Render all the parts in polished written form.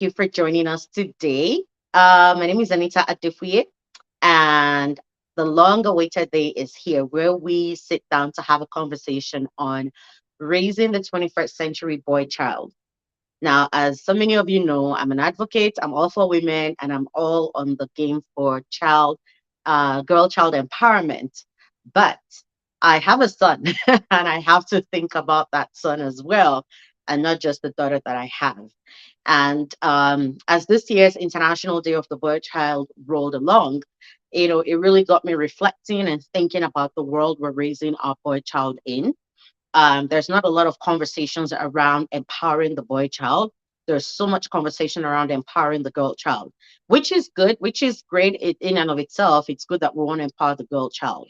you for joining us today. My name is Anita Adefuye, and the long awaited day is here where we sit down to have a conversation on raising the 21st century boy child. Now, as so many of you know, I'm an advocate, I'm all for women, and I'm all on the game for girl child empowerment. But I have a son, and I have to think about that son as well, and not just the daughter that I have. And as this year's International Day of the Boy Child rolled along, it really got me reflecting and thinking about the world we're raising our boy child in. There's not a lot of conversations around empowering the boy child. There's so much conversation around empowering the girl child, which is good, which is great in and of itself. It's good that we want to empower the girl child.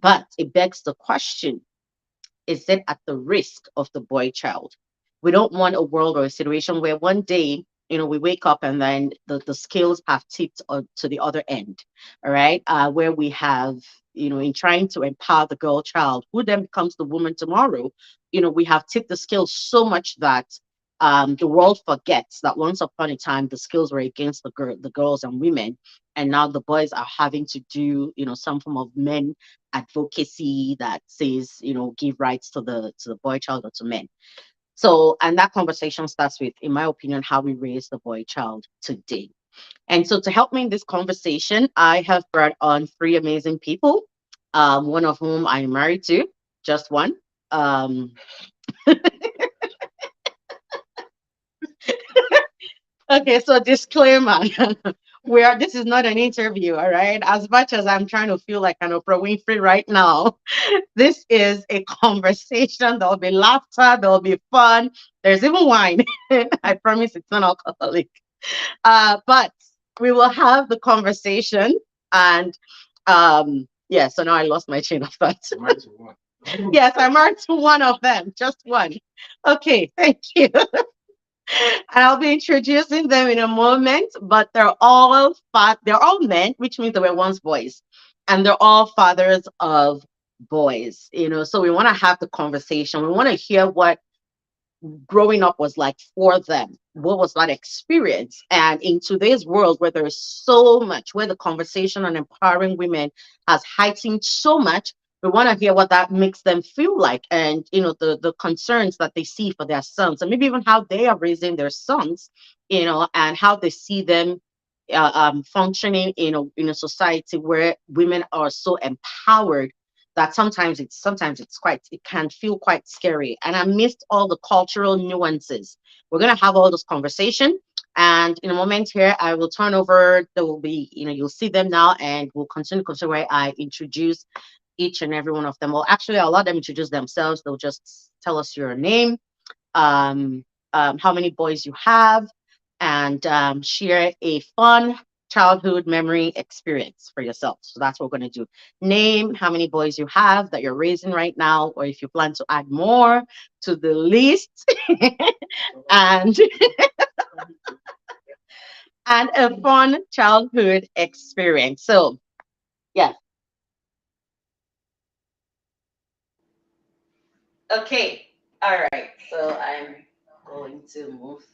But it begs the question, is it at the risk of the boy child? We don't want a world or a situation where one day, we wake up and then the scales have tipped to the other end, all right? Where we have, in trying to empower the girl child, who then becomes the woman tomorrow, we have tipped the scales so much that the world forgets that once upon a time the skills were against the girls and women, and now the boys are having to do some form of men advocacy that says give rights to the boy child or to men. So, and that conversation starts with, in my opinion, how we raise the boy child today. And so to help me in this conversation, I have brought on three amazing people, one of whom I'm married to, just one. um Okay, so disclaimer. This is not an interview, all right? As much as I'm trying to feel like an Oprah Winfrey right now, this is a conversation. There'll be laughter, there'll be fun. There's even wine. I promise it's non-alcoholic. But we will have the conversation and yeah, so now I lost my chain of thought. Yes, I'm married to one of them, just one. Okay, thank you. And I'll be introducing them in a moment, but they're all men, which means they were once boys. And they're all fathers of boys, so we want to have the conversation. We want to hear what growing up was like for them. What was that experience? And in today's world where there is so much, where the conversation on empowering women has heightened so much, we want to hear what that makes them feel like, and the concerns that they see for their sons, and maybe even how they are raising their sons, and how they see them functioning in a society where women are so empowered that it can feel quite scary. And amidst all the cultural nuances, we're gonna have all this conversation. And in a moment here, I will turn over. There will be, you'll see them now, and we'll continue where I introduce each and every one of them. Well, actually, I'll let them introduce themselves. They'll just tell us your name, um, how many boys you have, and share a fun childhood memory experience for yourself. So that's what we're going to do. Name how many boys you have that you're raising right now, or if you plan to add more to the list, and and a fun childhood experience. So yeah, okay, all right. So I'm going to move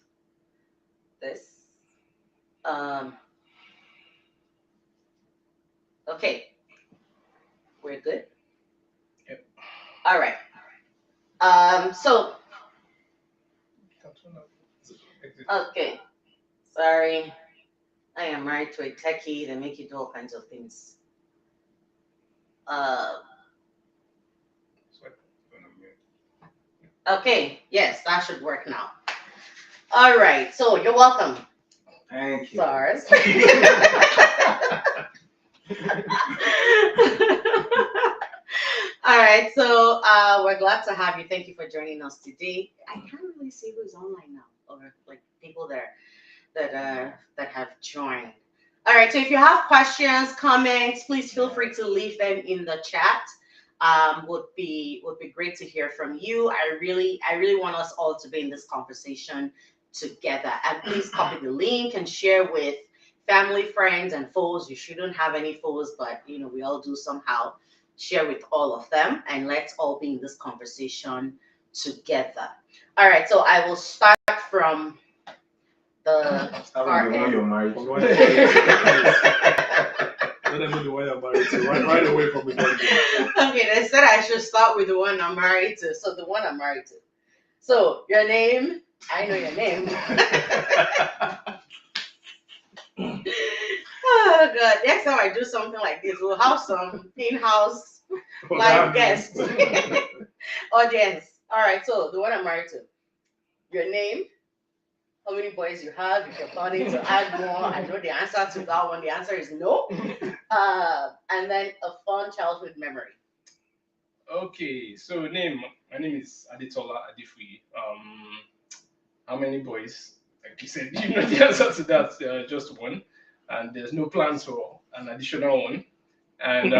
this. Um, okay, we're good. All right. So okay, sorry. I am married to a techie. They make you do all kinds of things. Uh, okay, yes, that should work now. All right, so you're welcome, Thank you. SARS. All right, so we're glad to have you. Thank you for joining us today. I can't really see who's online now, or like people that have joined. All right, so if you have questions, comments, please feel free to leave them in the chat. Would be great to hear from you. I really want us all to be in this conversation together. And please copy the link and share with family, friends, and foes. You shouldn't have any foes, but we all do somehow. Share with all of them, and let's all be in this conversation together. All right, so I will start from Having the one you're married to. Let them know the one you're married to. Right away from the beginning. Okay, they said I should start with the one I'm married to. So the one I'm married to. So your name, I know your name. Oh God! Next time I do something like this, we'll have some in-house live guests, audience. All right. So the one I'm married to. Your name, how many boys you have, if you're planning to add more. I know the answer to that one. The answer is no. And then a fun childhood memory. Okay, so my name is Tola Adefuye. How many boys? Like you said, you know the answer to that. Just one, and there's no plans for an additional one. And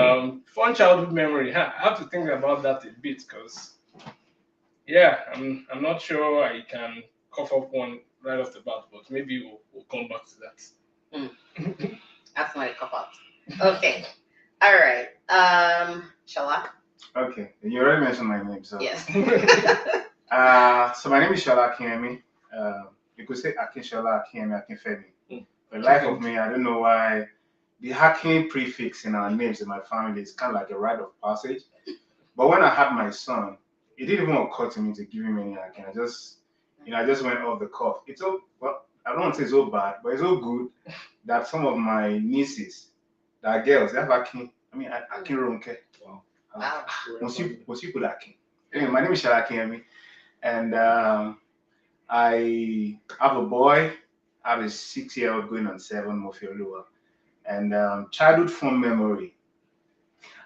fun childhood memory. I have to think about that a bit because, yeah, I'm not sure I can cough up one right off the bat, but maybe we'll come back to that. That's not a cop out. Okay. All right. Shala. Okay, you already mentioned my name, so Yes. So my name is Sola Akinyemi. You could say Shola Akinyemi, Akinfemi. But life of me, I don't know why the Hakim prefix in our names in my family is kind of like a rite of passage. But when I had my son, it didn't even occur to me to give him any Hakim. I just went off the cuff. It's all well, I don't want to say it's all bad, but it's all good that some of my nieces, that are girls, they have Hakim. I mean, Hakim Ronke. Wow. Was you put Hakim? Anyway, my name is Sola Akinyemi, and I have a boy. I have a 6-year-old going on 7, Mofioluwa. And childhood fond memory.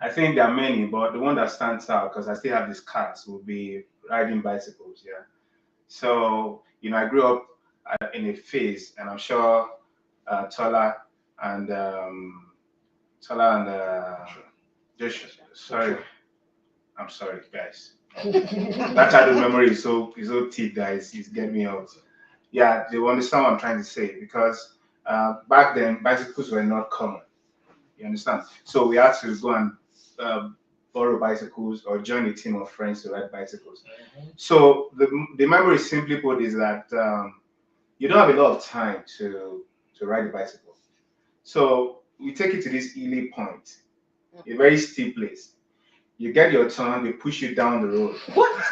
I think there are many, but the one that stands out because I still have these cars will be riding bicycles. Yeah. So I grew up in a phase, and I'm sure Tola and Joshua. Sorry, I'm sorry, guys. That childhood memory is so thick, guys. It's getting me out. Yeah, they understand what I'm trying to say because back then bicycles were not common. You understand? So we had to go and borrow bicycles or join a team of friends to ride bicycles. So the memory, simply put, is that you don't have a lot of time to ride a bicycle. So we take it to this hilly point, a very steep place. You get your turn, they push you down the road. What?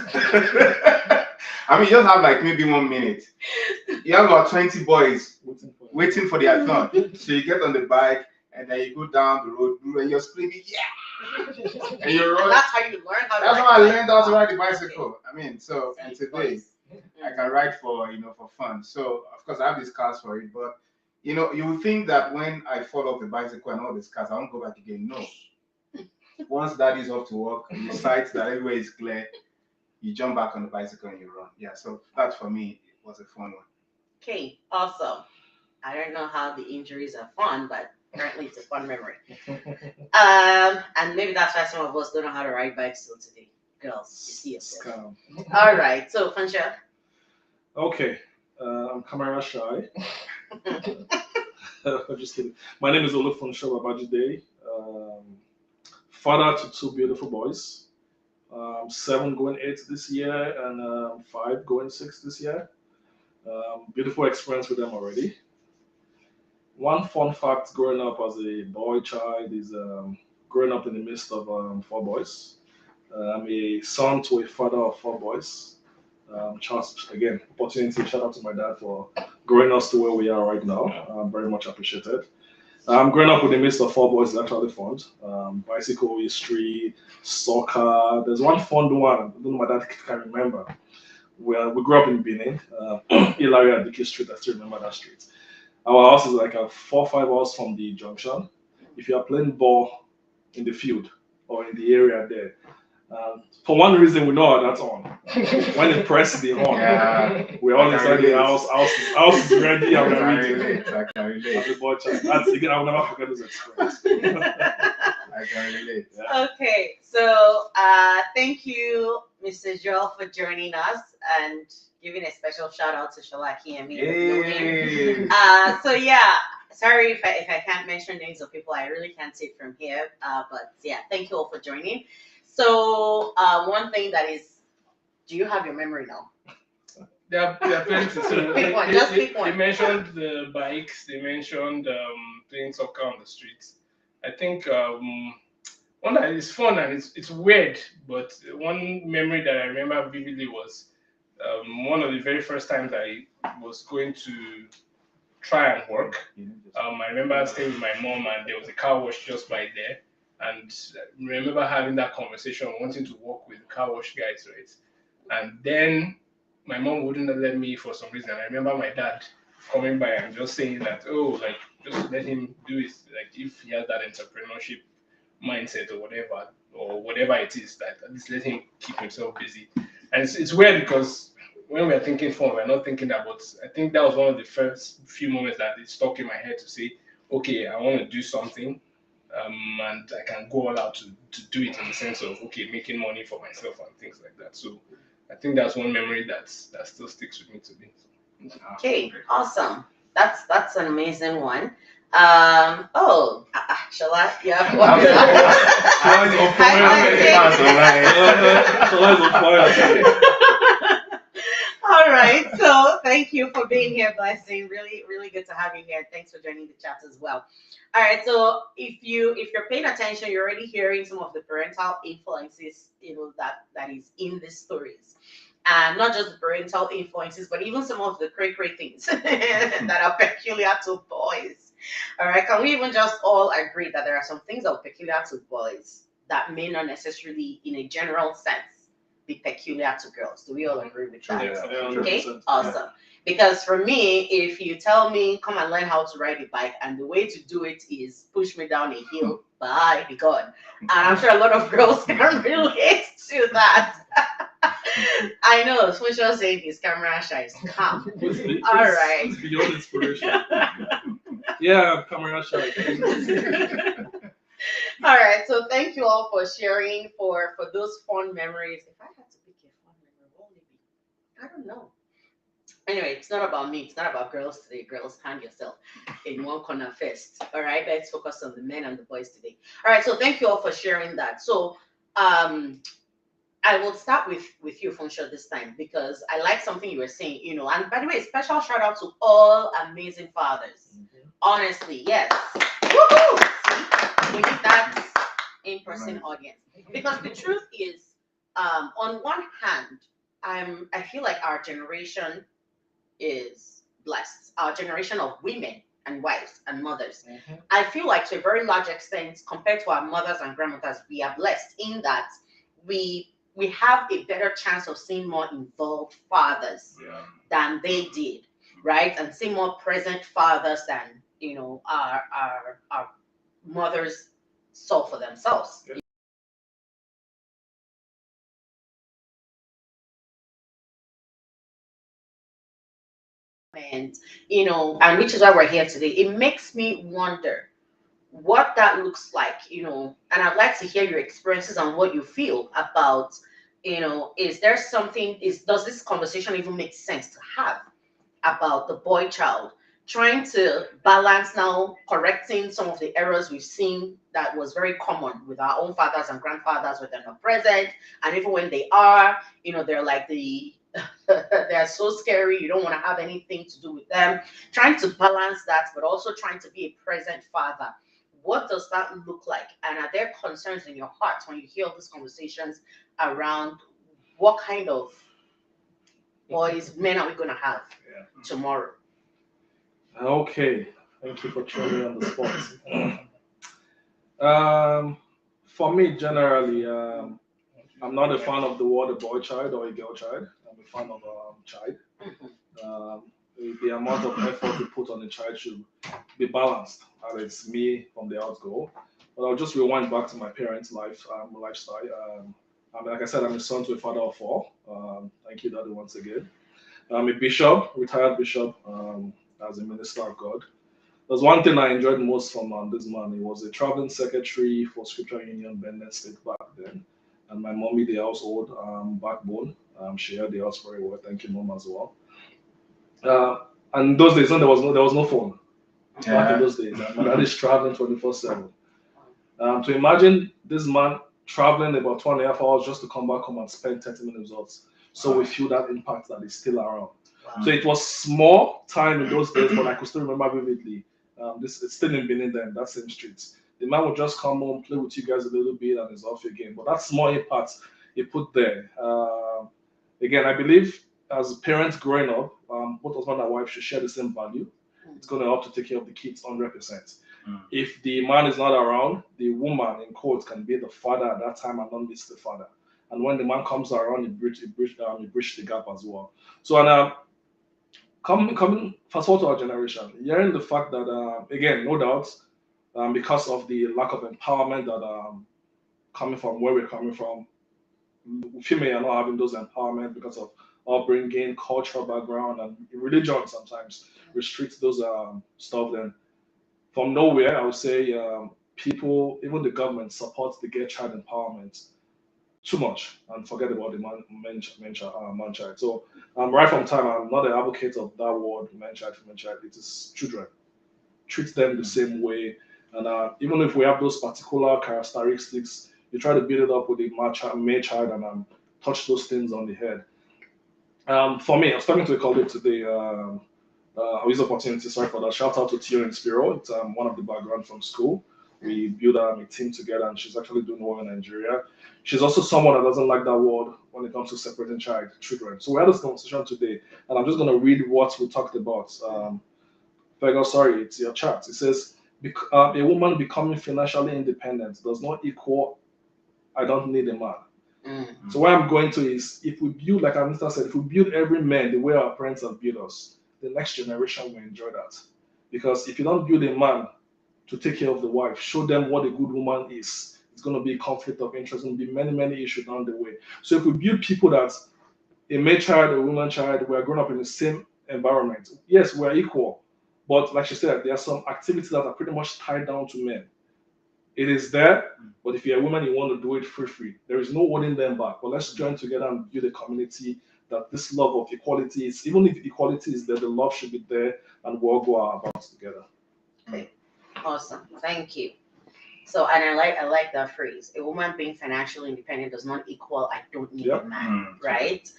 I mean, you just have like maybe 1 minute. You have about 20 boys waiting for their turn. So you get on the bike and then you go down the road and you're screaming, yeah! And you're running. That's how you learn how to That's ride. how I learned how to ride the bicycle. I mean, so, and today Mm. I can ride for fun. So of course I have these cars for it, but you would think that when I fall off the bicycle and all these cars, I won't go back again. No. Once daddy's off to work, you sight that everywhere is clear, you jump back on the bicycle and you run. Yeah, so that for me was a fun one. Okay, awesome. I don't know how the injuries are fun, but apparently it's a fun memory. And maybe that's why some of us don't know how to ride bikes till today. Girls, you see yourself. All right, so Funso. Okay, I'm camera shy. I'm just kidding. My name is Funso Baba Jide. Father to 2 beautiful boys. 7 going 8 this year and 5 going 6 this year. Beautiful experience with them already. One fun fact growing up as a boy child is growing up in the midst of 4 boys. I'm a son to a father of 4 boys. Chance again, opportunity. Shout out to my dad for growing us to where we are right now. Very much appreciated. Growing up in the midst of 4 boys is actually fun. Bicycle history, soccer. There's one fun one. I don't know my dad can remember. Well, we grew up in Benin, Ilaria Dike Street. I still remember that street. Our house is like a 4-5 hours from the junction. If you are playing ball in the field or in the area there, for one reason we know how that's on. When it presses the horn, we're all inside the house. House is ready and we're ready. I can relate. As a boy child, that's again. I will never forget this experience. I can relate. Yeah. Okay, so thank you, Mr. Joel, for joining us and giving a special shout out to Sola Akinyemi. Yay. So yeah, sorry if I can't mention names of people. I really can't see it from here. But yeah, thank you all for joining. So one thing that is, do you have your memory now? There are plenty. So Pick one, just pick they one. mentioned the bikes. They mentioned playing soccer on the streets. I think one that is fun and it's weird, but one memory that I remember vividly was one of the very first times I was going to try and work. I remember staying with my mom, and there was a car wash just by there. And I remember having that conversation, wanting to work with car wash guys, right? And then my mom wouldn't let me for some reason. I remember my dad coming by and just saying that, oh, like, just let him do it. Like, if he has that entrepreneurship mindset or whatever it is, that at least let him keep himself busy. And it's weird because when we're thinking fun, we're not thinking that. But I think that was one of the first few moments that it stuck in my head to say, okay, I want to do something, and I can go all out to do it in the sense of okay, making money for myself and things like that. So I think that's one memory that still sticks with me today. Okay, awesome. That's an amazing one. Shall I? Yeah. I was on fire. Tola is on fire. All right. So thank you for being here, Blessing. Really, really good to have you here. Thanks for joining the chat as well. All right. So if you're paying attention, you're already hearing some of the parental influences, that is in these stories. And not just the parental influences, but even some of the cray cray things that are peculiar to boys. All right. Can we even just all agree that there are some things that are peculiar to boys that may not necessarily, in a general sense, be peculiar to girls? Do we all agree with that? Yeah, Okay, 100%. awesome. Because for me, if you tell me come and learn how to ride a bike, and the way to do it is push me down a hill, bye, be gone. And I'm sure a lot of girls can relate to that. I know, Funso saying his camera shy is calm. All right. It's beyond inspiration. Yeah, camera shy. All right, so thank you all for sharing for those fond memories. If I had to pick a fond memory, what would it be? I don't know. Anyway, it's not about me. It's not about girls today. Girls, hang yourself in one corner first. All right, let's focus on the men and the boys today. All right, so thank you all for sharing that. So, I will start with you, Funsho, this time because I like something you were saying. And by the way, special shout out to all amazing fathers. Honestly, yes. Woohoo! See, we need that in-person audience because the truth is, on one hand, I feel like our generation is blessed. Our generation of women and wives and mothers. I feel like to a very large extent, compared to our mothers and grandmothers, we are blessed in that we have a better chance of seeing more involved fathers than they did, right? And seeing more present fathers than our mothers saw for themselves. And which is why we're here today. It makes me wonder what that looks like, and I'd like to hear your experiences and what you feel about, is there something, does this conversation even make sense to have about the boy child trying to balance now correcting some of the errors we've seen that was very common with our own fathers and grandfathers when they're not present, and even when they are, they're like they're so scary, you don't want to have anything to do with them, trying to balance that but also trying to be a present father. What does that look like? And are there concerns in your heart when you hear these conversations around what kind of boys, men are we going to have tomorrow? Okay, thank you for throwing me on the spot. For me, generally, I'm not a fan of the word a boy child or a girl child. I'm a fan of child. Um, the amount of effort we put on a child should be balanced. And it's me from the outgo. But I'll just rewind back to my parents' lifestyle. Like I said, I'm a son to a father of four. Thank you, Daddy, once again. I'm a bishop, retired bishop, as a minister of God. There's one thing I enjoyed most from this man. He was a traveling secretary for Scripture Union, Benin State back then. And my mommy, the household backbone. She held the house very well. Thank you, mom, as well. And those days, there was no phone. Back in those days, and my dad is traveling 24/7. To imagine this man traveling about 2.5 hours just to come back home and spend 30 minutes with us. So we feel that impact that is still around. So it was small time in those days, but I could still remember vividly. This it's still in Benin then, that same street. The man would just come home, play with you guys a little bit, and it's off again. But that small impact he put there. Again, I believe as parents growing up, both husband and wife should share the same value. It's going to help to take care of the kids 100%. If the man is not around, the woman in quotes can be the father at that time and not miss the father. And when the man comes around, it bridge the gap as well. So and coming fast forward to our generation, hearing the fact that again, no doubt, because of the lack of empowerment that coming from where we're coming from, female are not having those empowerment because of upbringing, cultural background, and religion sometimes restricts those stuff. Then from nowhere, I would say people, even the government, supports the gay child empowerment too much and forget about the man child. So right from time, I'm not an advocate of that word man child, female child. It is children. Treat them the same way. And even if we have those particular characteristics, you try to build it up with the male child and touch those things on the head. For me, I was talking to a colleague today. I'll use the opportunity, sorry for that. Shout out to Tio and Spiro. It's one of the background from school. We built a team together, and she's actually doing well in Nigeria. She's also someone that doesn't like that word when it comes to separating children. So we had this conversation today, and I'm just going to read what we talked about. Fergal, sorry, it's your chat. It says, a woman becoming financially independent does not equal, I don't need a man. So where I'm going to is, if we build, like Anita said, if we build every man the way our parents have built us, the next generation will enjoy that. Because if you don't build a man to take care of the wife, show them what a good woman is, it's going to be a conflict of interest, and be many, many issues down the way. So if we build people that a male child, a woman child, we are growing up in the same environment. Yes, we're equal. But like she said, there are some activities that are pretty much tied down to men. It is there, but if you're a woman, you want to do it free. There is no holding them back. But let's join together and build a community that this love of equality is, even if equality is there, the love should be there, and we'll go about together. Okay. Awesome. Thank you. So, and I like that phrase. A woman being financially independent does not equal I don't need a man, right?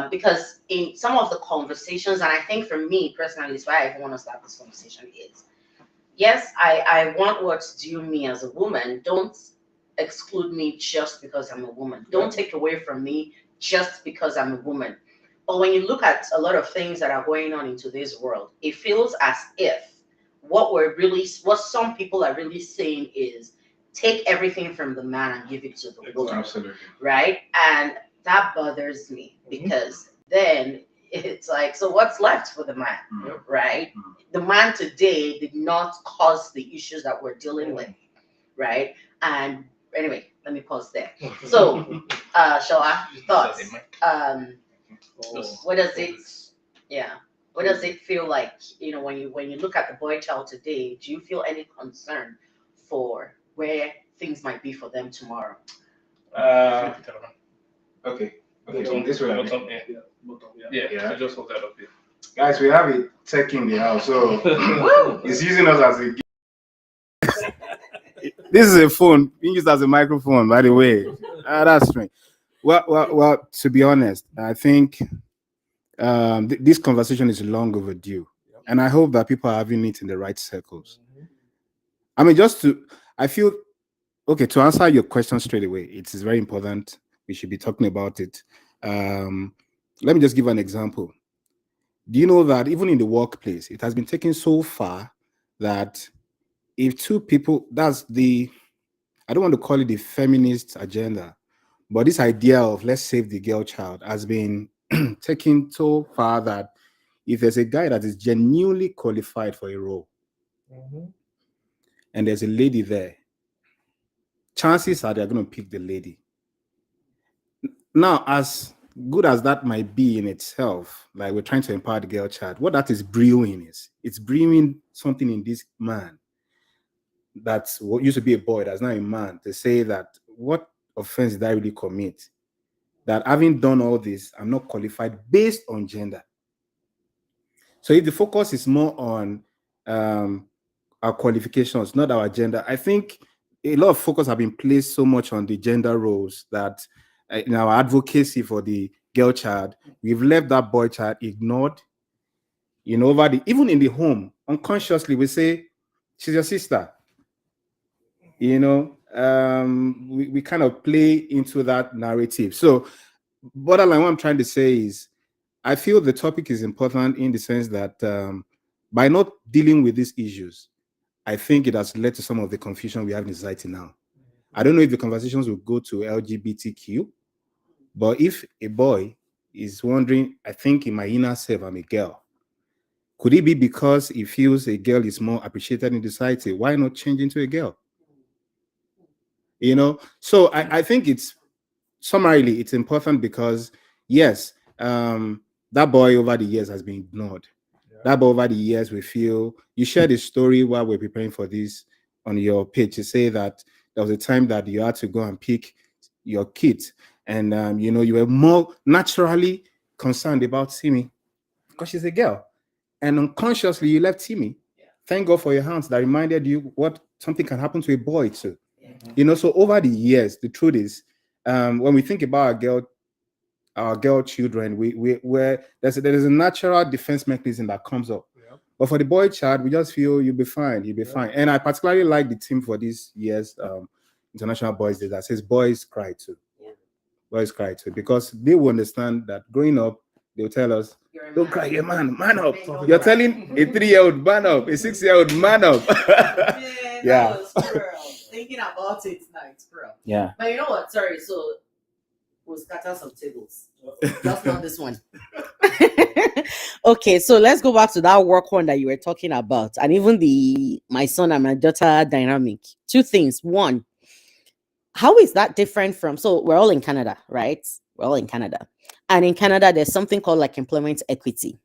Because in some of the conversations, and I think for me personally, it's why I even want to start this conversation is, yes, I want what's due me as a woman. Don't exclude me just because I'm a woman. Don't take away from me just because I'm a woman. But when you look at a lot of things that are going on in today's world, it feels as if what some people are really saying is take everything from the man and give it to the woman. Absolutely. Right? And that bothers me because then it's like, so what's left for the man? Right? The man today did not cause the issues that we're dealing with. Right? And anyway, let me pause there. So Shola, thoughts? What does it what does it feel like, when you look at the boy child today? Do you feel any concern for where things might be for them tomorrow? Okay. So this way. Yeah. Just hold that up here. Guys, we have a tech in the house, so it's using us as a This is a phone being used as a microphone, by the way. That's strange. Well, to be honest, I think this conversation is long overdue, and I hope that people are having it in the right circles. I mean, I feel, okay, to answer your question straight away, it is very important. We should be talking about it. Let me just give an example. Do you know that even in the workplace, it has been taken so far that if two people, I don't want to call it the feminist agenda, but this idea of let's save the girl child has been taken so far that if there's a guy that is genuinely qualified for a role and there's a lady there, chances are they're going to pick the lady. Now, as good as that might be in itself, like we're trying to empower the girl child, what that is brewing is, it's brewing something in this man that's what used to be a boy, that's now a man, to say that what offense did I really commit? That having done all this, I'm not qualified based on gender. So if the focus is more on our qualifications, not our gender, I think a lot of focus have been placed so much on the gender roles that in our advocacy for the girl child, we've left that boy child ignored. Over the even in the home, unconsciously we say she's your sister. We kind of play into that narrative. So, borderline, what I'm trying to say is, I feel the topic is important in the sense that by not dealing with these issues, I think it has led to some of the confusion we have in society now. I don't know if the conversations will go to LGBTQ, but if a boy is wondering, I think in my inner self, I'm a girl. Could it be because he feels a girl is more appreciated in society? Why not change into a girl? So I think it's summarily it's important because yes, that boy over the years has been ignored. That boy over the years, we feel you shared a story while we're preparing for this on your page to say that there was a time that you had to go and pick your kids, and you were more naturally concerned about Timmy because she's a girl, and unconsciously you left Timmy. Thank God for your hands that reminded you what something can happen to a boy too. So over the years, the truth is, when we think about our girl children, where there is a natural defense mechanism that comes up. But for the boy child, we just feel you'll be fine. And I particularly like the theme for this year's International Boys Day that says boys cry too. Boys cry too, because they will understand that growing up, they'll tell us, don't cry, you're man up. You're telling a 3-year-old man up, a 6-year-old man up. Yeah. That was cruel. Thinking about it now, it's cruel. Yeah. But you know what? Sorry, so we'll scatter some tables. Just not this one. Okay, so let's go back to that work one that you were talking about, and even the my son and my daughter dynamic. Two things. One, how is that different from? So we're all in Canada, right? We're all in Canada, and in Canada, there's something called like employment equity,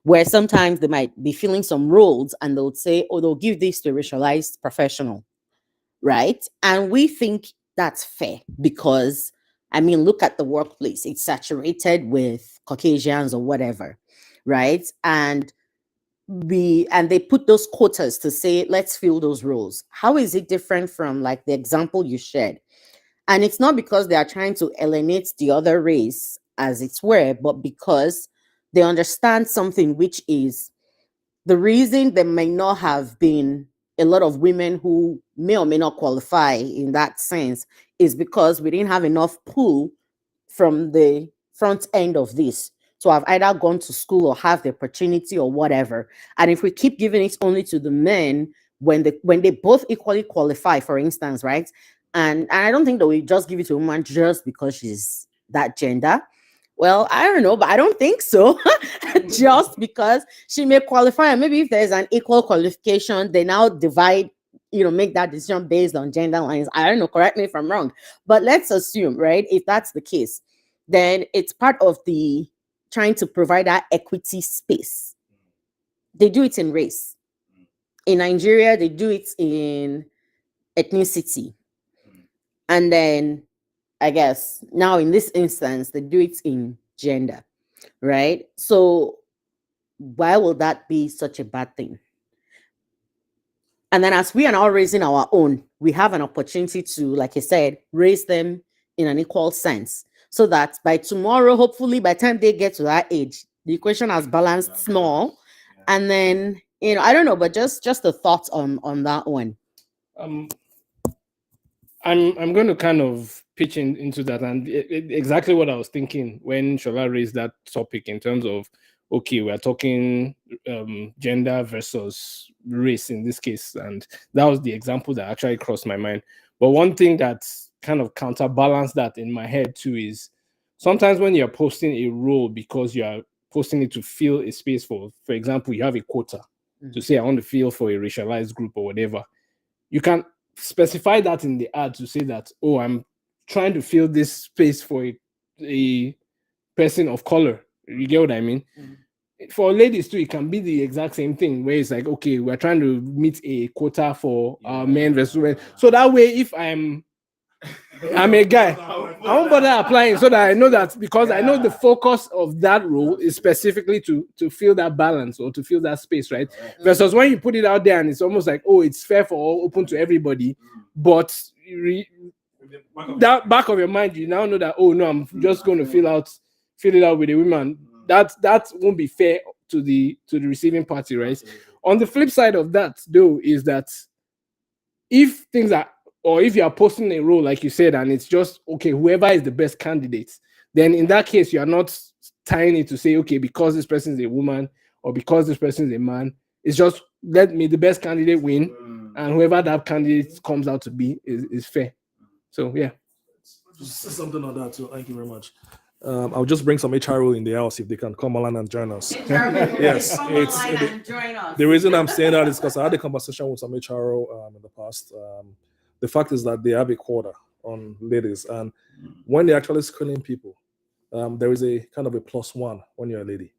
where sometimes they might be filling some roles, and they'll say, "Oh, they'll give this to a racialized professional," right? And we think that's fair because, I mean, look at the workplace; it's saturated with Caucasians or whatever, right? And they put those quotas to say, let's fill those roles. How is it different from like the example you shared? And it's not because they are trying to alienate the other race, as it were, but because they understand something, which is the reason there may not have been a lot of women who may or may not qualify in that sense is because we didn't have enough pull from the front end of this to have either gone to school or have the opportunity or whatever. And if we keep giving it only to the men when they both equally qualify, for instance, right? And I don't think that we just give it to a woman just because she's that gender. Well, I don't know, but I don't think so. Just because she may qualify, and maybe if there's an equal qualification, they now divide, make that decision based on gender lines. I don't know, correct me if I'm wrong. But let's assume, right, if that's the case, then it's part of the trying to provide that equity space. They do it in race. In Nigeria, they do it in ethnicity. And then I guess now in this instance, they do it in gender, right? So why will that be such a bad thing? And then as we are now raising our own, we have an opportunity to, like I said, raise them in an equal sense. So that by tomorrow, hopefully by the time they get to that age, the equation has balanced small. And then, I don't know, but just the thoughts on that one. I'm going to kind of pitch into that, and exactly what I was thinking when Shola raised that topic in terms of, okay, we're talking gender versus race in this case, and that was the example that actually crossed my mind. But one thing that kind of counterbalanced that in my head too is sometimes when you're posting a role because you are posting it to fill a space for example, you have a quota to say I want to fill for a racialized group or whatever, you can specify that in the ad to say that, oh, I'm trying to fill this space for a person of color. You get what I mean? For ladies too, it can be the exact same thing where it's like, okay, we're trying to meet a quota for men versus women. So that way, if I'm a guy, I won't bother applying so that I know that, because I know the focus of that role is specifically to fill that balance or to fill that space, right? Versus when you put it out there and it's almost like, oh, it's fair for all, open to everybody, but that back of your mind, you now know that, oh no, I'm just going to fill it out with a woman. That won't be fair to the receiving party, right? On the flip side of that, though, is that if things are, or if you are posting a role like you said, and it's just okay, whoever is the best candidate, then in that case you are not tying it to say, okay, because this person is a woman or because this person is a man. It's just let me the best candidate win, and whoever that candidate comes out to be is fair. So yeah. Just say something on that too. Thank you very much. I'll just bring some HRO in the house if they can come online and join us. Yes, the reason I'm saying that is because I had a conversation with some HRO in the past. The fact is that they have a quota on ladies, and when they're actually screening people, there is a kind of a +1 when you're a lady.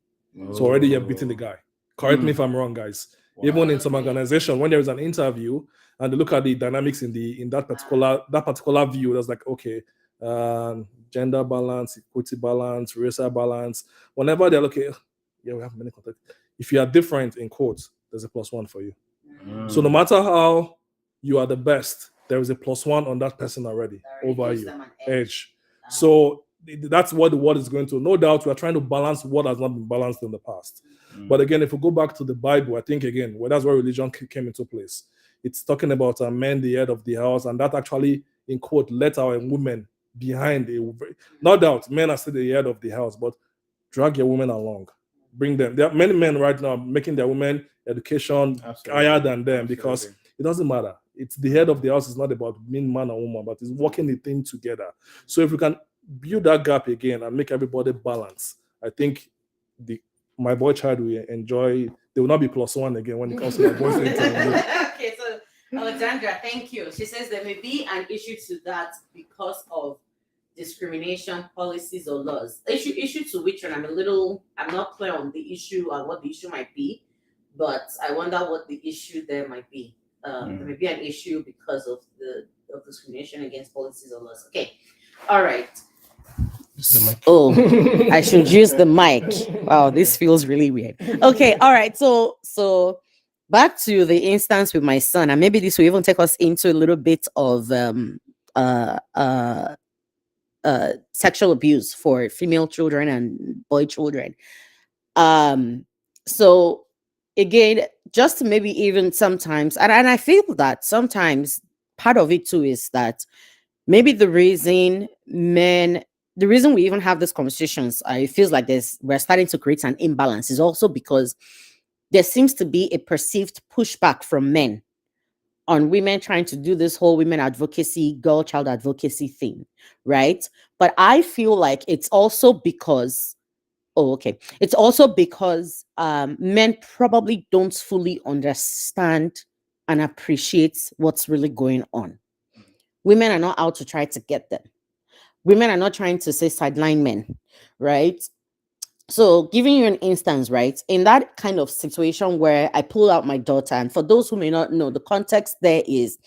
So already you're beating the guy. Correct me if I'm wrong, guys. Even in some organization, when there is an interview and they look at the dynamics in that particular view, that's like, okay, gender balance, equity balance, racial balance. Whenever they're looking, yeah, we have many contacts. If you are different in quotes, there's a +1 for you. So no matter how you are the best, there is a +1 on that person already over you. Edge. So that's what the world is going to. No doubt, we are trying to balance what has not been balanced in the past. But again, if we go back to the Bible, I think again, well, that's where religion came into place. It's talking about men, the head of the house, and that actually, in quote, let our women behind. No doubt, men are still the head of the house, but drag your women along. Bring them. There are many men right now making their women education higher than them because it doesn't matter. It's the head of the house is not about being man or woman, but it's working the thing together. So if we can build that gap again and make everybody balance, I think my boy child will enjoy. They will not be +1 again when it comes to my boy's interview. Okay, so Alexandra, thank you. She says there may be an issue to that because of discrimination policies or laws. Issue to which one I'm not clear on the issue and what the issue might be, but I wonder what the issue there might be. There may be an issue because of discrimination against policies or laws. Okay, all right. Oh, I should use the mic. Wow, this feels really weird. Okay, all right. So back to the instance with my son, and maybe this will even take us into a little bit of uh uh sexual abuse for female children and boy children. So again, just maybe even sometimes, and I feel that sometimes part of it too is that maybe the reason we even have these conversations, it feels like we're starting to create an imbalance, is also because there seems to be a perceived pushback from men on women trying to do this whole women advocacy, girl child advocacy thing, right? But I feel like it's also because men probably don't fully understand and appreciate what's really going on. Women are not out to try to get them. Women are not trying to say sideline men, right? So, giving you an instance, right? In that kind of situation where I pull out my daughter, and for those who may not know, the context there is,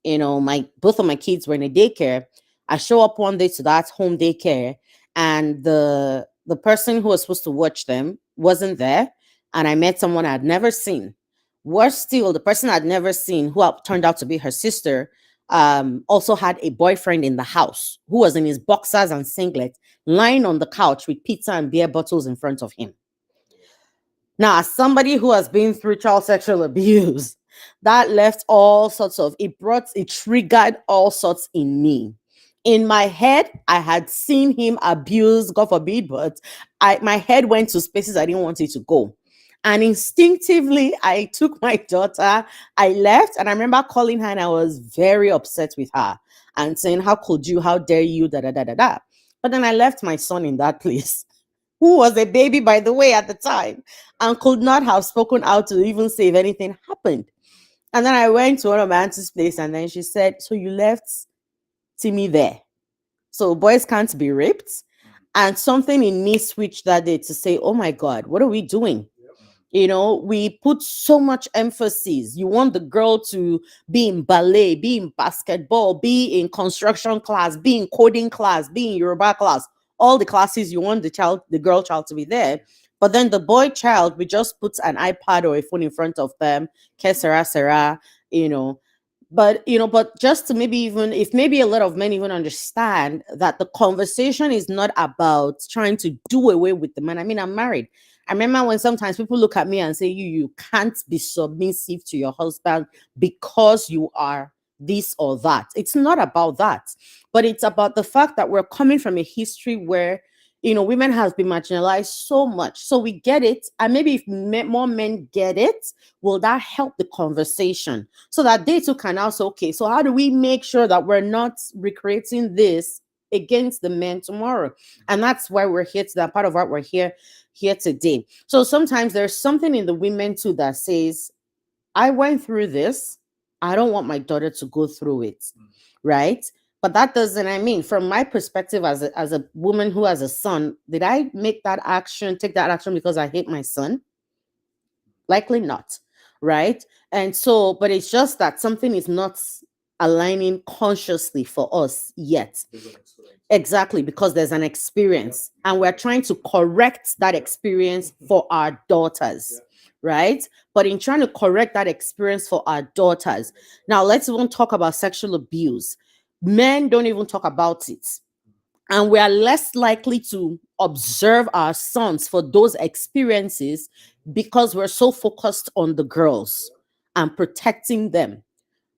both of my kids were in a daycare. I show up one day to that home daycare, and the person who was supposed to watch them wasn't there, and I met someone I had never seen. Worse still, the person I'd never seen, who turned out to be her sister, also had a boyfriend in the house who was in his boxers and singlet, lying on the couch with pizza and beer bottles in front of him. Now, as somebody who has been through child sexual abuse, that left it triggered all sorts in me. In my head, I had seen him abuse, God forbid, but my head went to spaces I didn't want it to go. And instinctively, I took my daughter, I left, and I remember calling her and I was very upset with her and saying, how dare you, da da da da da. But then I left my son in that place, who was a baby, by the way, at the time, and could not have spoken out to even say if anything happened. And then I went to one of my auntie's place, and then she said, so you left Timmy there. So boys can't be raped. And something in me switched that day to say, oh my God, what are we doing? We put so much emphasis. You want the girl to be in ballet, be in basketball, be in construction class, be in coding class, be in Yoruba class. All the classes you want the girl child to be there. But then the boy child, we just put an iPad or a phone in front of them, que sera, But but just to maybe, even if maybe a lot of men even understand that the conversation is not about trying to do away with the man. I mean, I'm married. I remember when sometimes people look at me and say, you can't be submissive to your husband because you are this or that. It's not about that, but it's about the fact that we're coming from a history where women have been marginalized so much. So we get it, and maybe if more men get it, will that help the conversation so that they too can also, okay, so how do we make sure that we're not recreating this against the men tomorrow? And that's why we're here, to that part of what we're here today. So sometimes there's something in the women too that says, I went through this, I don't want my daughter to go through it, right? But that doesn't, I mean, from my perspective as a woman who has a son, did I take that action because I hate my son? Likely not, right? And so, but it's just that something is not aligning consciously for us yet. Exactly, because there's an experience, and we're trying to correct that experience for our daughters, right? But in trying to correct that experience for our daughters, now let's even talk about sexual abuse. Men don't even talk about it, and we are less likely to observe our sons for those experiences because we're so focused on the girls and protecting them.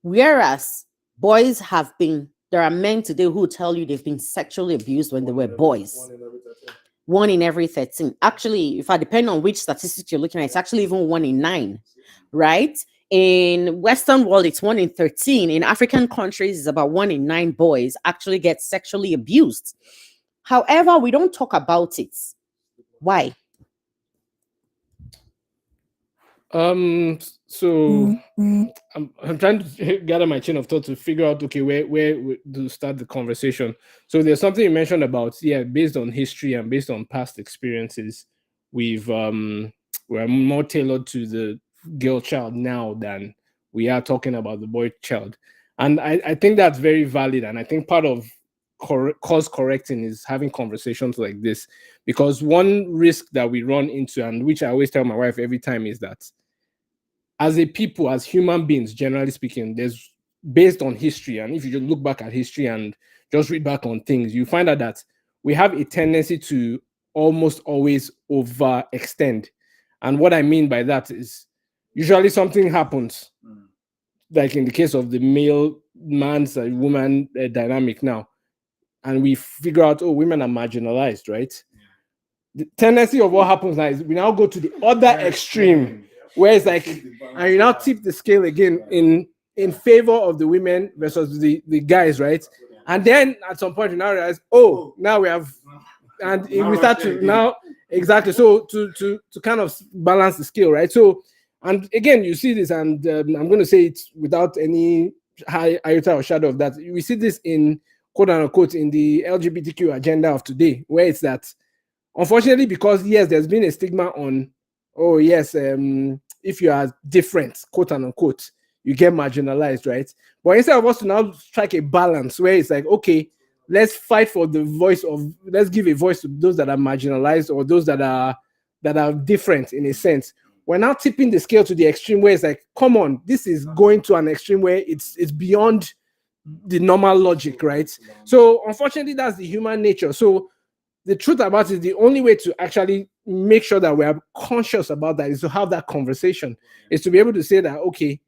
Whereas there are men today who tell you they've been sexually abused when they were boys. One in every 13. Actually, if I depend on which statistics you're looking at, it's actually even 1 in 9, right? In Western world, it's 1 in 13. In African countries, it's about 1 in 9 boys actually get sexually abused. However, we don't talk about it. Why? So I'm trying to gather my chain of thought to figure out, okay, where to start the conversation. So there's something you mentioned about, yeah, based on history and based on past experiences, we're more tailored to the girl child now than we are talking about the boy child. And I think that's very valid. And I think part of cause correcting is having conversations like this, because one risk that we run into, and which I always tell my wife every time, is that as a people, as human beings, generally speaking, there's, based on history, and if you just look back at history and just read back on things, you find out that we have a tendency to almost always overextend. And what I mean by that is, usually something happens, like in the case of the male man's woman dynamic now, and we figure out, oh, women are marginalized, right? The tendency of what happens now is we now go to the other extreme, where it's like, and you now tip the scale again in favor of the women versus the guys, right? And then at some point you now realize, oh, now we have, and we start to now, exactly, so to kind of balance the scale, right? So, and again, you see this, and I'm going to say it without any high iota or shadow of that. We see this in, quote unquote, in the LGBTQ agenda of today, where it's that, unfortunately, because yes, there's been a stigma on, oh yes, if you are different, quote unquote, you get marginalized, right? But instead of us to now strike a balance where it's like, okay, let's fight for the voice of, let's give a voice to those that are marginalized, or those that are different in a sense. We're now tipping the scale to the extreme where it's like, come on, this is going to an extreme where it's beyond the normal logic, right? So unfortunately, that's the human nature. So the truth about it is, the only way to actually make sure that we are conscious about that is to have that conversation, is to be able to say that, okay,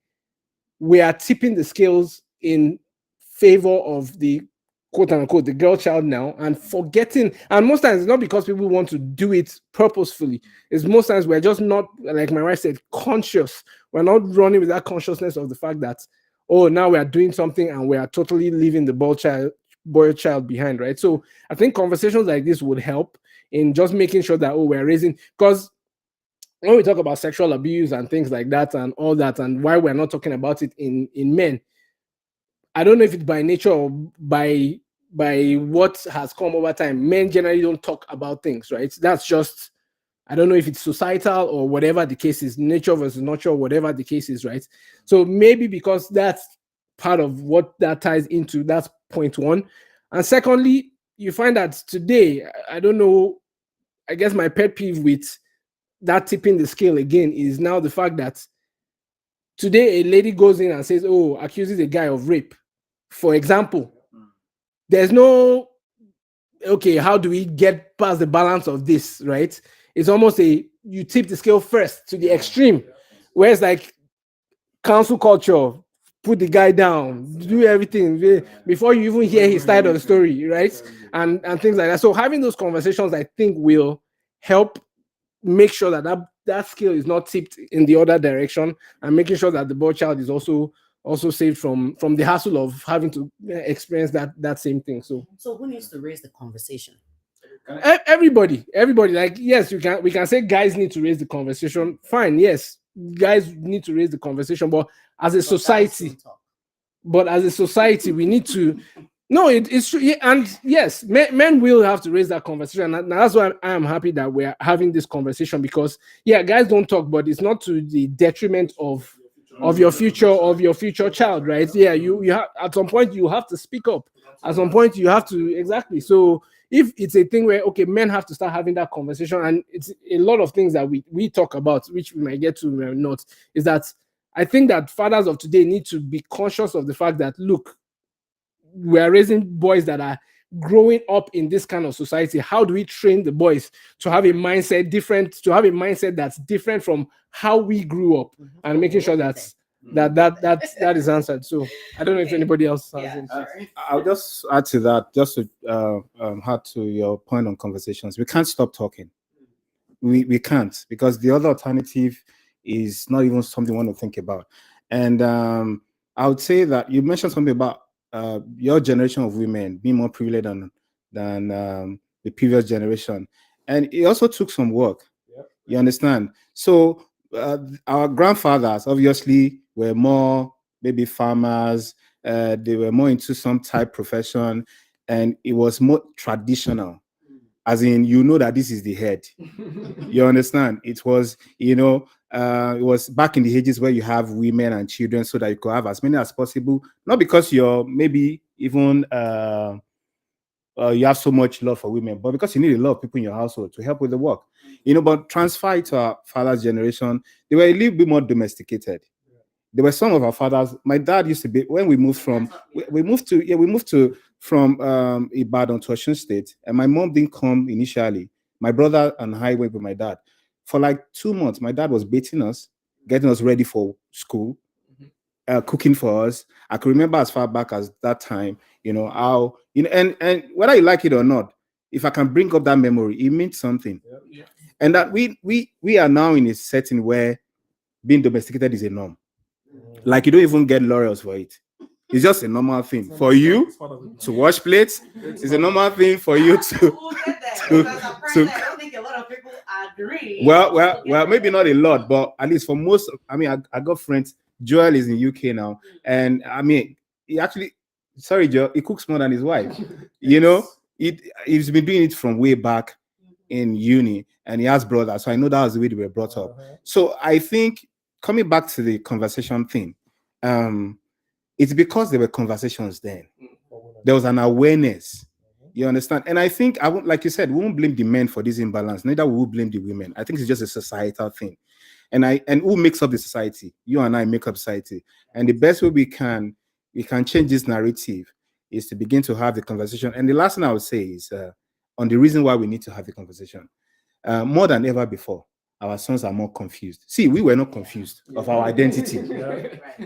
we are tipping the scales in favor of the, quote unquote, the girl child now, and forgetting, and most times it's not because people want to do it purposefully, it's most times we're just not, like my wife said, conscious. We're not running with that consciousness of the fact that, oh, now we are doing something and we are totally leaving the boy child behind, right? So I think conversations like this would help in just making sure that, oh, we're raising, because when we talk about sexual abuse and things like that and all that, and why we're not talking about it in men, I don't know if it's by nature or by what has come over time. Men generally don't talk about things, right? That's just, I don't know if it's societal or whatever the case is, nature versus nurture, whatever the case is, right? So maybe because that's part of what that ties into, that's point one. And secondly, you find that today, I don't know, I guess my pet peeve with that tipping the scale again is now the fact that Today, a lady goes in and says, "Oh, accuses a guy of rape," for example. There's no, okay, how do we get past the balance of this, right? It's almost you tip the scale first to the extreme, whereas like council culture, put the guy down, do everything before you even hear his side of the story, right? And things like that. So having those conversations, I think, will help make sure that scale is not tipped in the other direction, and making sure that the boy child is also saved from the hassle of having to experience that same thing. So who needs to raise the conversation? everybody, like, yes, we can say guys need to raise the conversation. Fine, yes, guys need to raise the conversation, but as a society, we need to. No, it's true. Yeah, and yes, men will have to raise that conversation. And that's why I am happy that we're having this conversation, because yeah, guys don't talk, but it's not to the detriment of your future child, right? Yeah, you have, at some point you have to speak up. At some point you have to, exactly. So if it's a thing where, okay, men have to start having that conversation, and it's a lot of things that we talk about, which we might get to, we might not, is that I think that fathers of today need to be conscious of the fact that, look, we are raising boys that are growing up in this kind of society. How do we train the boys to have a mindset that's different from how we grew up, and making sure that is answered. So I don't know if anybody else has anything. I'll just add to that, just to add to your point on conversations. We can't stop talking. We can't, because the other alternative is not even something we want to think about. And I would say that you mentioned something about your generation of women being more privileged than the previous generation, and it also took some work. You understand? So our grandfathers obviously were more maybe farmers. They were more into some type profession, and it was more traditional. As in, that this is the head. You understand? It was, it was back in the ages where you have women and children, so that you could have as many as possible. Not because you're maybe even you have so much love for women, but because you need a lot of people in your household to help with the work. But transfer it to our father's generation, they were a little bit more domesticated. There were some of our fathers. My dad used to be, when we moved from Ibadan to Osun State, and my mom didn't come initially. My brother and I went with my dad. For like 2 months, my dad was bathing us, getting us ready for school, cooking for us. I can remember as far back as that time, how, and whether you like it or not, if I can bring up that memory, it means something. Yeah. And that we are now in a setting where being domesticated is a norm. Like, you don't even get laurels for it. It's just a normal thing for you to wash plates. It's a normal thing for you to. I don't think a lot of people agree. Well, maybe not a lot, but at least for most. I mean, I got friends. Joel is in UK now, and I mean, he actually, sorry, Joel, he cooks more than his wife. He's been doing it from way back in uni, and he has brothers, so I know that was the way they were brought up. So I think, coming back to the conversation thing, it's because there were conversations then. There was an awareness. You understand? And I think, I won't, like you said, we won't blame the men for this imbalance. Neither will we blame the women. I think it's just a societal thing. And who makes up the society? You and I make up society. And the best way we can change this narrative is to begin to have the conversation. And the last thing I would say is on the reason why we need to have the conversation. More than ever before, our sons are more confused. See, we were not confused of our identity.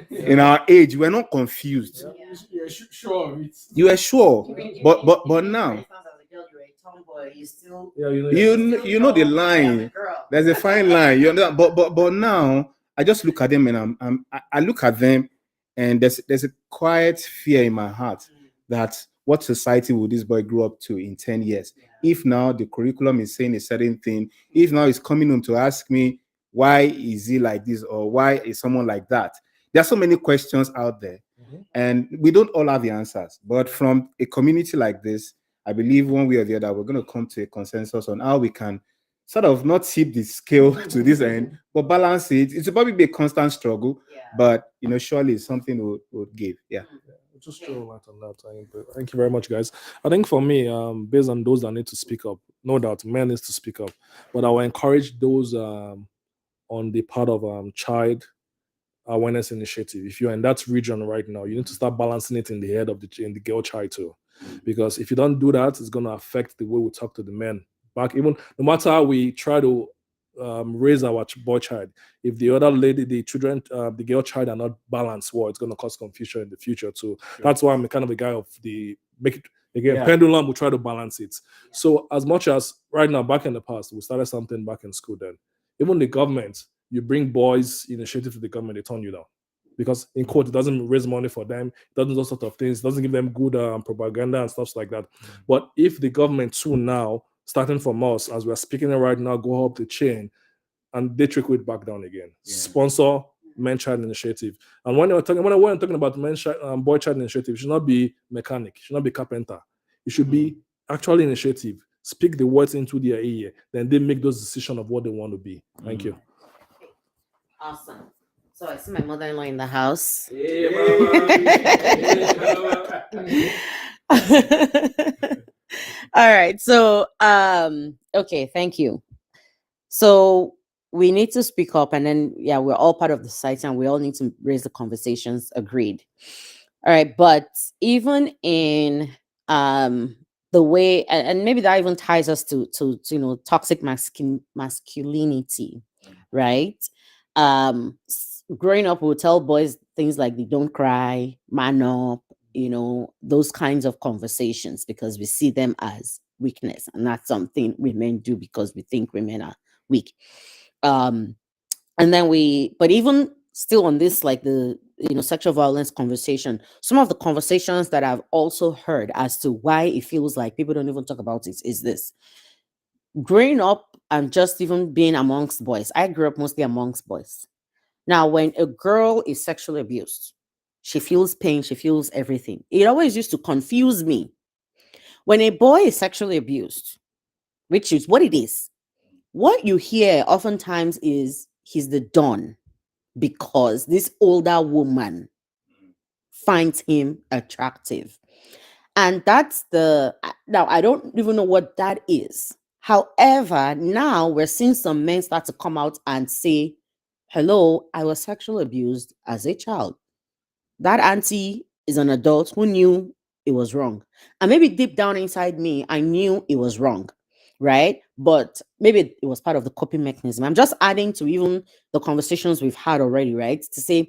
In our age, we're not confused. You're sure of it. You are sure, but now, you know the line. There's a fine line. You know, but now, I just look at them, and I look at them, and there's a quiet fear in my heart that what society will this boy grow up to in 10 years? If now the curriculum is saying a certain thing, if now he's coming home to ask me, why is he like this, or why is someone like that? There are so many questions out there, and we don't all have the answers. But from a community like this, I believe one way or the other, we're going to come to a consensus on how we can sort of not tip the scale to this end, but balance it. It's probably be a constant struggle, but surely it's something we'll give. Yeah. Just throw light on that. Thank you very much, guys. I think for me, based on those that need to speak up, no doubt, men needs to speak up. But I will encourage those on the part of child awareness initiative. If you're in that region right now, you need to start balancing it in the head of the girl child too, because if you don't do that, it's going to affect the way we talk to the men back. Even no matter how we try to raise our boy child, if the other lady, the children, the girl child are not balanced, well, it's going to cause confusion in the future too. That's why I'm kind of a guy of the make it again pendulum. We try to balance it. So as much as right now, back in the past, we started something back in school. Then even the government, you bring boys initiative to the government, they turn you down because in court it doesn't raise money for them, it doesn't do sort of things, it doesn't give them good propaganda and stuff like that. But if the government too now, starting from us as we're speaking right now, go up the chain and they trickle it back down again. Sponsor men child initiative. And when I'm talking about men child, boy child initiative, it should not be mechanic, it should not be carpenter. It should be actually initiative. Speak the words into their ear, then they make those decisions of what they want to be. Thank you. Awesome. So I see my mother-in-law in the house. All right. So okay, thank you. So we need to speak up, and then we're all part of the society and we all need to raise the conversations. Agreed. All right, but even in the way, and maybe that even ties us to toxic masculinity, right? Growing up, we'll tell boys things like they don't cry, man up, those kinds of conversations, because we see them as weakness, and that's something women do because we think women are weak. And then but even still on this, like the sexual violence conversation, some of the conversations that I've also heard as to why it feels like people don't even talk about it is this: growing up and just even being amongst boys. I grew up mostly amongst boys. Now, when a girl is sexually abused, she feels pain, she feels everything. It always used to confuse me. When a boy is sexually abused, which is what it is, what you hear oftentimes is he's the don because this older woman finds him attractive. And that's now I don't even know what that is. However, now we're seeing some men start to come out and say, hello, I was sexually abused as a child. That auntie is an adult who knew it was wrong. And maybe deep down inside me, I knew it was wrong, right? But maybe it was part of the coping mechanism. I'm just adding to even the conversations we've had already, right? To say,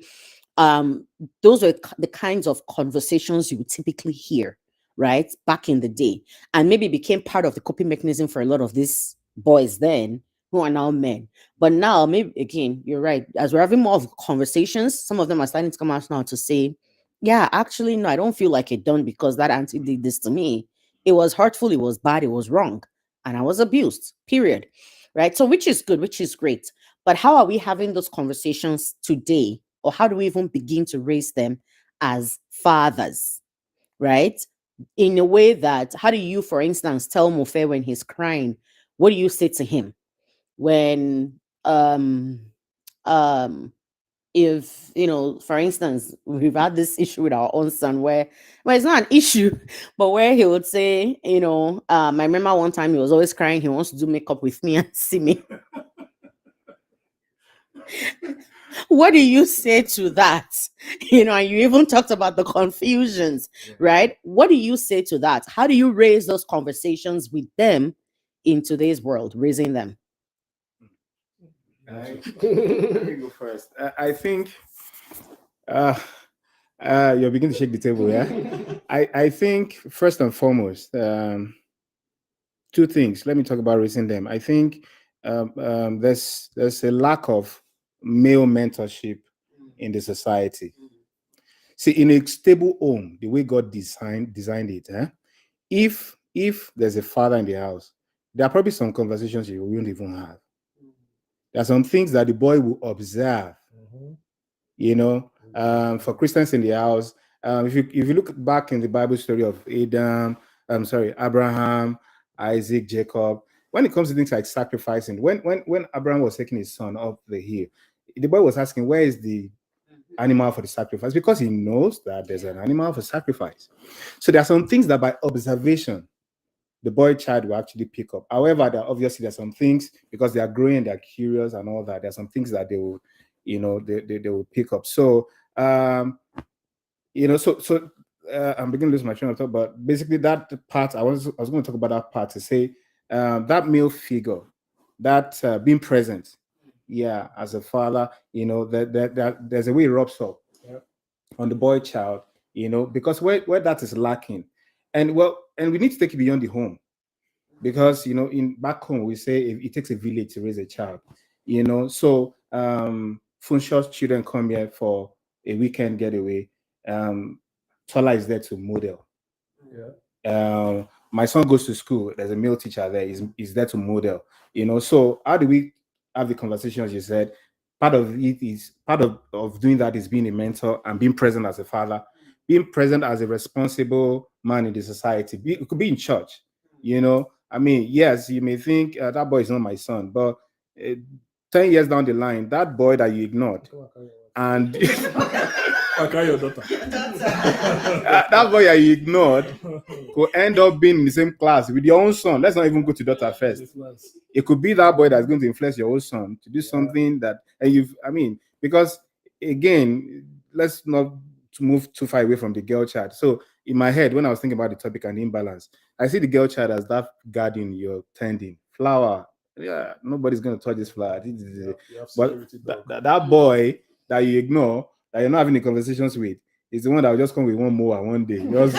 those were the kinds of conversations you would typically hear, right? Back in the day. And maybe became part of the coping mechanism for a lot of these boys then who are now men. But now, maybe again, you're right. As we're having more of conversations, some of them are starting to come out now to say, yeah, actually, no, I don't feel like it done because that auntie did this to me. It was hurtful, it was bad, it was wrong. And I was abused, period. Right. So, which is good, which is great. But how are we having those conversations today? Or how do we even begin to raise them as fathers? Right. In a way that, how do you, for instance, tell Mofe when he's crying? What do you say to him? When if for instance, we've had this issue with our own son where, well, it's not an issue, but where he would say, I remember one time he was always crying, he wants to do makeup with me and see me. What do you say to that? And you even talked about the confusions, right? What do you say to that? How do you raise those conversations with them in today's world, raising them? Let me go first. I think you're beginning to shake the table, yeah? I think first and foremost, two things. Let me talk about raising them. I think there's a lack of male mentorship in the society. See, in a stable home, the way God designed it, if there's a father in the house, there are probably some conversations you won't even have. There are some things that the boy will observe. For Christians in the house, if you look back in the Bible story of Abraham, Isaac, Jacob, when it comes to things like sacrificing, when Abraham was taking his son up the hill, the boy was asking, where is the animal for the sacrifice? Because he knows that there's an animal for sacrifice. So there are some things that by observation, the boy child will actually pick up. However, there are some things, because they are growing, they're curious and all that, there are some things that they will, they will pick up. So I'm beginning to lose my train of thought, but basically that part I was going to talk about that part to say that male figure, that being present, as a father, that there's a way it rubs up on the boy child, because where that is lacking, and we need to take it beyond the home, because in back home we say it takes a village to raise a child, so Funso's children come here for a weekend getaway. Tola is there to model. My son goes to school. There's a male teacher there. He's there to model. So how do we have the conversation? As you said, part of doing that is being a mentor and being present as a father, being present as a responsible man in the society. It could be in church. I mean, yes, you may think that boy is not my son, but 10 years down the line, that boy that you ignored, and your daughter. that boy that you ignored could end up being in the same class with your own son. Let's not even go to daughter first. It could be that boy that's going to influence your own son to do something that, and because again, let's not move too far away from the girl child. So in my head, when I was thinking about the topic and imbalance, I see the girl child as that garden you're tending, flower. Yeah, nobody's going to touch this flower. But that boy that you ignore, that you're not having the conversations with, is the one that will just come with one more one day. Just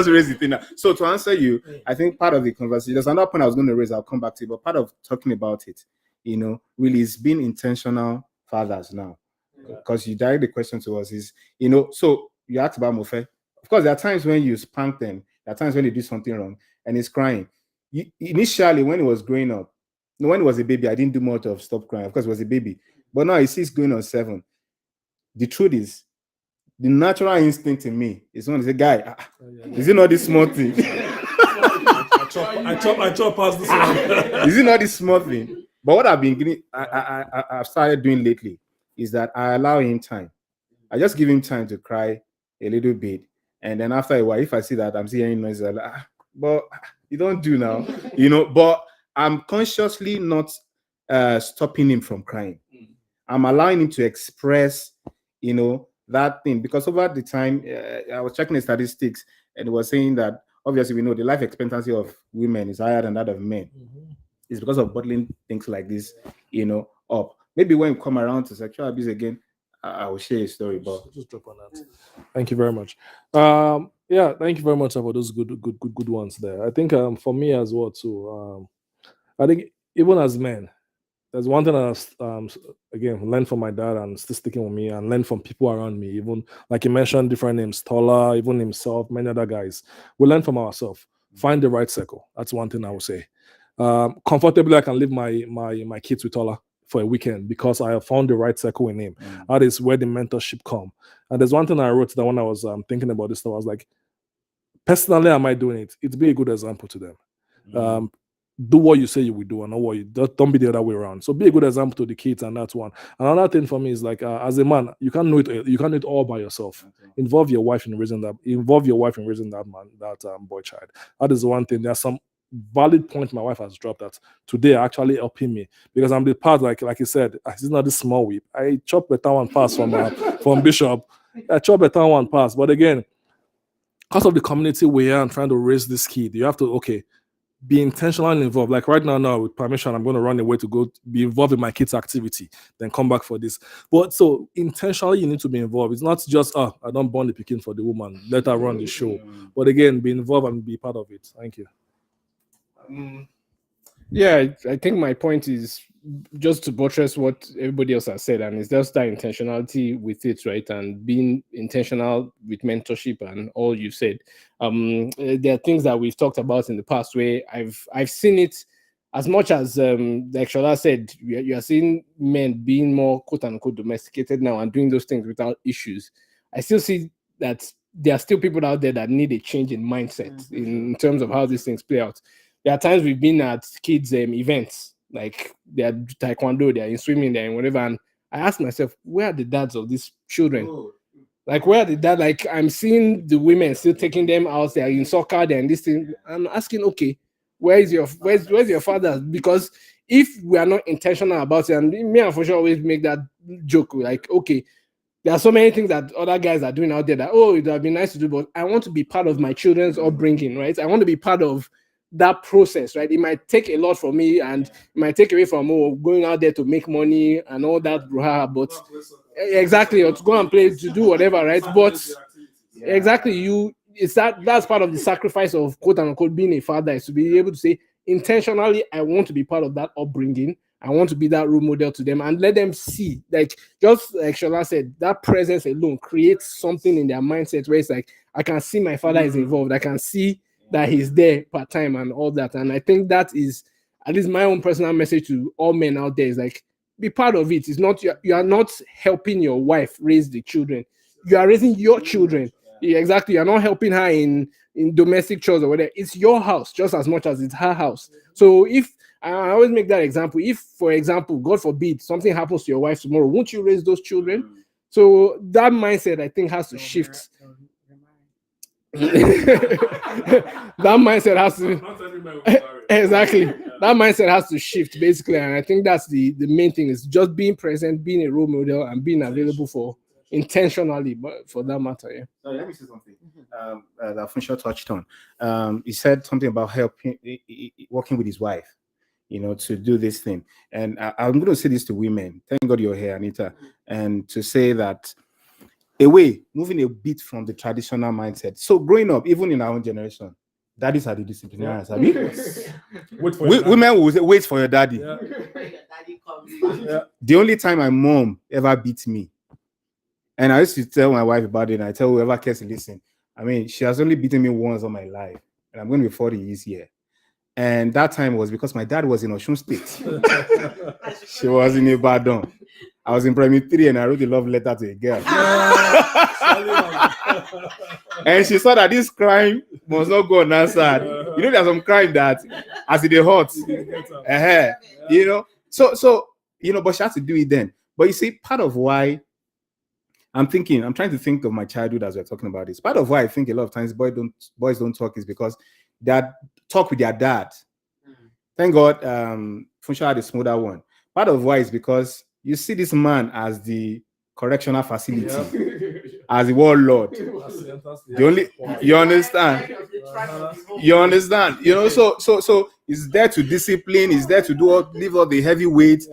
raise the thing. So to answer you, I think part of the conversation, there's another point I was going to raise, I'll come back to it, but part of talking about it, really is being intentional fathers now. Because you direct the question to us is, so you asked about Mofe. Of course, there are times when you spank them, there are times when they do something wrong and he's crying. Initially, when he was growing up, when he was a baby, I didn't do much of stop crying. Of course, he was a baby. But now he sees going on 7. The truth is, the natural instinct in me is when they say, guy, is it not this small thing? I chop past this one. Is it not this small thing? But what I've been getting, I've started doing lately is that I allow him time. I just give him time to cry a little bit. And then after a while, if I see that I'm seeing noise, I'm like, but you don't do now, but I'm consciously not stopping him from crying. I'm allowing him to express, that thing, because over the time, I was checking the statistics and it was saying that obviously we know the life expectancy of women is higher than that of men. It's because of bottling things like this, up. Maybe when we come around to sexual abuse again, I will share a story. But just drop on that. Thank you very much. Thank you very much for those good ones there. I think for me as well too. I think even as men, there's one thing I've again learned from my dad and still sticking with me, and learned from people around me. Even like you mentioned, different names, Tola, even himself, many other guys. We learn from ourselves. Find the right circle. That's one thing I would say. Comfortably, I can leave my kids with Tola for a weekend because I have found the right circle in him. That is where the mentorship come. And there's one thing I wrote that when I was thinking about this, I was like, personally, am I doing it? It's be a good example to them. Do what you say you will do, and not what you don't be the other way around. So be a good example to the kids, and that's one. Another thing for me is like, as a man, you can't do it. You can't do it all by yourself. Involve your wife in raising that. Involve your wife in raising that man, that boy child. That is one thing. There's some valid point my wife has dropped that today actually helping me, because I'm the part like you said, it's not this small whip. I chop better one pass from Bishop. I chop better one pass, but again, because of the community we are and trying to raise this kid, you have to be intentional and involved. Like right now, with permission, I'm going to run away to go be involved in my kids' activity, then come back for this. But so intentionally, you need to be involved. It's not just, I don't burn the picking for the woman, let her run the show. But again, be involved and be part of it. Thank you. I think my point is just to buttress what everybody else has said, and it's just that intentionality with it, right? And being intentional with mentorship and all you said. There are things that we've talked about in the past where I've seen it as much as like Shola said, you are seeing men being more quote unquote domesticated now and doing those things without issues. I still see that there are still people out there that need a change in mindset in terms of how these things play out. There are times we've been at kids' events, like they're taekwondo, they're in swimming, they're in whatever, and I ask myself, where are the dads of these children? Like, where are the dads? Like, I'm seeing the women still taking them out, they're in soccer, they're in this thing. I'm asking, okay, where's your father? Because if we are not intentional about it, and me and Funso always make that joke, like, okay, there are so many things that other guys are doing out there that, oh, it would have been nice to do, but I want to be part of my children's upbringing, right? I want to be part of that process, right? It might take a lot from me, and it might take away from going out there to make money and all that, but exactly, or to go and play, to do whatever, right? But exactly, that's part of the sacrifice of quote unquote being a father, is to be able to say intentionally, I want to be part of that upbringing. I want to be that role model to them and let them see, like, just like Shola said, that presence alone creates something in their mindset where it's like, I can see my father is involved. I can see that he's there part time and all that. And I think that is at least my own personal message to all men out there, is like, be part of it. It's not, you are not helping your wife raise the children. You are raising your children. Yeah, exactly. You're not helping her in domestic chores or whatever. It's your house just as much as it's her house. So if I always make that example, if, for example, God forbid, something happens to your wife tomorrow, won't you raise those children? So that mindset, I think, has to shift. That mindset has to exactly. That mindset has to shift, basically. And I think that's the main thing, is just being present, being a role model, and being available for intentionally, but for that matter. Yeah. So let me say something that Funso touched on. He said something about helping, working with his wife, to do this thing. And I'm going to say this to women. Thank God you're here, Anita. And to say that moving a bit from the traditional mindset. So growing up, even in our own generation, daddies are the disciplinarians. Women will say, wait for your daddy. Yeah. The only time my mom ever beat me, and I used to tell my wife about it, and I tell whoever cares to listen, I mean, she has only beaten me once all my life, and I'm going to be 40 years here. And that time was because my dad was in Osun State. She was in Ibadan. I was in primary 3 and I wrote a love letter to a girl. And she saw that this crime must not go unanswered. There's some crime that as it hot. So but she had to do it then. But you see, part of why I'm trying to think of my childhood as we're talking about this. Part of why I think a lot of times boys don't talk is because they talk with their dad. Thank God, Funso had a smoother one. Part of why is because you see this man as the correctional facility, as the warlord. You understand? You understand? So he's there to discipline. He's there to leave all the heavy weight.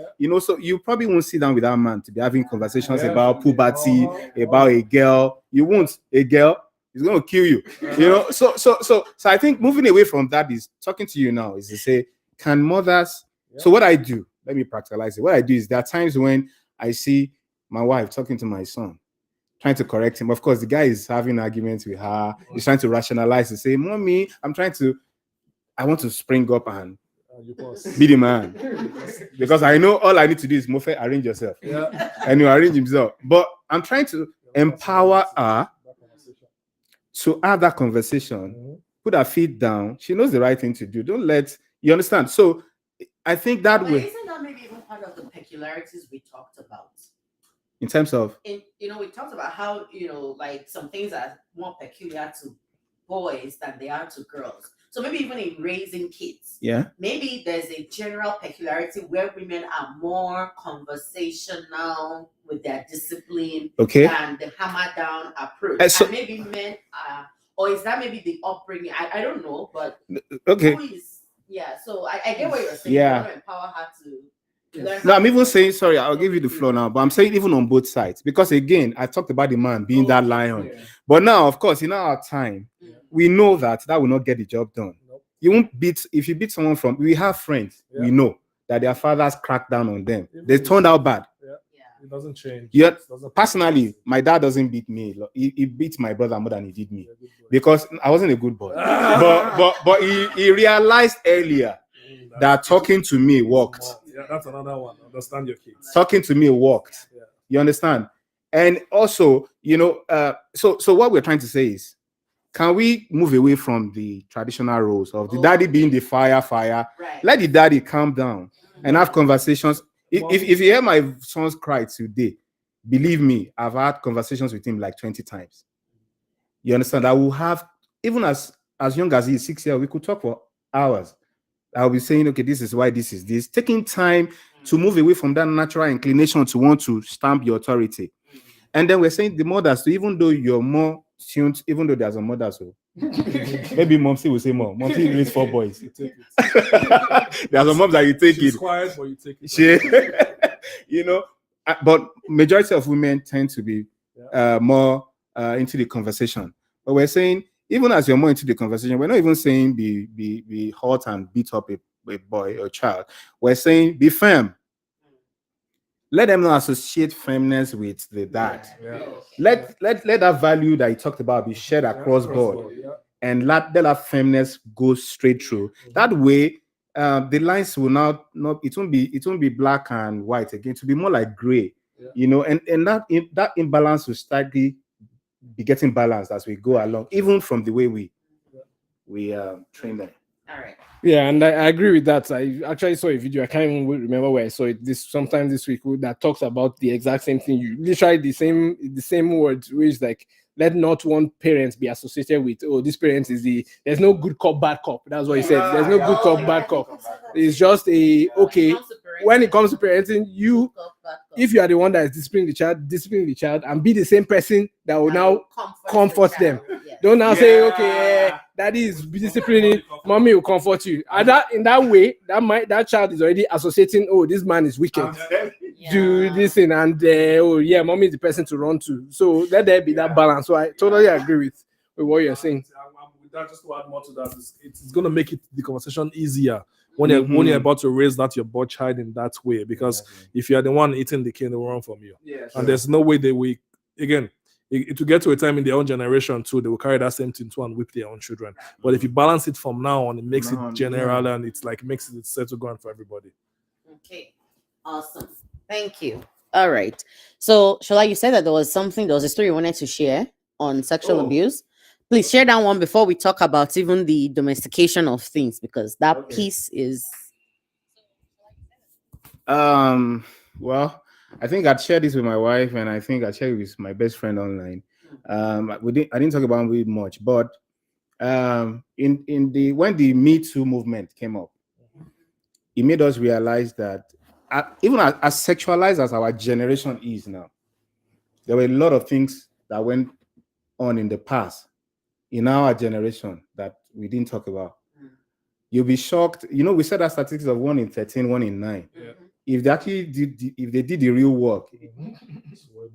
So you probably won't sit down with that man to be having conversations about puberty, about a girl. You won't. A girl is going to kill you. So I think moving away from that is talking to you now is to say, can mothers? So what I do, let me practicalize it. What I do is there are times when I see my wife talking to my son, trying to correct him. Of course, the guy is having arguments with her. He's trying to rationalize and say, Mommy, I want to spring up and be the man. Because I know all I need to do is Mofe, arrange yourself. Yeah. And you arrange himself. But I'm trying to empower her to have that conversation, put her feet down. She knows the right thing to do. You understand? So I think that way. Isn't that maybe even part of the peculiarities we talked about? In terms of? We talked about how, like some things are more peculiar to boys than they are to girls. So maybe even in raising kids, maybe there's a general peculiarity where women are more conversational with their discipline and the hammer down approach. And maybe men are, or is that maybe the upbringing? I don't know, but so I get what you're saying. Yeah. You want to empower her to. No, I'm even saying, sorry, I'll give you the floor now, but I'm saying even on both sides, because again, I talked about the man being that lion, but now, of course, in our time, we know that will not get the job done. Nope. You won't if you beat someone we have friends, we know that their fathers cracked down on them. They turned out bad. It doesn't change. Personally, my dad doesn't beat me. He beats my brother more than he did me because I wasn't a good boy. but he realized earlier that talking to me worked. Yeah, that's another one. Understand your kids. Talking to me worked. Yeah. You understand? And also, so what we're trying to say is, can we move away from the traditional roles of the daddy being the fire? Right. Let the daddy calm down and have conversations. If you hear my sons cry today, believe me, I've had conversations with him like 20 times. You understand? I will have, even as young as he is 6 years, we could talk for hours. I'll be saying, okay, this is why this is this. Taking time to move away from that natural inclination to want to stamp your authority. And then we're saying the mothers, so even though you're more tuned, even though there's a mother, so maybe Momsy will say more. Momsy raised 4 boys. You take it. There's some moms that you take She's it. quiet, but you take it. She, but majority of women tend to be more into the conversation. But we're saying, even as you're more into the conversation, we're not even saying be hot and beat up a boy or child. We're saying be firm. Let them not associate firmness with the dad. Let that value that you talked about be shared across board, and let that firmness go straight through. That way, the lines will not it won't be black and white again. To be more like gray, and that imbalance will start be getting balanced as we go along, even from the way we train them. All right. Yeah, and I agree with that. I actually saw a video. I can't even remember where I saw it. Sometime this week that talks about the exact same thing. You literally the same words, which is like, let not one parent be associated with, oh, this parent is there's no good cop, bad cop. That's what he said. There's no good cop, bad cop. It's just when it comes to parenting, if you are the one that is disciplining the child, and be the same person that will now comfort them. Don't now say, okay, daddy is disciplining, mommy will comfort you. And in that way, that child is already associating, oh, this man is wicked. Do this thing, and mommy is the person to run to. So let there be that balance. So I totally agree with what you're saying. With that, just to add more to that, it's going to make the conversation easier when you're about to raise your boy child in that way, because if you are the one eating the cane, they will run from you. And there's no way it will get to a time in their own generation too, they will carry that same thing to and whip their own children. But if you balance it from now on, it makes it general, and it's like makes it settle ground for everybody. Okay, awesome. Thank you. All right. So, Shola, you said that there was a story you wanted to share on sexual abuse. Please share that one before we talk about even the domestication of things, because that piece is. Well, I think I'd share this with my wife, and I think I shared it with my best friend online. I didn't talk about it much, but when the Me Too movement came up, it made us realize that even as sexualized as our generation is now, there were a lot of things that went on in the past in our generation that we didn't talk about. You'll be shocked. We said that statistics of 1 in 13, 1 in 9. If they actually if they did the real work,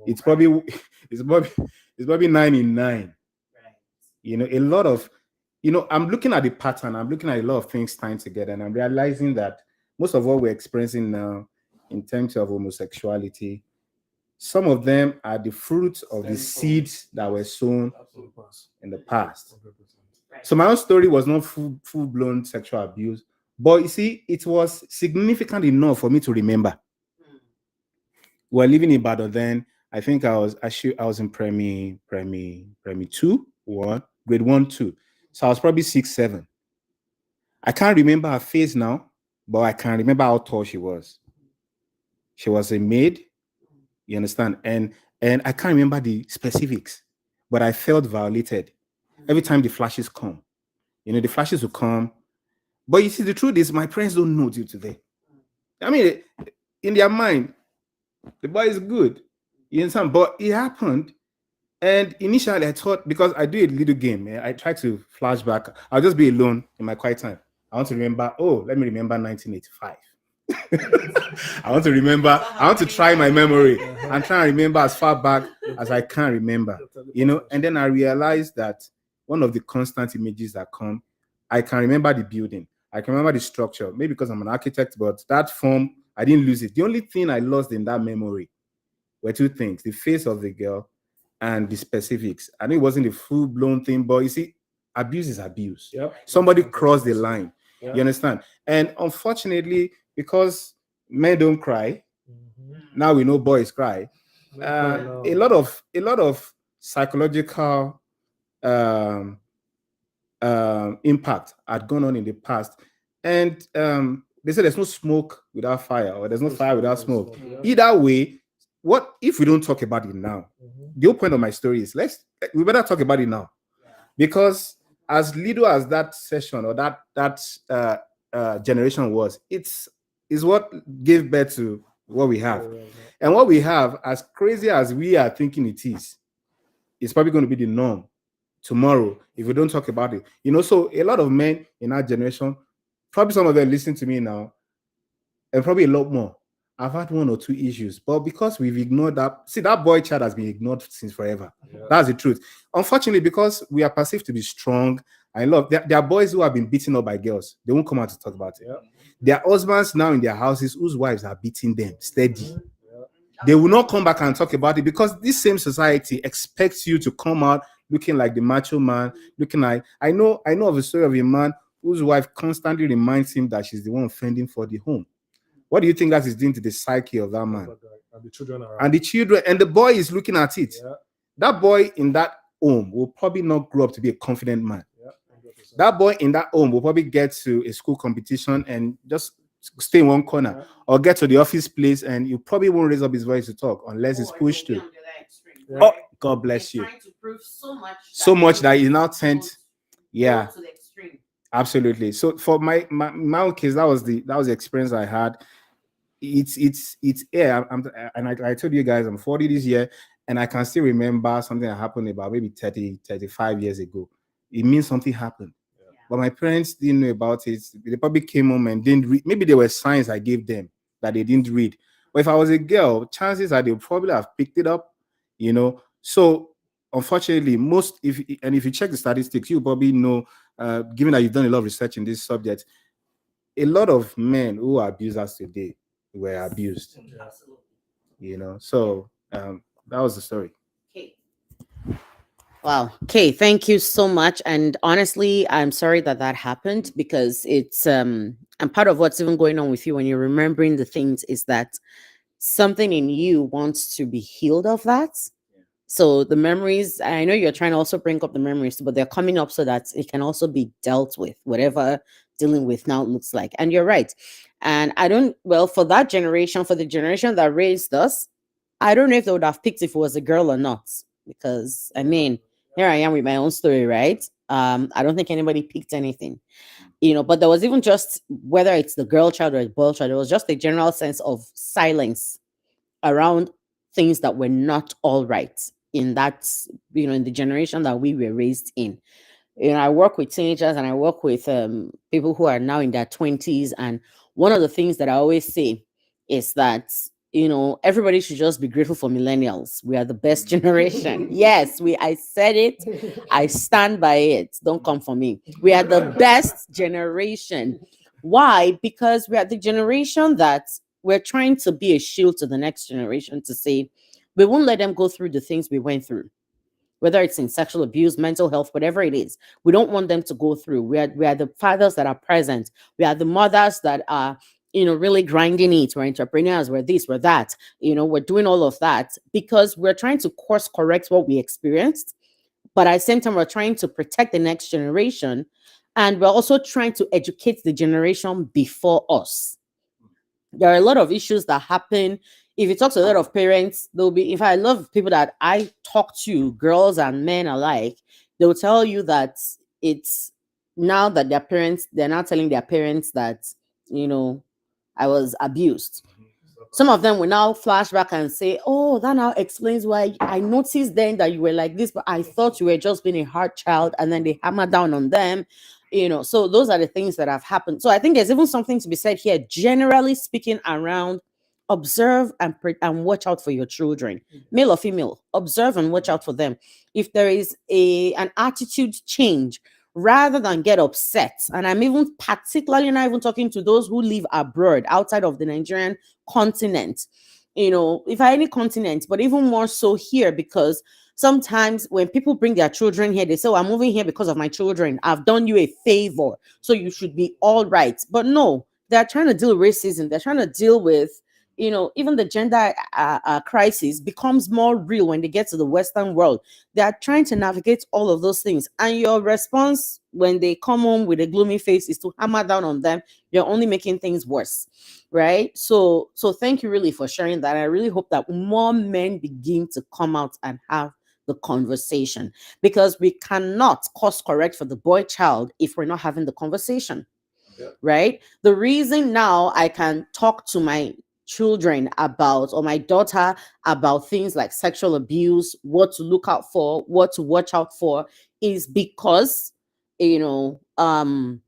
it's probably 9 in 9. A lot of, I'm looking at the pattern. I'm looking at a lot of things tying together, and I'm realizing that most of what we're experiencing now in terms of homosexuality, some of them are the fruits of the seeds that were sown in the past. So my own story was not full-blown sexual abuse, but you see, it was significant enough for me to remember. We're living in Ibadan then. I think I was in Premi 2, grade 1, 2. So I was probably 6, 7. I can't remember her face now, but I can remember how tall she was. She was a maid, you understand? And I can't remember the specifics, but I felt violated every time the flashes come. The flashes will come. But you see, the truth is, my parents don't know till today. I mean, in their mind, the boy is good. You understand? But it happened. And initially, I thought, because I do a little game, I try to flash back. I'll just be alone in my quiet time. I want to remember, let me remember 1985. I want to try my memory. I'm trying to remember as far back as I can remember. And then I realized that one of the constant images that come, I can remember the building. I can remember the structure, maybe because I'm an architect, but that form, I didn't lose it. The only thing I lost in that memory were 2 things: the face of the girl and the specifics. I know it wasn't a full-blown thing, but you see, abuse is abuse. Yep. Somebody crossed the line. Yep. You understand? And unfortunately, because men don't cry, now we know boys cry. A lot of psychological impact had gone on in the past, and they say there's no smoke without fire, or there's no fire without smoke. Either way, what if we don't talk about it now? The whole point of my story is we better talk about it now, because as little as that session or that generation was. It's is what gave birth to what we have. And what we have, as crazy as we are thinking it is probably going to be the norm tomorrow if we don't talk about it. So a lot of men in our generation, probably some of them listen to me now, and probably a lot more. I've had one or two issues, but because we've ignored that, see, that boy child has been ignored since forever. That's the truth. Unfortunately, because we are perceived to be strong, I love there are boys who have been beaten up by girls. They won't come out to talk about it. There are husbands now in their houses whose wives are beating them steady. They will not come back and talk about it because this same society expects you to come out looking like the macho man, looking like I know of a story of a man whose wife constantly reminds him that she's the one fending for the home. What do you think that is doing to the psyche of that man? And the children around. And the children, and the boy is looking at it. That boy in that home will probably not grow up to be a confident man. That boy in that home will probably get to a school competition and just stay in one corner, or get to the office place and you probably won't raise up his voice to talk unless it's pushed to. Oh, God bless you. Trying to prove So much that he's now turned. Yeah, to the extreme. absolutely. So for my own case, that was the experience I had. It's and I told you guys I'm 40 this year, and I can still remember something that happened about maybe 35 years ago. It means something happened. But my parents didn't know about it. They probably came home and didn't read. Maybe there were signs I gave them that they didn't read. But if I was a girl, chances are they would probably have picked it up. So unfortunately, if you check the statistics, you probably know, given that you've done a lot of research in this subject, a lot of men who are abusers today were abused. So that was the story. Okay. Wow. Okay. Thank you so much. And honestly, I'm sorry that that happened because it's and part of what's even going on with you when you're remembering the things is that something in you wants to be healed of that. So the memories, I know you're trying to also bring up the memories, but they're coming up so that it can also be dealt with, whatever dealing with now looks like. And you're right. And for that generation, for the generation that raised us, I don't know if they would have picked if it was a girl or not. Because I mean, here I am with my own story, right? I don't think anybody picked anything, but there was even just whether it's the girl child or the boy child, there was just a general sense of silence around things that were not all right in that, in the generation that we were raised in. I work with teenagers and I work with people who are now in their 20s. And one of the things that I always say is that, everybody should just be grateful for millennials. We are the best generation. Yes, I said it. I stand by it. Don't come for me. We are the best generation. Why? Because we are the generation that we're trying to be a shield to the next generation to say, we won't let them go through the things we went through, whether it's in sexual abuse, mental health, whatever it is. We don't want them to go through. We are the fathers that are present. We are the mothers that are, really grinding it. We're entrepreneurs. We're this, we're that. We're doing all of that because we're trying to course correct what we experienced. But at the same time, we're trying to protect the next generation. And we're also trying to educate the generation before us. There are a lot of issues that happen. If you talk to a lot of parents, there'll be, in fact, I love people that I talk to, girls and men alike, they'll tell you that it's now that they're now telling their parents that, I was abused. Some of them will now flash back and say, oh, that now explains why I noticed then that you were like this, but I thought you were just being a hard child, and then they hammer down on them. So those are the things that have happened. So I think there's even something to be said here, generally speaking, around observe and watch out for your children, male or female. Observe and watch out for them. If there is an attitude change, rather than get upset, and I'm even particularly not even talking to those who live abroad outside of the Nigerian continent, if I any continent, but even more so here, because sometimes when people bring their children here, they say, oh, I'm moving here because of my children. I've done you a favor, so you should be all right. But no, they're trying to deal with racism. They're trying to deal with, even the gender crisis becomes more real when they get to the Western world. They are trying to navigate all of those things. And your response when they come home with a gloomy face is to hammer down on them. You're only making things worse. Right. So thank you really for sharing that. I really hope that more men begin to come out and have the conversation, because we cannot course correct for the boy child if we're not having the conversation. right? The reason now I can talk to my children about, or my daughter, about things like sexual abuse, what to look out for, what to watch out for, is because, you know, I'm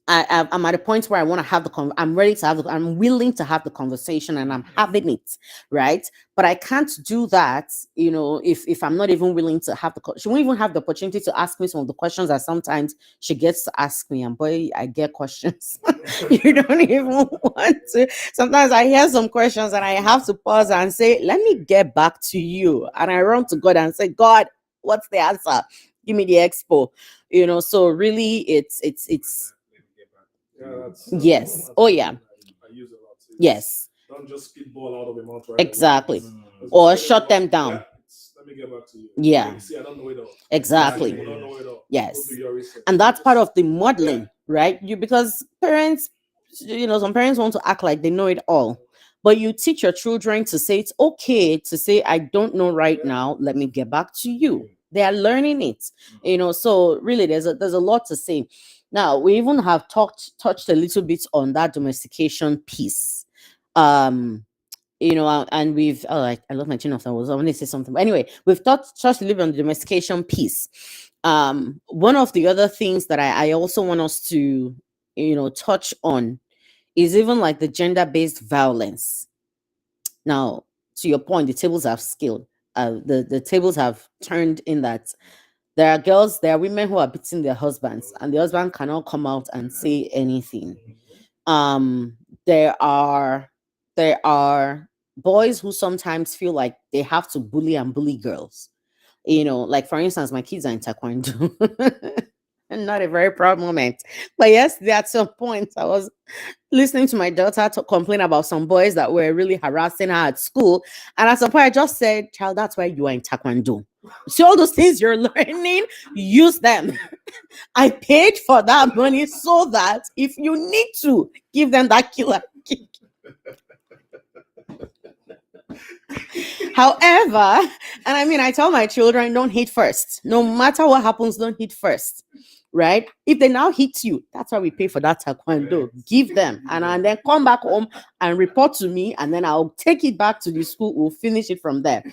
at a point where I want to have I'm ready to have I'm willing to have the conversation, and I'm having it, right? But I can't do that, you know, if I'm not even willing to have she won't even have the opportunity to ask me some of the questions that sometimes she gets to ask me, and boy, I get questions you don't even want to. Sometimes I hear some questions and I have to pause and say, let me get back to you, and I run to God and say, God, what's the answer? Give me the expo, you know. So really, it's yes. Oh yeah. I use a lot too. Yes. Don't just spitball out of the mouth right Exactly. away. Or shut them down. Yeah, let me get back to you. Yeah. See, I don't know it all. Exactly. I don't know it all. Yes. Go do your research. And that's part of the modeling, right? You, because parents, you know, some parents want to act like they know it all. But you teach your children to say it's okay to say, I don't know right now. Let me get back to you. They are learning it, you know. So really, there's a lot to say. Now we even have touched a little bit on that domestication piece. You know, and we've I love my chin off. I want to say something, but anyway, we've touched a little bit on the domestication piece. One of the other things that I also want us to, you know, touch on is even like the gender-based violence. Now, to your point, the tables have scaled. The tables have turned in that there are women who are beating their husbands, and the husband cannot come out and say anything. Um, there are there are boys who sometimes feel like they have to bully girls. You know, like for instance, my kids are in taekwondo. And not a very proud moment. But yes, at some point I was listening to my daughter complain about some boys that were really harassing her at school. And at some point, I just said, child, that's why you are in Taekwondo. See all those things you're learning, use them. I paid for that money so that if you need to, give them that killer kick. However, and I mean, I tell my children, don't hit first. No matter what happens, don't hit first. Right? If they now hit you, that's why we pay for that taekwondo. Give them, and then come back home and report to me, and then I'll take it back to the school. We'll finish it from there.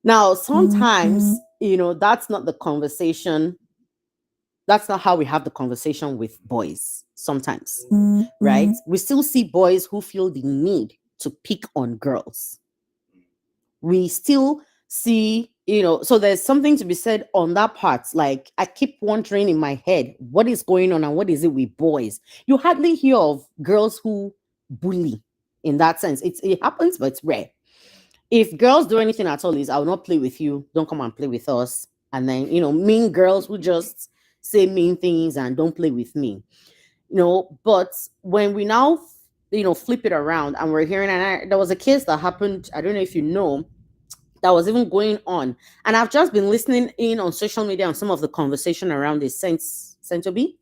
Now, sometimes, you know, that's not the conversation. That's not how we have the conversation with boys. Sometimes, right? We still see boys who feel the need to pick on girls. We still see, you know, so there's something to be said on that part. Like, I keep wondering in my head, what is going on and what is it with boys? You hardly hear of girls who bully in that sense. It happens, but it's rare. If girls do anything at all, is I will not play with you, don't come and play with us. And then, you know, mean girls who just say mean things and don't play with me. You know, but when we now, you know, flip it around and we're hearing, and there was a case that happened, I don't know if you know, that was even going on. And I've just been listening in on social media on some of the conversation around this Sentobi,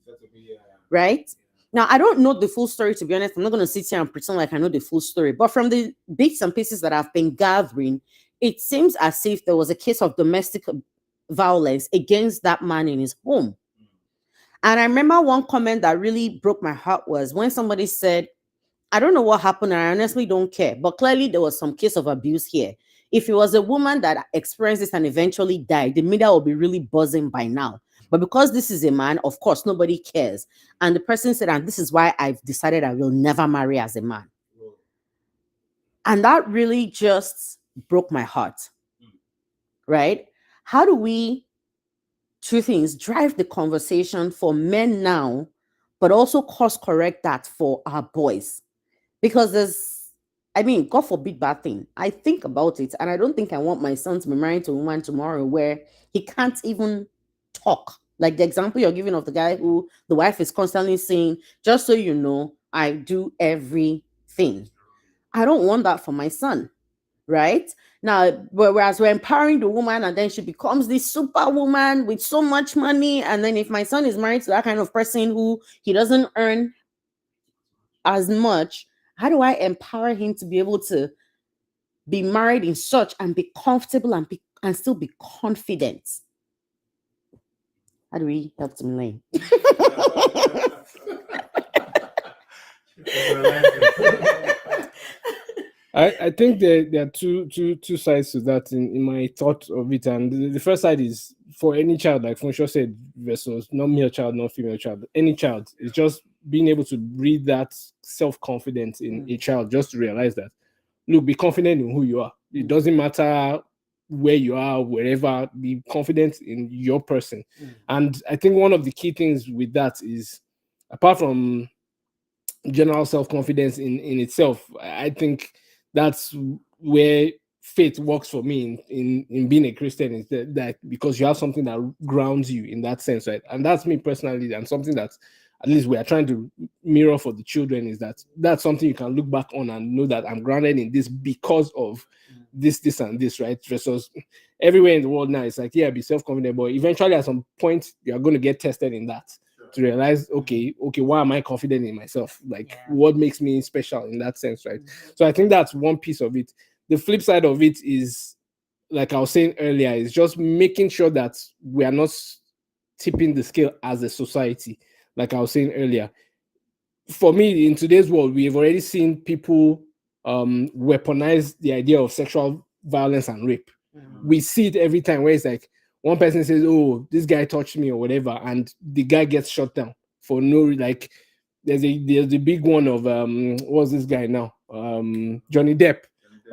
right? Now, I don't know the full story, to be honest. I'm not going to sit here and pretend like I know the full story. But from the bits and pieces that I've been gathering, it seems as if there was a case of domestic violence against that man in his home. And I remember one comment that really broke my heart was when somebody said, I don't know what happened, and I honestly don't care. But clearly, there was some case of abuse here. If it was a woman that experienced this and eventually died, the media will be really buzzing by now. But because this is a man, of course, nobody cares. And the person said, and this is why I've decided I will never marry as a man. And that really just broke my heart. Right? How do we, two things, drive the conversation for men now, but also course correct that for our boys? Because I mean, God forbid bad thing. I think about it, and I don't think I want my son to be married to a woman tomorrow where he can't even talk. Like the example you're giving of the guy who the wife is constantly saying, just so you know, I do everything. I don't want that for my son, right? Now, whereas we're empowering the woman and then she becomes this superwoman with so much money. And then if my son is married to that kind of person who he doesn't earn as much, how do I empower him to be able to be married in such and be comfortable and still be confident? How do we help to Lane? I think there are two sides to that in my thought of it. And the first side is for any child, like Funso said, versus not male child, not female child. Any child is just being able to breed that self-confidence in a child, just to realize that, look, be confident in who you are. It doesn't matter where you are, wherever, be confident in your person. And I think one of the key things with that is, apart from general self-confidence in itself, I think that's where faith works for me in being a Christian, is that because you have something that grounds you in that sense, right? And that's me personally, and something that at least we are trying to mirror for the children, is that that's something you can look back on and know that I'm grounded in this because of this and this, right? Versus everywhere in the world now, it's like, yeah, be self-confident, but eventually at some point you are going to get tested in that to realize, okay, why am I confident in myself? Like, what makes me special in that sense, right? So I think that's one piece of it. The flip side of it is, like I was saying earlier, is just making sure that we are not tipping the scale as a society. Like I was saying earlier, for me, in today's world, we have already seen people weaponize the idea of sexual violence and rape. We see it every time, where it's like one person says, "Oh, this guy touched me" or whatever, and the guy gets shot down for no, like, there's a big one of what's this guy now? Johnny Depp,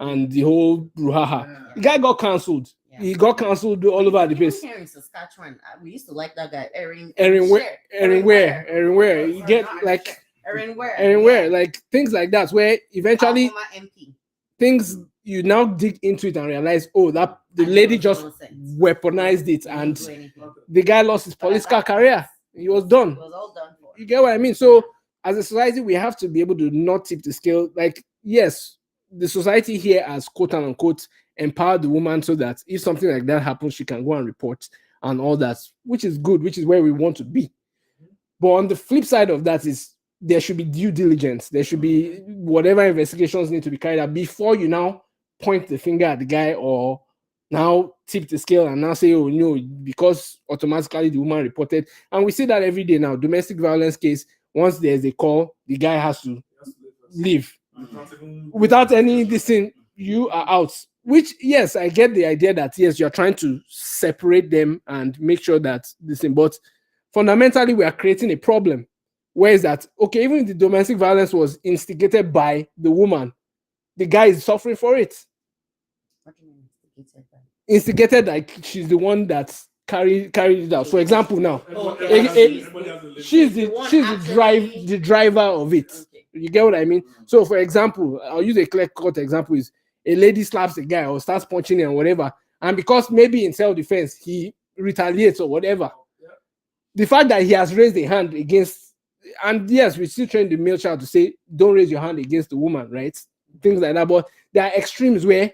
and the whole brouhaha. The guy got cancelled. He got cancelled all over the place. Here in Saskatchewan, we used to like that guy, Erin Where you get like Where, like things like that, where eventually things, you now dig into it and realize, oh, that the lady just weaponized it, and the guy lost his political career. He was done. It was all done for. You get what I mean? So as a society, we have to be able to not tip the scale. Like, yes, the society here has, quote unquote, empowered the woman so that if something like that happens, she can go and report and all that, which is good, which is where we want to be. But on the flip side of that is, there should be due diligence. There should be whatever investigations need to be carried out before you now point the finger at the guy, or now tip the scale and now say, oh no, because automatically the woman reported. And we see that every day now. Domestic violence case, once there's a call, the guy has to leave without any this thing. You are out. Which, yes, I get the idea that yes, you're trying to separate them and make sure that this thing, but fundamentally we are creating a problem. Where is that? Okay, even if the domestic violence was instigated by the woman, the guy is suffering for it. What do you mean instigated by? Instigated, like she's the one that carried it out. For example, now she's the driver of it. Okay. You get what I mean? So, for example, I'll use a clear-cut example: is a lady slaps a guy or starts punching him or whatever, and because maybe in self-defense he retaliates or whatever, the fact that he has raised a hand against. And yes, we still train the male child to say, don't raise your hand against the woman, right? Things like that. But there are extremes where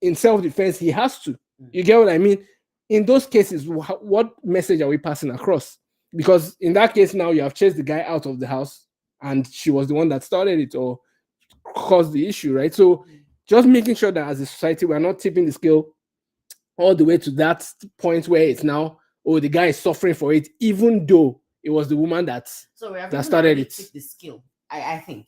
in self-defense, he has to. You get what I mean? In those cases, what message are we passing across? Because in that case, now you have chased the guy out of the house and she was the one that started it or caused the issue, right? So just making sure that as a society, we're not tipping the scale all the way to that point where it's now, oh, the guy is suffering for it, even though it was the woman that started it. The skill. I think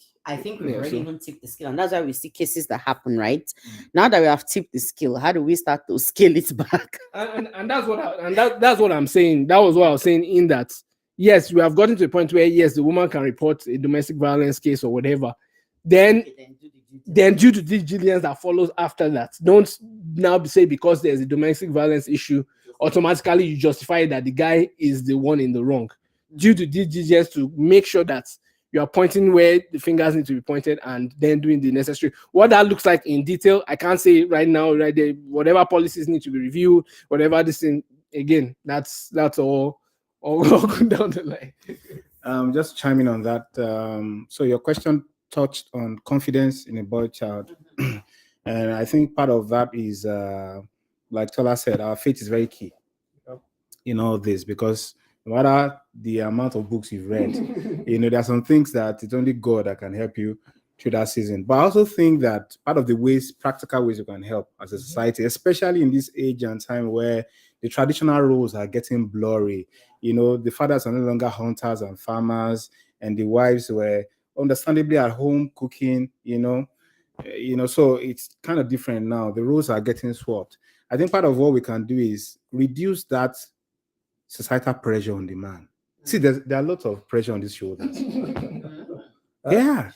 we've already even tipped the skill, and that's why we see cases that happen, right? Now that we have tipped the skill, how do we start to scale it back? And that's what I'm saying. That was what I was saying, in that yes, we have gotten to a point where yes, the woman can report a domestic violence case or whatever. Then due to due diligence that follows after that, don't now say because there's a domestic violence issue, automatically you justify that the guy is the one in the wrong. Due to due diligence to make sure that you are pointing where the fingers need to be pointed and then doing the necessary. What that looks like in detail, I can't say right now, right there. Whatever policies need to be reviewed, whatever this thing, again, that's all going down the line. Just chiming on that. So your question touched on confidence in a boy child. And I think part of that is, like Tola said, our faith is very key in all this, because no matter the amount of books you've read, there are some things that it's only God that can help you through that season. But I also think that part of the practical ways you can help as a society, especially in this age and time where the traditional roles are getting blurry. The fathers are no longer hunters and farmers, and the wives were understandably at home cooking, so it's kind of different now. The roles are getting swapped. I think part of what we can do is reduce that societal pressure on the man. See, there are lots of pressure on these shoulders. Yeah.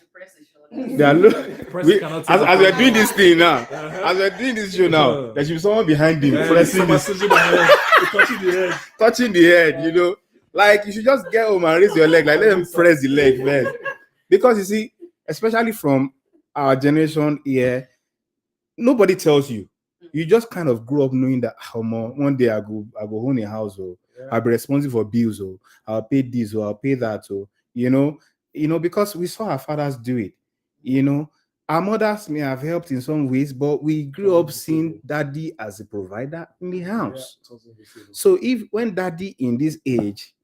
There are as we're doing this thing now, as we're doing this show now, there should be someone behind him pressing this, touching the head, Like you should just get home and raise your leg, like let them press the leg first. Because you see, especially from our generation here, nobody tells you. You just kind of grew up knowing that one day I go own a house, or I'll be responsible for bills, or I'll pay this, or I'll pay that, or because we saw our fathers do it. Our mothers may have helped in some ways, but we grew up seeing daddy as a provider in the house. So when daddy in this age,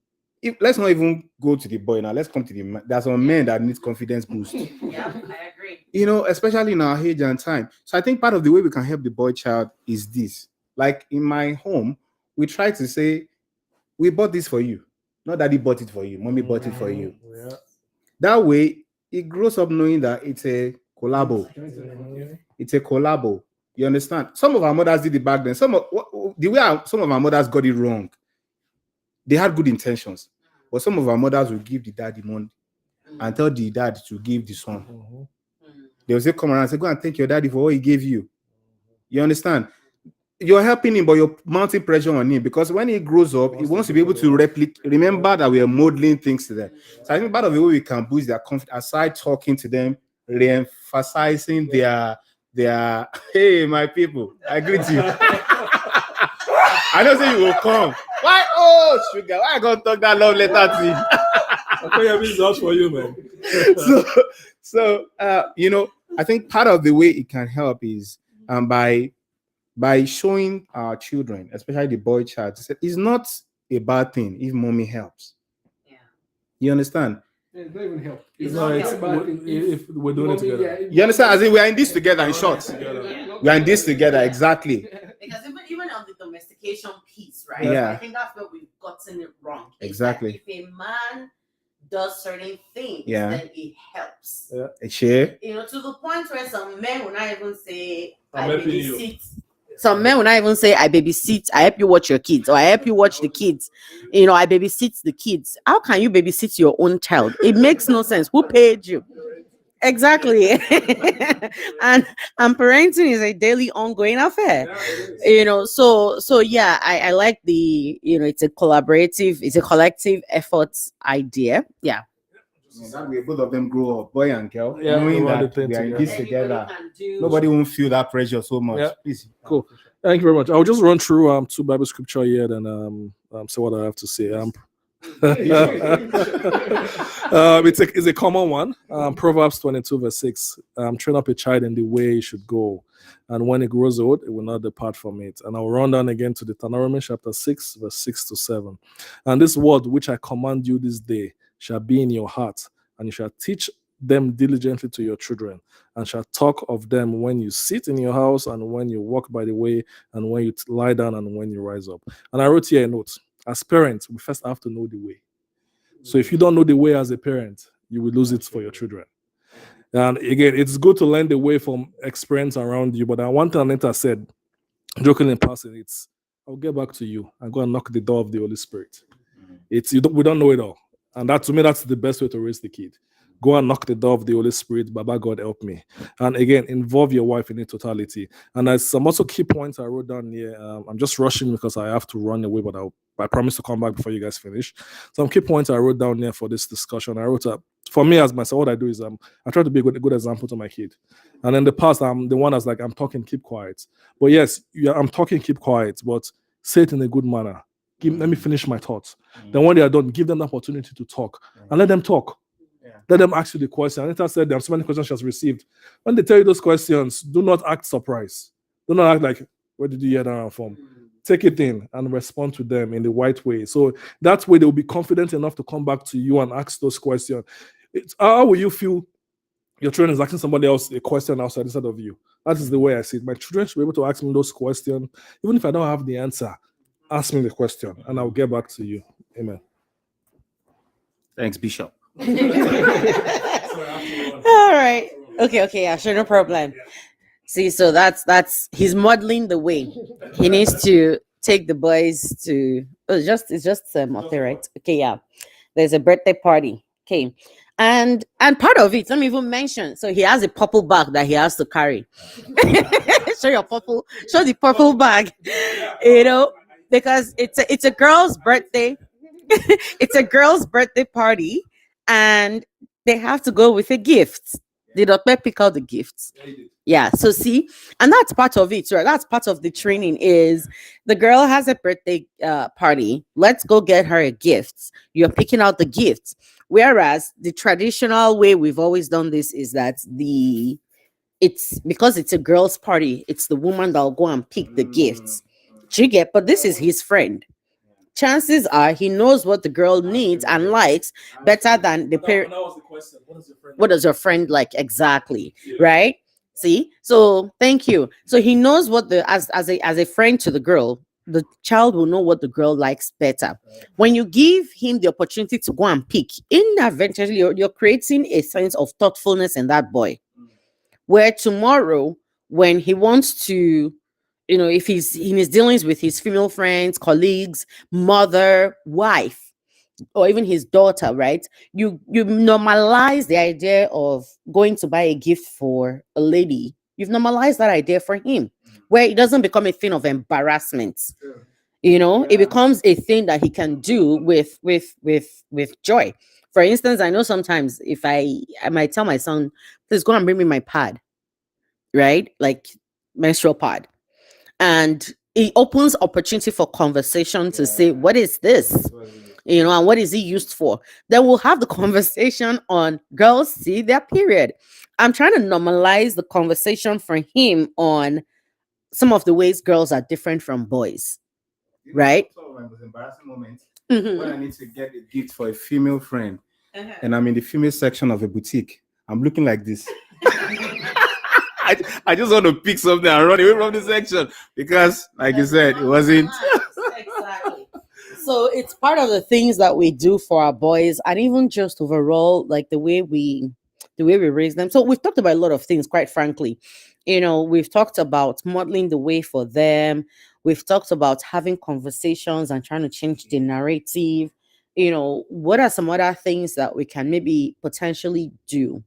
let's not even go to the boy now, let's come to the man. There's some men that need confidence boost. Yeah, I agree. Especially in our age and time. So I think part of the way we can help the boy child is this. Like in my home, we try to say, we bought this for you. Not daddy bought it for you, mommy bought it for you. Yeah. That way, it grows up knowing that it's a collabo. It's a collabo. You understand? Some of our mothers did it back then. Some of our mothers got it wrong. They had good intentions, but some of our mothers will give the daddy money and tell the dad to give the son. They will say, come around and say, go and thank your daddy for what he gave you. You understand? You're helping him, but you're mounting pressure on him, because when he grows up, he wants to be able to remember that we are modeling things to them. So I think part of the way we can boost their confidence, aside talking to them, re-emphasizing their hey, my people, I greet you. I know say you will come. Why? Oh, sugar, why I gonna talk that love letter to you? Okay, I'm out for you, man. So I think part of the way it can help is by showing our children, especially the boy child, it's not a bad thing if mommy helps. Yeah. You understand? It doesn't even help. If we're doing it together. You understand? As in, we are in this together, in short. We are in this together, exactly. Because even on the domestication piece, right? Yeah. I think that's where we've gotten it wrong. Exactly. If a man does certain things, then it helps. Yeah. A share. To the point where some men will not even say, I'm helping you. babysit. Some men will not even say, I babysit, I help you watch your kids, or I help you watch the kids. I babysit the kids. How can you babysit your own child? It makes no sense. Who paid you? Exactly. and parenting is a daily ongoing affair. So yeah, I like the it's a collective efforts idea. Yeah. That way both of them grow up, boy and girl, Yeah, knowing we that we are in this together. Nobody won't feel that pressure so much. Yeah. Please. Cool. Thank you very much. I'll just run through two Bible scripture here, then say what I have to say. It's a common one. Proverbs 22 verse 6. Train up a child in the way he should go, and when he grows old, it will not depart from it. And I'll run down again to Deuteronomy chapter 6 verse 6 to 7. And this word which I command you this day shall be in your heart, and you shall teach them diligently to your children, and shall talk of them when you sit in your house, and when you walk by the way, and when you lie down, and when you rise up. And I wrote here a note. As parents, we first have to know the way. So if you don't know the way as a parent, you will lose it for your children. And again, it's good to learn the way from experience around you. But one thing Anita said, joking in passing, I'll get back to you and go and knock the door of the Holy Spirit. We don't know it all. And that, to me, that's the best way to raise the kid. Go and knock the door of the Holy Spirit. Baba, God, help me. And again, involve your wife in its totality. And there's some also key points I wrote down here. I'm just rushing because I have to run away, but I promise to come back before you guys finish. Some key points I wrote down here for this discussion. I wrote up, for me as myself, what I do is I try to be a good example to my kid. And in the past, I'm the one that's like, I'm talking, keep quiet. But yes, I'm talking, keep quiet, but say it in a good manner. Let me finish my thoughts. Then when they are done, give them the opportunity to talk and let them talk. Let them ask you the question. Anita said there are so many questions she has received. When they tell you those questions, do not act surprised. Do not act like, where did you hear that from? Take it in and respond to them in the right way. So that way they will be confident enough to come back to you and ask those questions. How will you feel your children is asking somebody else a question outside instead of you? That is the way I see it. My children should be able to ask me those questions. Even if I don't have the answer, ask me the question and I'll get back to you. Amen. Thanks, Bishop. All right. Okay, yeah, sure, no problem. See, so that's he's modeling the way. He needs to take the boys to it's just Mote, right? Okay, yeah. There's a birthday party. Okay. And part of it, let me even mention. So he has a purple bag that he has to carry. Show the purple bag. You know, because it's a girl's birthday. It's a girl's birthday party, and they have to go with a gift. Did not pick out the gifts. Yeah, so see, and that's part of it, right? That's part of the training. Is the girl has a birthday party? Let's go get her a gift. You're picking out the gifts. Whereas the traditional way we've always done this is that it's because it's a girl's party. It's the woman that'll go and pick the gifts. Do you get? But this is his friend. Chances are he knows what the girl needs and likes better than the parent. That was the question. What does your friend like exactly? Right? See? So thank you. So he knows what the as a friend to the girl, the child will know what the girl likes better. When you give him the opportunity to go and pick, inadvertently you're creating a sense of thoughtfulness in that boy. Where tomorrow, when he wants to, if he's in his dealings with his female friends, colleagues, mother, wife, or even his daughter, right? You normalize the idea of going to buy a gift for a lady. You've normalized that idea for him, where it doesn't become a thing of embarrassment. It becomes a thing that he can do with joy. For instance, I know sometimes if I might tell my son, please go and bring me my pad, right? Like menstrual pad. And it opens opportunity for conversation to say, what is this? And what is it used for? Then we'll have the conversation on girls see their period. I'm trying to normalize the conversation for him on some of the ways girls are different from boys. Right? Some of my most embarrassing moments Mhm. when I need to get a gift for a female friend, and I'm in the female section of a boutique. I'm looking like this. I just want to pick something and run away from the section because, like you said, it wasn't. Exactly. So it's part of the things that we do for our boys, and even just overall, like the way we raise them. So we've talked about a lot of things, quite frankly. We've talked about modeling the way for them. We've talked about having conversations and trying to change the narrative. What are some other things that we can maybe potentially do?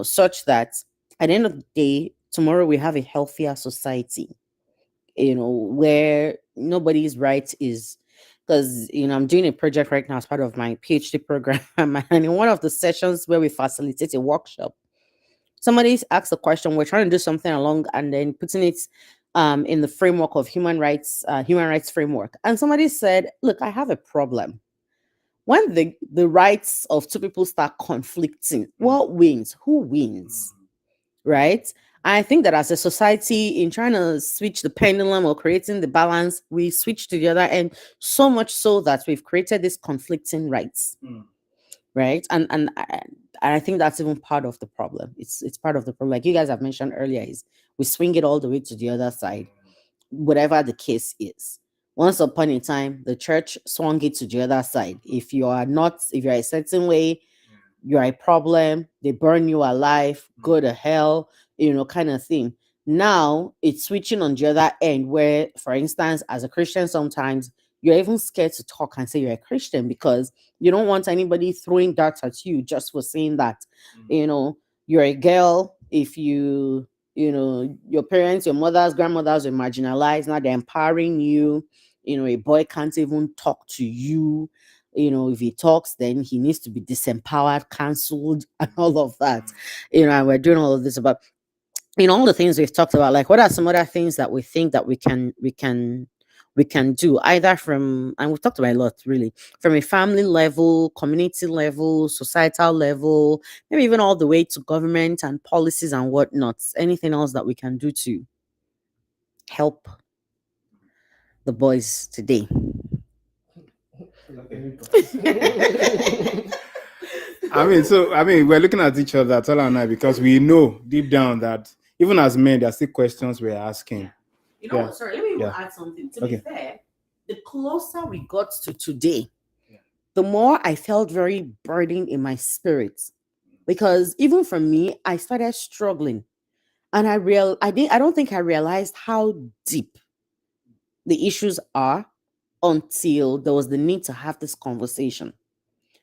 Such that at the end of the day, tomorrow we have a healthier society, where nobody's right is because I'm doing a project right now as part of my PhD program. And in one of the sessions where we facilitate a workshop, somebody asked a question. We're trying to do something along and then putting it in the framework of human rights framework. And somebody said, look, I have a problem. When the rights of two people start conflicting, what wins? Who wins? Right? I think that as a society, in trying to switch the pendulum or creating the balance, we switch to the other end so much so that we've created this conflicting rights, right? And I think that's even part of the problem. It's part of the problem. Like you guys have mentioned earlier, is we swing it all the way to the other side, whatever the case is. Once upon a time, the church swung it to the other side. If you're a certain way, you're a problem, they burn you alive, go to hell, kind of thing. Now it's switching on the other end where, for instance, as a Christian, sometimes you're even scared to talk and say you're a Christian because you don't want anybody throwing darts at you just for saying that. You're a girl. If your parents, your mothers, grandmothers were marginalized, now they're empowering you. A boy can't even talk to you. If he talks, then he needs to be disempowered, cancelled, and all of that. And we're doing all of this about, all the things we've talked about. Like, what are some other things that we think that we can do either from, and we've talked about a lot really, from a family level, community level, societal level, maybe even all the way to government and policies and whatnot. Anything else that we can do to help the boys today? We're looking at each other, Tola and I, because we know deep down that even as men, there are still questions we're asking. Yeah. Sorry, let me even Yeah. add something. To Okay. be fair, the closer we got to today, the more I felt very burdened in my spirit. Because even for me, I started struggling. And I don't think I realized how deep the issues are until there was the need to have this conversation.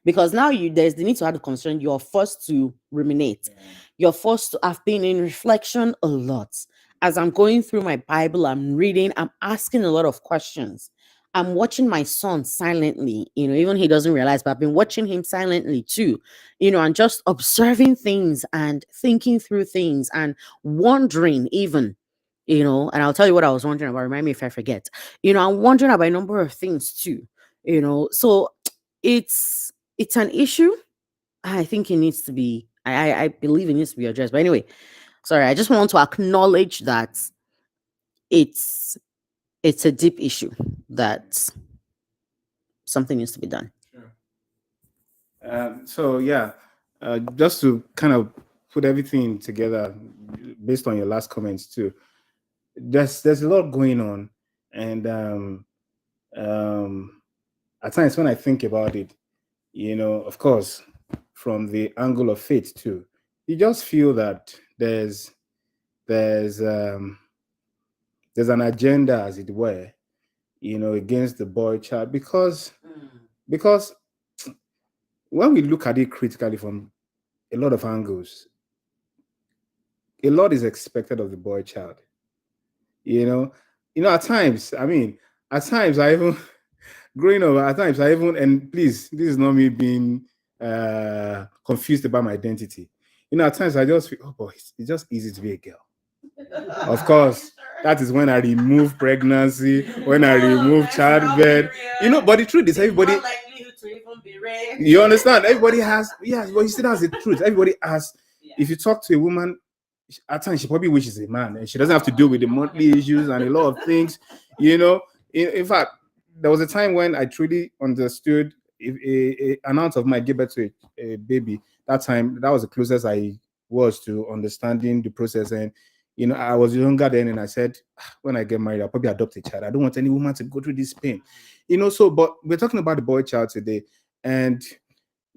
Because now there's the need to have the conversation. You're forced to ruminate. You're forced to have been in reflection a lot. As I'm going through my Bible, I'm reading, I'm asking a lot of questions. I'm watching my son silently, even he doesn't realize, but I've been watching him silently too, and just observing things and thinking through things and wondering even, and I'll tell you what I was wondering about. Remind me if I forget. I'm wondering about a number of things too, so it's an issue. I think it needs to be. I believe it needs to be addressed. But anyway, sorry. I just want to acknowledge that it's it's a deep issue that something needs to be done. So yeah, just to kind of put everything together based on your last comments too. There's a lot going on, and um, at times when I think about it, of course, from the angle of faith too, you just feel that there's um, there's an agenda, as it were, against the boy child because when we look at it critically from a lot of angles, a lot is expected of the boy child. You know, at times, at times I even growing up, at times I even, and please, this is not me being confused about my identity. At times I just feel, oh boy, it's just easy to be a girl. Of course, that is when I remove pregnancy, when I remove childbirth. But the truth is, everybody. You understand? Everybody has, yeah, but you see, that's the truth. Everybody has. If you talk to a woman, at times she probably wishes a man, and she doesn't have to deal with the monthly issues and a lot of things. In fact, there was a time when I truly understood if an aunt of mine gave birth to a baby. That time, that was the closest I was to understanding the process. And I was younger then, and I said, when I get married, I'll probably adopt a child. I don't want any woman to go through this pain. But we're talking about the boy child today. And,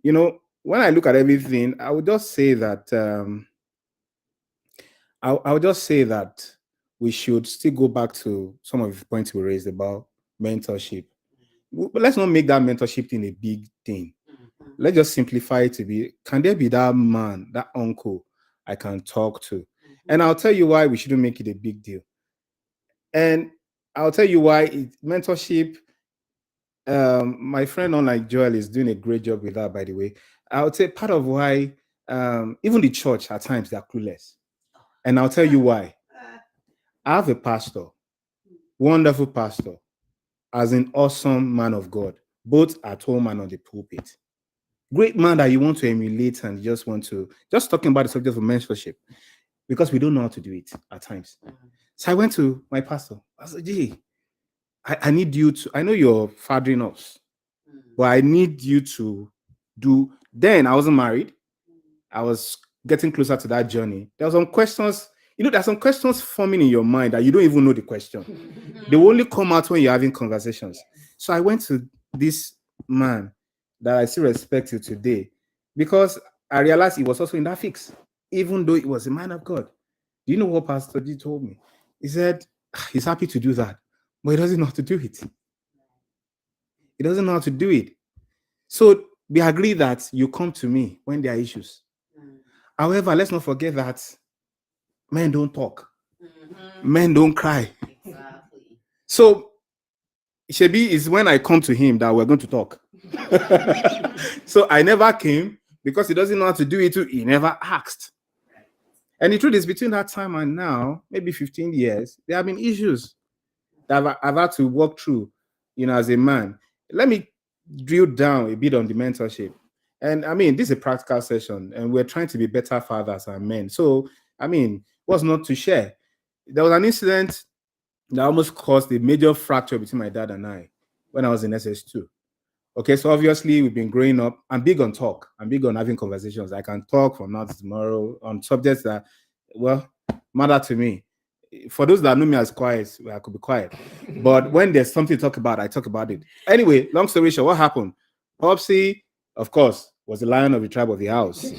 when I look at everything, I would just say that I would just say that we should still go back to some of the points we raised about mentorship. But let's not make that mentorship thing a big thing. Let's just simplify it to be, can there be that man, that uncle I can talk to? And I'll tell you why we shouldn't make it a big deal. And I'll tell you why mentorship, my friend online Joel is doing a great job with that, by the way. I would say part of why even the church at times they're clueless. And I'll tell you why. I have a pastor, wonderful pastor, as an awesome man of God, both at home and on the pulpit. Great man that you want to emulate and just talking about the subject of mentorship, because we don't know how to do it at times. So I went to my pastor. I said, gee, I need you to, I know you're fathering us, but I need you to do. Then I wasn't married. I was getting closer to that journey. There were some questions, there's some questions forming in your mind that you don't even know the question. They will only come out when you're having conversations. So I went to this man that I still respect you today, because I realized he was also in that fix, even though he was a man of God. Do you know what Pastor G told me? He said he's happy to do that, but he doesn't know how to do it. He doesn't know how to do it. So we agree that you come to me when there are issues. However, let's not forget that men don't talk. Men don't cry. Exactly. So Shebi is when I come to him that we're going to talk. So I never came because he doesn't know how to do it too. He never asked. And the truth is, between that time and now, maybe 15 years, there have been issues that I've had to walk through, as a man. Let me drill down a bit on the mentorship. And this is a practical session, and we're trying to be better fathers and men. So, what's not to share? There was an incident that almost caused a major fracture between my dad and I when I was in SS2. Okay, so obviously we've been growing up. I'm big on talk. I'm big on having conversations. I can talk from now to tomorrow on subjects that, matter to me. For those that know me as quiet, I could be quiet. But when there's something to talk about, I talk about it. Anyway, long story short, what happened? Popsy, of course, was the lion of the tribe of the house.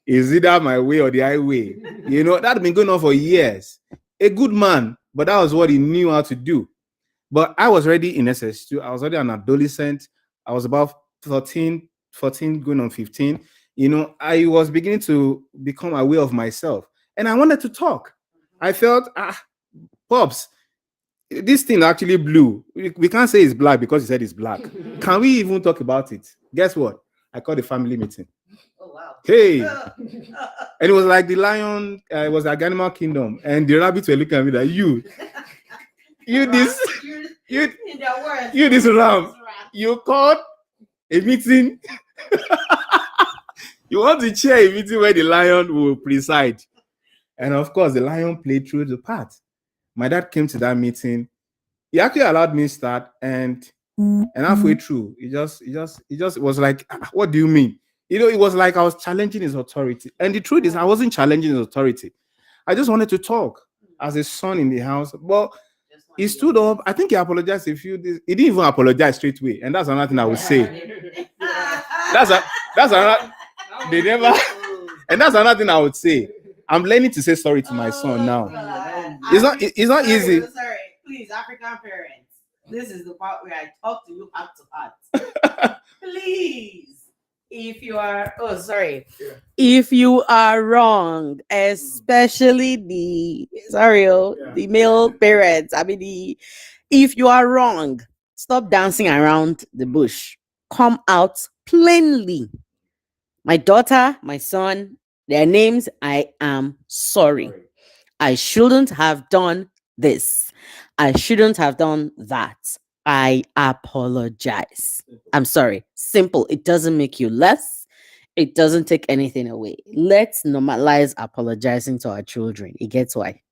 Is either my way or the highway. That had been going on for years. A good man, but that was what he knew how to do. But I was already in SS2. I was already an adolescent. I was about 14, going on 15. I was beginning to become aware of myself. And I wanted to talk. I felt, Pops, this thing actually blue. We can't say it's black because he said it's black. Can we even talk about it? Guess what? I called a family meeting. Oh wow. Hey. And it was like the lion, it was like Animal Kingdom. And the rabbits were looking at me like, you this, you this ram. You called a meeting. You want to chair a meeting where the lion will preside. And of course, the lion played through the part. My dad came to that meeting. He actually allowed me start, and halfway through, he just was like, "What do you mean?" It was like I was challenging his authority. And the truth is, I wasn't challenging his authority. I just wanted to talk as a son in the house. But he stood up. I think he apologized a few days. He didn't even apologize straight away, and that's another thing I would say. That's another. They never. And that's another thing I would say. I'm learning to say sorry to my son now. It's not easy. Sorry, please, African parents. This is the part where I talk to you heart to heart. Please, if you are, if you are wrong, especially the male parents. If you are wrong, stop dancing around the bush. Come out plainly. My daughter, my son, their names, I am sorry. I shouldn't have done this. I shouldn't have done that. I apologize. I'm sorry. Simple. It doesn't make you less. It doesn't take anything away. Let's normalize apologizing to our children. It gets why.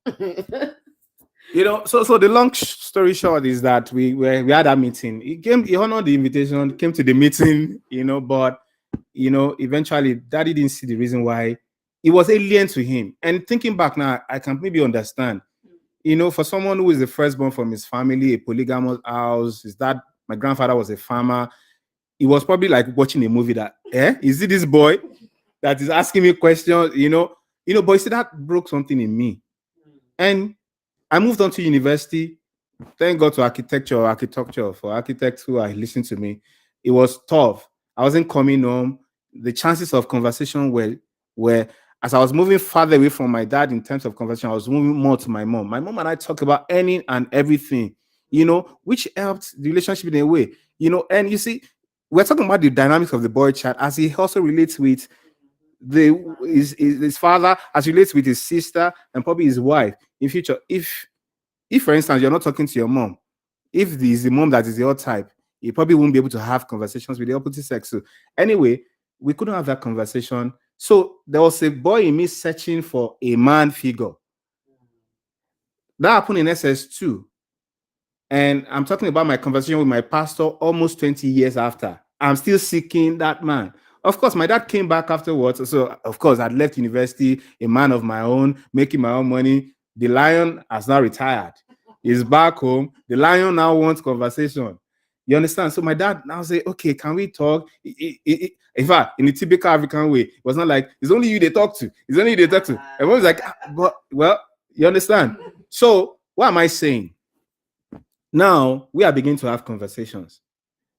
So the long story short is that we had a meeting. He honored the invitation, came to the meeting, but eventually daddy didn't see the reason why it was alien to him. And thinking back now, I can maybe understand. For someone who is the firstborn from his family, a polygamous house, his dad, my grandfather was a farmer. It was probably like watching a movie that, is it this boy that is asking me questions? But you see, that broke something in me. And I moved on to university. Thank God to architecture for architects who are listening to me. It was tough. I wasn't coming home. The chances of conversation were as I was moving farther away from my dad in terms of conversation, I was moving more to my mom. My mom and I talk about any and everything, which helped the relationship in a way, and you see, we're talking about the dynamics of the boy child as he also relates with his father, as he relates with his sister and probably his wife in future. If for instance, you're not talking to your mom, if there's the mom that is the odd type, you probably won't be able to have conversations with the opposite sex. So anyway, we couldn't have that conversation. So there was a boy in me searching for a man figure. That happened in SS2. And I'm talking about my conversation with my pastor almost 20 years after. I'm still seeking that man. Of course, my dad came back afterwards. So, of course, I'd left university, a man of my own, making my own money. The lion has now retired. He's back home. The lion now wants conversation. You understand? So my dad now say, okay, can we talk? In fact, in the typical African way, it was not like, it's only you they talk to. It's only you they talk to. Everyone's like, but, well, you understand? So what am I saying? Now we are beginning to have conversations.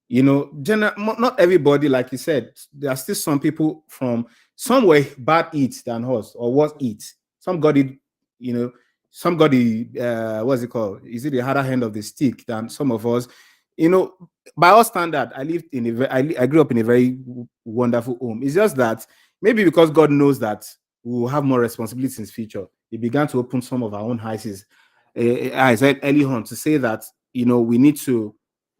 Not everybody, like you said, there are still some people from somewhere bad eats than us or worse eats. Some got it, some got the what's it called? Is it the harder end of the stick than some of us? By our standard, I grew up in a very wonderful home. It's just that maybe because God knows that we will have more responsibilities in the future, He began to open some of our own eyes early on to say that we need to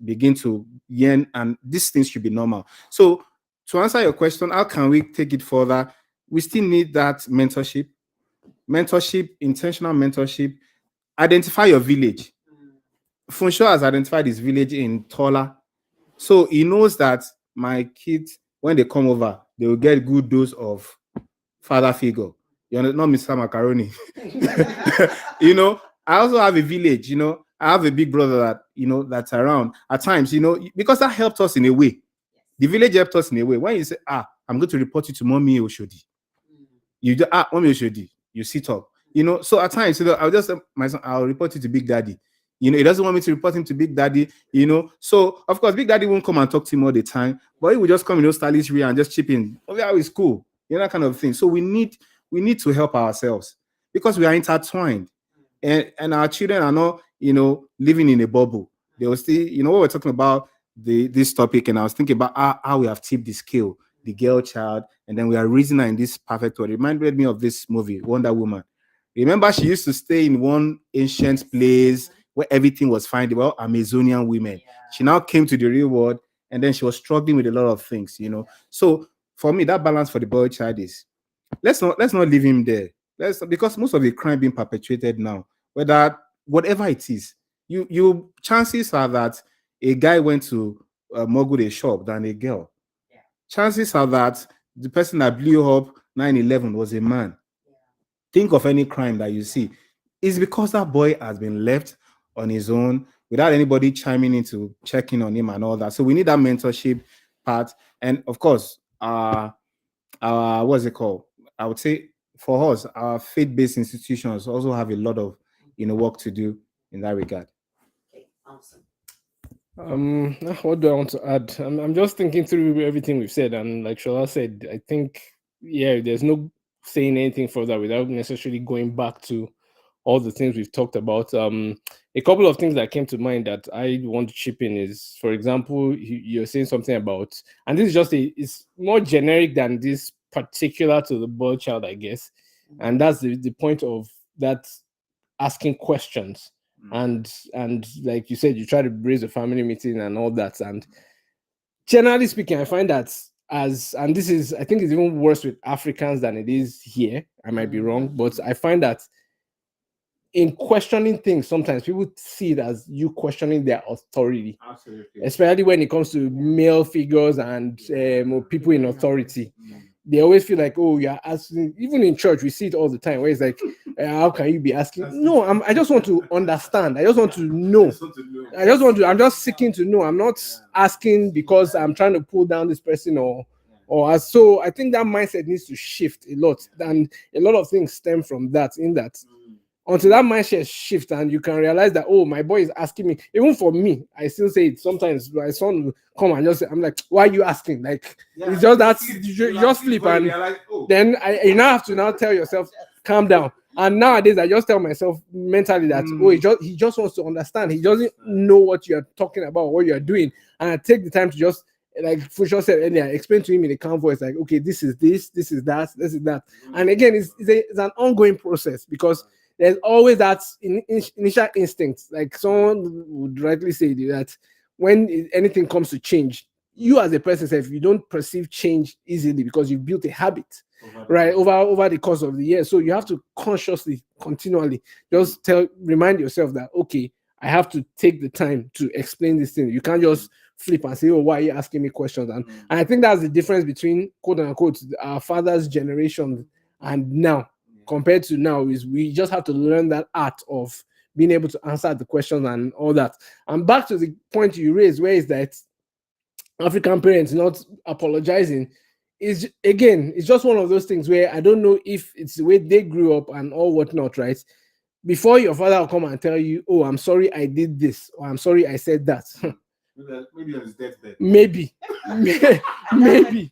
begin to yearn, and these things should be normal. So to answer your question, how can we take it further? We still need that mentorship, intentional mentorship. Identify your village. Funso has identified his village in Tola. So he knows that my kids, when they come over, they will get good dose of father figure. You're not Mr. Macaroni. I also have a village, I I have a big brother that that's around at times, because that helped us in a way. The village helped us in a way. When you say, I'm going to report you to mommy Oshodi, you just mommy Oshodi, you sit up. So at times, I'll just say, my son, I'll report you to Big Daddy. He doesn't want me to report him to Big Daddy, So of course, Big Daddy won't come and talk to him all the time, but he will just come, stylish way and just chip in. Oh, yeah, it's cool, that kind of thing. So we need to help ourselves because we are intertwined, and our children are not, living in a bubble. They will still, what we're talking about this topic, and I was thinking about how we have tipped the scale, the girl child, and then we are raising her in this perfect way. It reminded me of this movie, Wonder Woman. Remember, she used to stay in one ancient place where everything was fine. They were all Amazonian women. She now came to the real world, and then she was struggling with a lot of things, So for me, that balance for the boy child is let's not leave him there. Because most of the crime being perpetuated now, whatever it is, you chances are that a guy went to mogul a shop than a girl. Chances are that the person that blew up 9/11 was a man. Think of any crime that you see. It's because that boy has been left on his own without anybody chiming in to checking on him and all that. So we need that mentorship part. And of course, what's it called? I would say for us, our faith-based institutions also have a lot of work to do in that regard. What do I want to add? I'm just thinking through everything we've said, and like Shola said, I think there's no saying anything further without necessarily going back to all the things we've talked about. A couple of things that came to mind that I want to chip in is, for example, you're saying something about, and this is just it's more generic than this particular to the boy child, I guess, and that's the point of that asking questions. And like you said, you try to raise a family meeting and all that. And generally speaking, I find that and this is, I think it's even worse with Africans than it is here. I might be wrong, but I find that in questioning things, sometimes people see it as you questioning their authority. Absolutely. Especially when it comes to male figures and people in authority. They always feel like, oh, you're asking. Even in church, we see it all the time, where it's like, how can you be asking? No, I just want to understand. I just want to know. I'm just seeking to know. I'm not asking because I'm trying to pull down this person so I think that mindset needs to shift a lot. And a lot of things stem from that, until that mindset shift and you can realize that, oh, my boy is asking me. Even for me, I still say it sometimes. My son will come and just say, I'm like, why are you asking? Like, it's just that you just flip and then you now have to now tell yourself, calm down. And nowadays, I just tell myself mentally that, he just wants to understand. He doesn't know what you're talking about, what you're doing. And I take the time to just, like Funso said earlier, explain to him in a calm voice, like, okay, this is this is that, this is that. And again, it's an ongoing process because there's always that initial instinct. Like someone would rightly say that when anything comes to change, you as a person, if you don't perceive change easily because you've built a habit, over the course of the year. So you have to consciously, continually just remind yourself that, okay, I have to take the time to explain this thing. You can't just flip and say, oh, why are you asking me questions? And I think that's the difference between, quote unquote, our father's generation and now. Compared to now, is we just have to learn that art of being able to answer the questions and all that. And back to the point you raised, where is that African parents not apologizing, is again, it's just one of those things where I don't know if it's the way they grew up and all whatnot, right? Before your father will come and tell you, oh, I'm sorry I did this, or I'm sorry I said that. Maybe on his deathbed. Maybe. Maybe.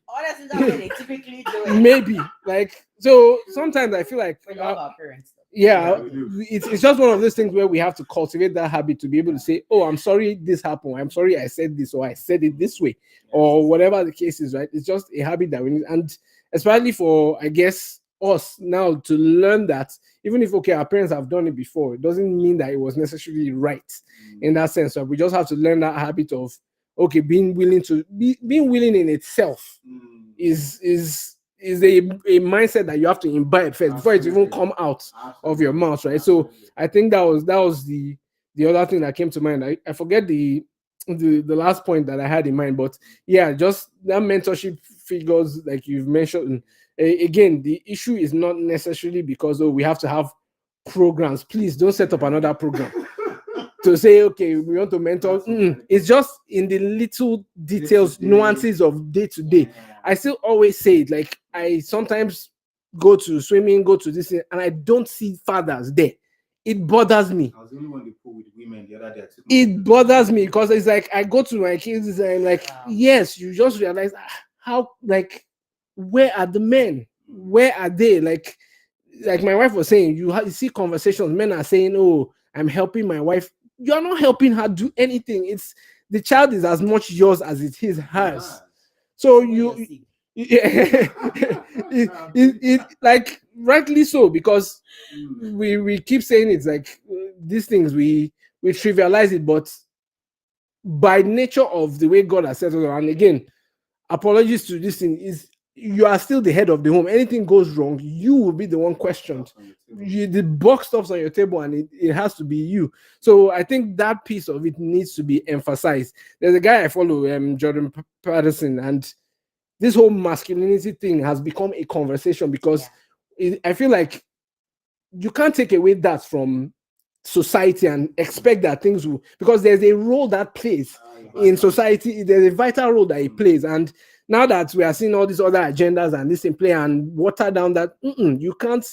Honestly, that's what they typically do. Maybe. Like, so sometimes I feel like our parents. It's just one of those things where we have to cultivate that habit to be able to say, oh, I'm sorry this happened. I'm sorry I said this, or I said it this way, or whatever the case is, right? It's just a habit that we need. And especially for, I guess, us now to learn that even if, okay, our parents have done it before, it doesn't mean that it was necessarily right in that sense. So we just have to learn that habit of, okay, being willing in itself is a mindset that you have to imbibe first before it even come out of your mouth, right? So I think that was the other thing that came to mind. I forget the last point that I had in mind, but yeah, just that mentorship figures like you've mentioned. Again, the issue is not necessarily because we have to have programs. Please don't set up another program. to say, okay, we want to mentor. It's just in the little details, nuances of day to day. I still always say it. Like, I sometimes go to swimming, go to this, and I don't see fathers there. It bothers me. I was the only one they put with women the other day. It bothers me because it's like I go to my kids and I'm like, yes, you just realize how, like, where are the men? Where are they? Like my wife was saying, you see conversations, men are saying, oh, I'm helping my wife. You're not helping her do anything. It's the child is as much yours as it is hers. So yeah, like rightly so, because we keep saying it's like these things we trivialize it, but by nature of the way God has set it, and again, apologies to this thing, is you are still the head of the home. Anything goes wrong, you will be the one questioned. The box stops on your table, and it has to be you. So I think that piece of it needs to be emphasized. There's a guy I follow, Jordan Patterson, and this whole masculinity thing has become a conversation because I feel like you can't take away that from society and expect that things will, because there's a role that plays in society. There's a vital role that it plays, and now that we are seeing all these other agendas and this in play and water down that, you can't.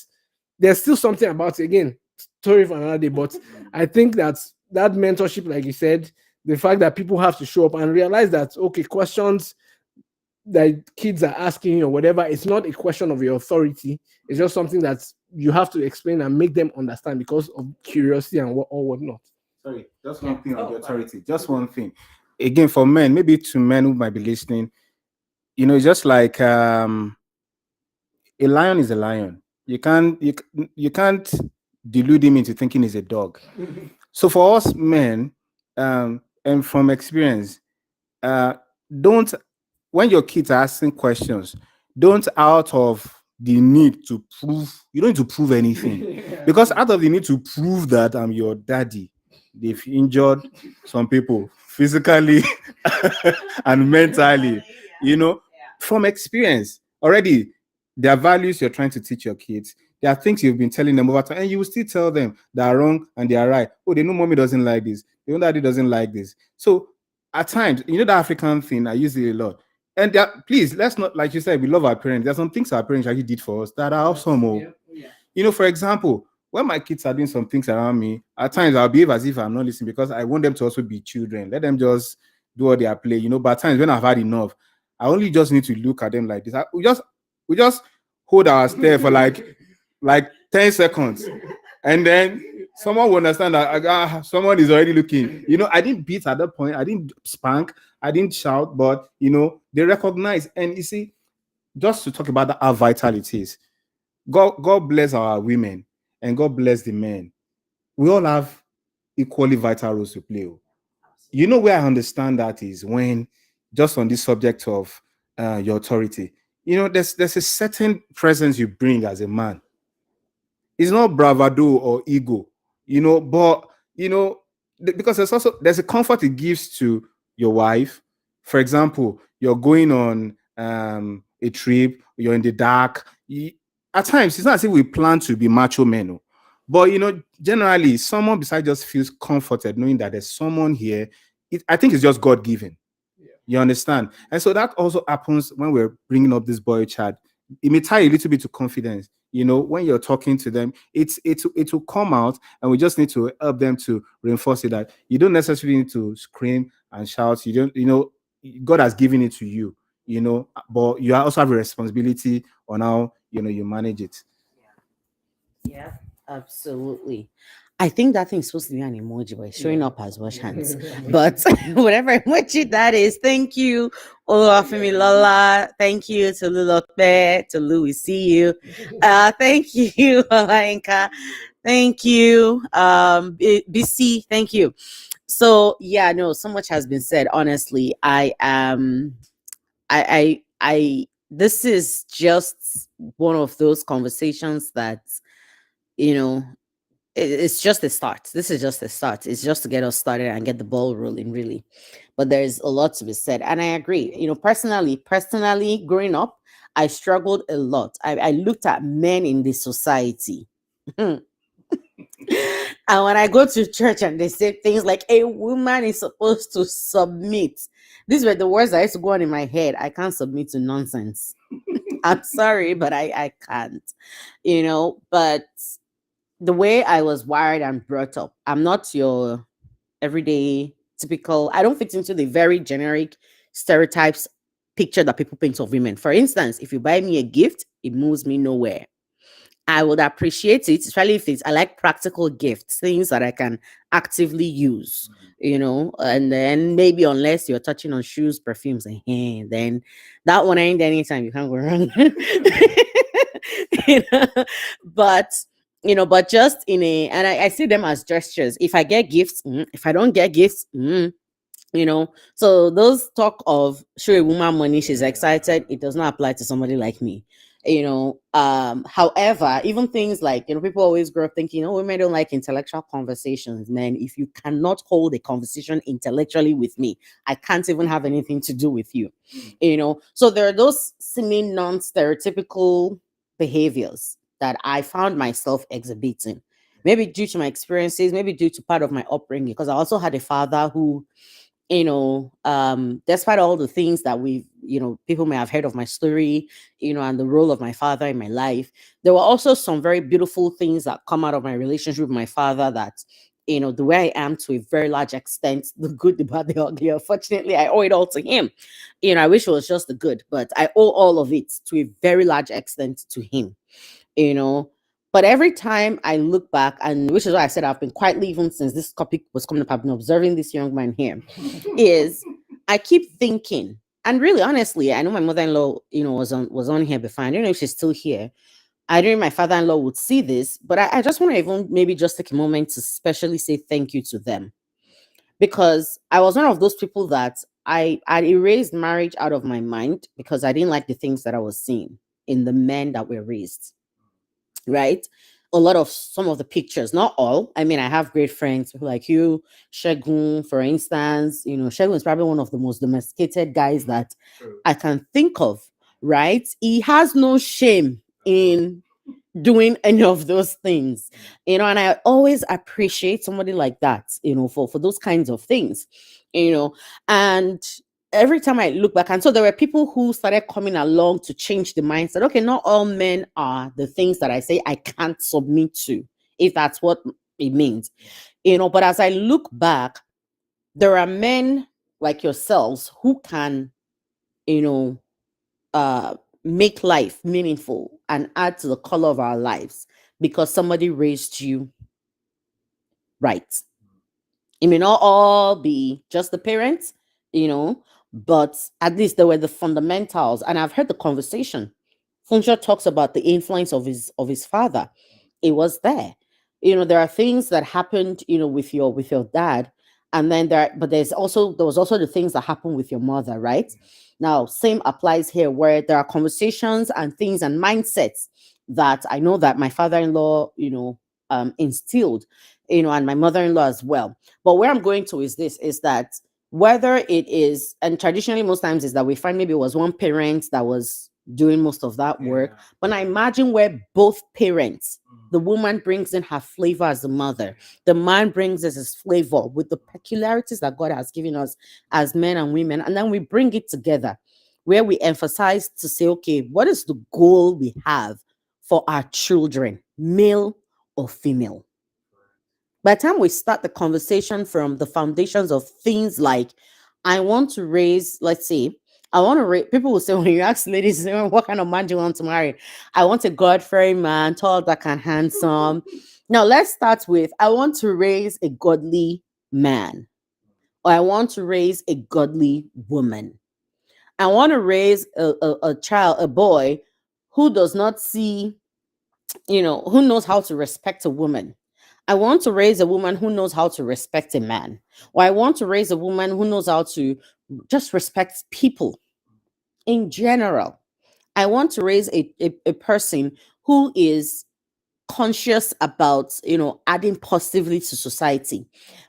There's still something about it. Again, story for another day. But I think that mentorship, like you said, the fact that people have to show up and realize that, okay, questions that kids are asking you or whatever, it's not a question of your authority. It's just something that you have to explain and make them understand because of curiosity and whatnot. Sorry, just one thing on the authority. Just one thing. Again, for men, maybe to men who might be listening, it's just like a lion is a lion. You can't delude him into thinking he's a dog. So for us men, and from experience, don't, when your kids are asking questions, don't out of the need to prove, you don't need to prove anything. Because out of the need to prove that I'm your daddy, they've injured some people physically and mentally, from experience already. There are values you're trying to teach your kids. There are things you've been telling them over time, and you will still tell them they are wrong and they are right. Oh, they know mommy doesn't like this. They know daddy doesn't like this. So at times, the African thing, I use it a lot. And please, let's not, like you said, we love our parents. There's some things our parents actually did for us that are awesome. For example, when my kids are doing some things around me, at times I'll behave as if I'm not listening because I want them to also be children. Let them just do what they are playing. But at times when I've had enough, I only just need to look at them like this. We just hold our stare for like 10 seconds. And then someone will understand that someone is already looking. I didn't beat at that point. I didn't spank. I didn't shout. But, they recognize. And you see, just to talk about how vital it is, God bless our women and God bless the men. We all have equally vital roles to play. Where I understand that is when, just on this subject of your authority, there's a certain presence you bring as a man. It's not bravado or ego, but because there's a comfort it gives to your wife. For example, you're going on a trip, you're in the dark. At times, it's not as if we plan to be macho men, but generally, someone beside just feels comforted knowing that there's someone here. I think it's just God given. You understand? And so that also happens when we're bringing up this boy child. It may tie a little bit to confidence. When you're talking to them, it will come out, and we just need to help them to reinforce it that you don't necessarily need to scream and shout. You don't, God has given it to you, but you also have a responsibility on how you manage it. Yeah, absolutely. I think that thing's supposed to be an emoji, but it's showing up as wash hands. But whatever emoji that is, thank you, Oluwafemi Lola. Thank you to Lulope, to Louis. See you. Thank you, Olainka. Thank you, BC. Thank you. So yeah, no, so much has been said. Honestly, I am. I. This is just one of those conversations that you know it's just a start. This is just a start. It's just to get us started and get the ball rolling, really. But there's a lot to be said, and I agree. Personally, growing up, I struggled a lot. I looked at men in the society. And when I go to church and they say things like a woman is supposed to submit, these were the words that used to go on in my head. I can't submit to nonsense. I'm sorry, but I can't, but the way I was wired and brought up, I'm not your everyday typical, I don't fit into the very generic stereotypes picture that people paint of women. For instance, if you buy me a gift, it moves me nowhere. I would appreciate it, especially if it's I like practical gifts, things that I can actively use, and then maybe unless you're touching on shoes, perfumes, and then that one ain't anytime you can't go wrong. You know? But but just in a and I see them as gestures. If I get gifts, if I don't get gifts, so those talk of show a woman money, she's excited, it does not apply to somebody like me. However, even things like people always grow up thinking, oh, women don't like intellectual conversations. Man, if you cannot hold a conversation intellectually with me, I can't even have anything to do with you. So there are those seeming non-stereotypical behaviors that I found myself exhibiting, maybe due to my experiences, maybe due to part of my upbringing, because I also had a father who, despite all the things that people may have heard of my story, and the role of my father in my life, there were also some very beautiful things that come out of my relationship with my father that, the way I am to a very large extent, the good, the bad, the ugly. Unfortunately, I owe it all to him. I wish it was just the good, but I owe all of it to a very large extent to him, you know. But every time I look back, and which is why I said I've been quietly, even since this topic was coming up, I've been observing this young man here, is I keep thinking, and really honestly, I know my mother-in-law, was on here before. I don't know if she's still here. I don't know if my father-in-law would see this, but I just want to even maybe just take a moment to specially say thank you to them. Because I was one of those people that I erased marriage out of my mind because I didn't like the things that I was seeing in the men that were raised, right? A lot of some of the pictures, not all. I mean, I have great friends people like you, Shegun, for instance. Shegun is probably one of the most domesticated guys that True. I can think of, right? He has no shame in doing any of those things, and I always appreciate somebody like that, for those kinds of things, you know, and every time I look back, and so there were people who started coming along to change the mindset. Okay, not all men are the things that I say I can't submit to, if that's what it means, but as I look back, there are men like yourselves who can, you know, uh make life meaningful and add to the color of our lives because somebody raised you right. It may not all be just the parents, but at least there were the fundamentals. And I've heard the conversation. Funcho talks about the influence of his father. It was there. There are things that happened, with your dad, and then but there was also the things that happened with your mother, right? Now, same applies here, where there are conversations and things and mindsets that I know that my father-in-law, instilled, and my mother-in-law as well. But where I'm going to is this: is that whether it is, and traditionally most times is that we find maybe it was one parent that was doing most of that work, but I imagine where both parents, the woman brings in her flavor as a mother, the man brings us his flavor with the peculiarities that God has given us as men and women, and then we bring it together where we emphasize to say, okay, what is the goal we have for our children, male or female? By the time we start the conversation from the foundations of things like, I want to raise, let's say, I want to raise, people will say, when you ask ladies, what kind of man do you want to marry? I want a God-fearing man, tall, dark, and handsome. Now, let's start with, I want to raise a godly man, or I want to raise a godly woman. I want to raise a child, a boy who does not see, who knows how to respect a woman. I want to raise a woman who knows how to respect a man. Or I want to raise a woman who knows how to just respect people in general. I want to raise a person who is conscious about, adding positively to society.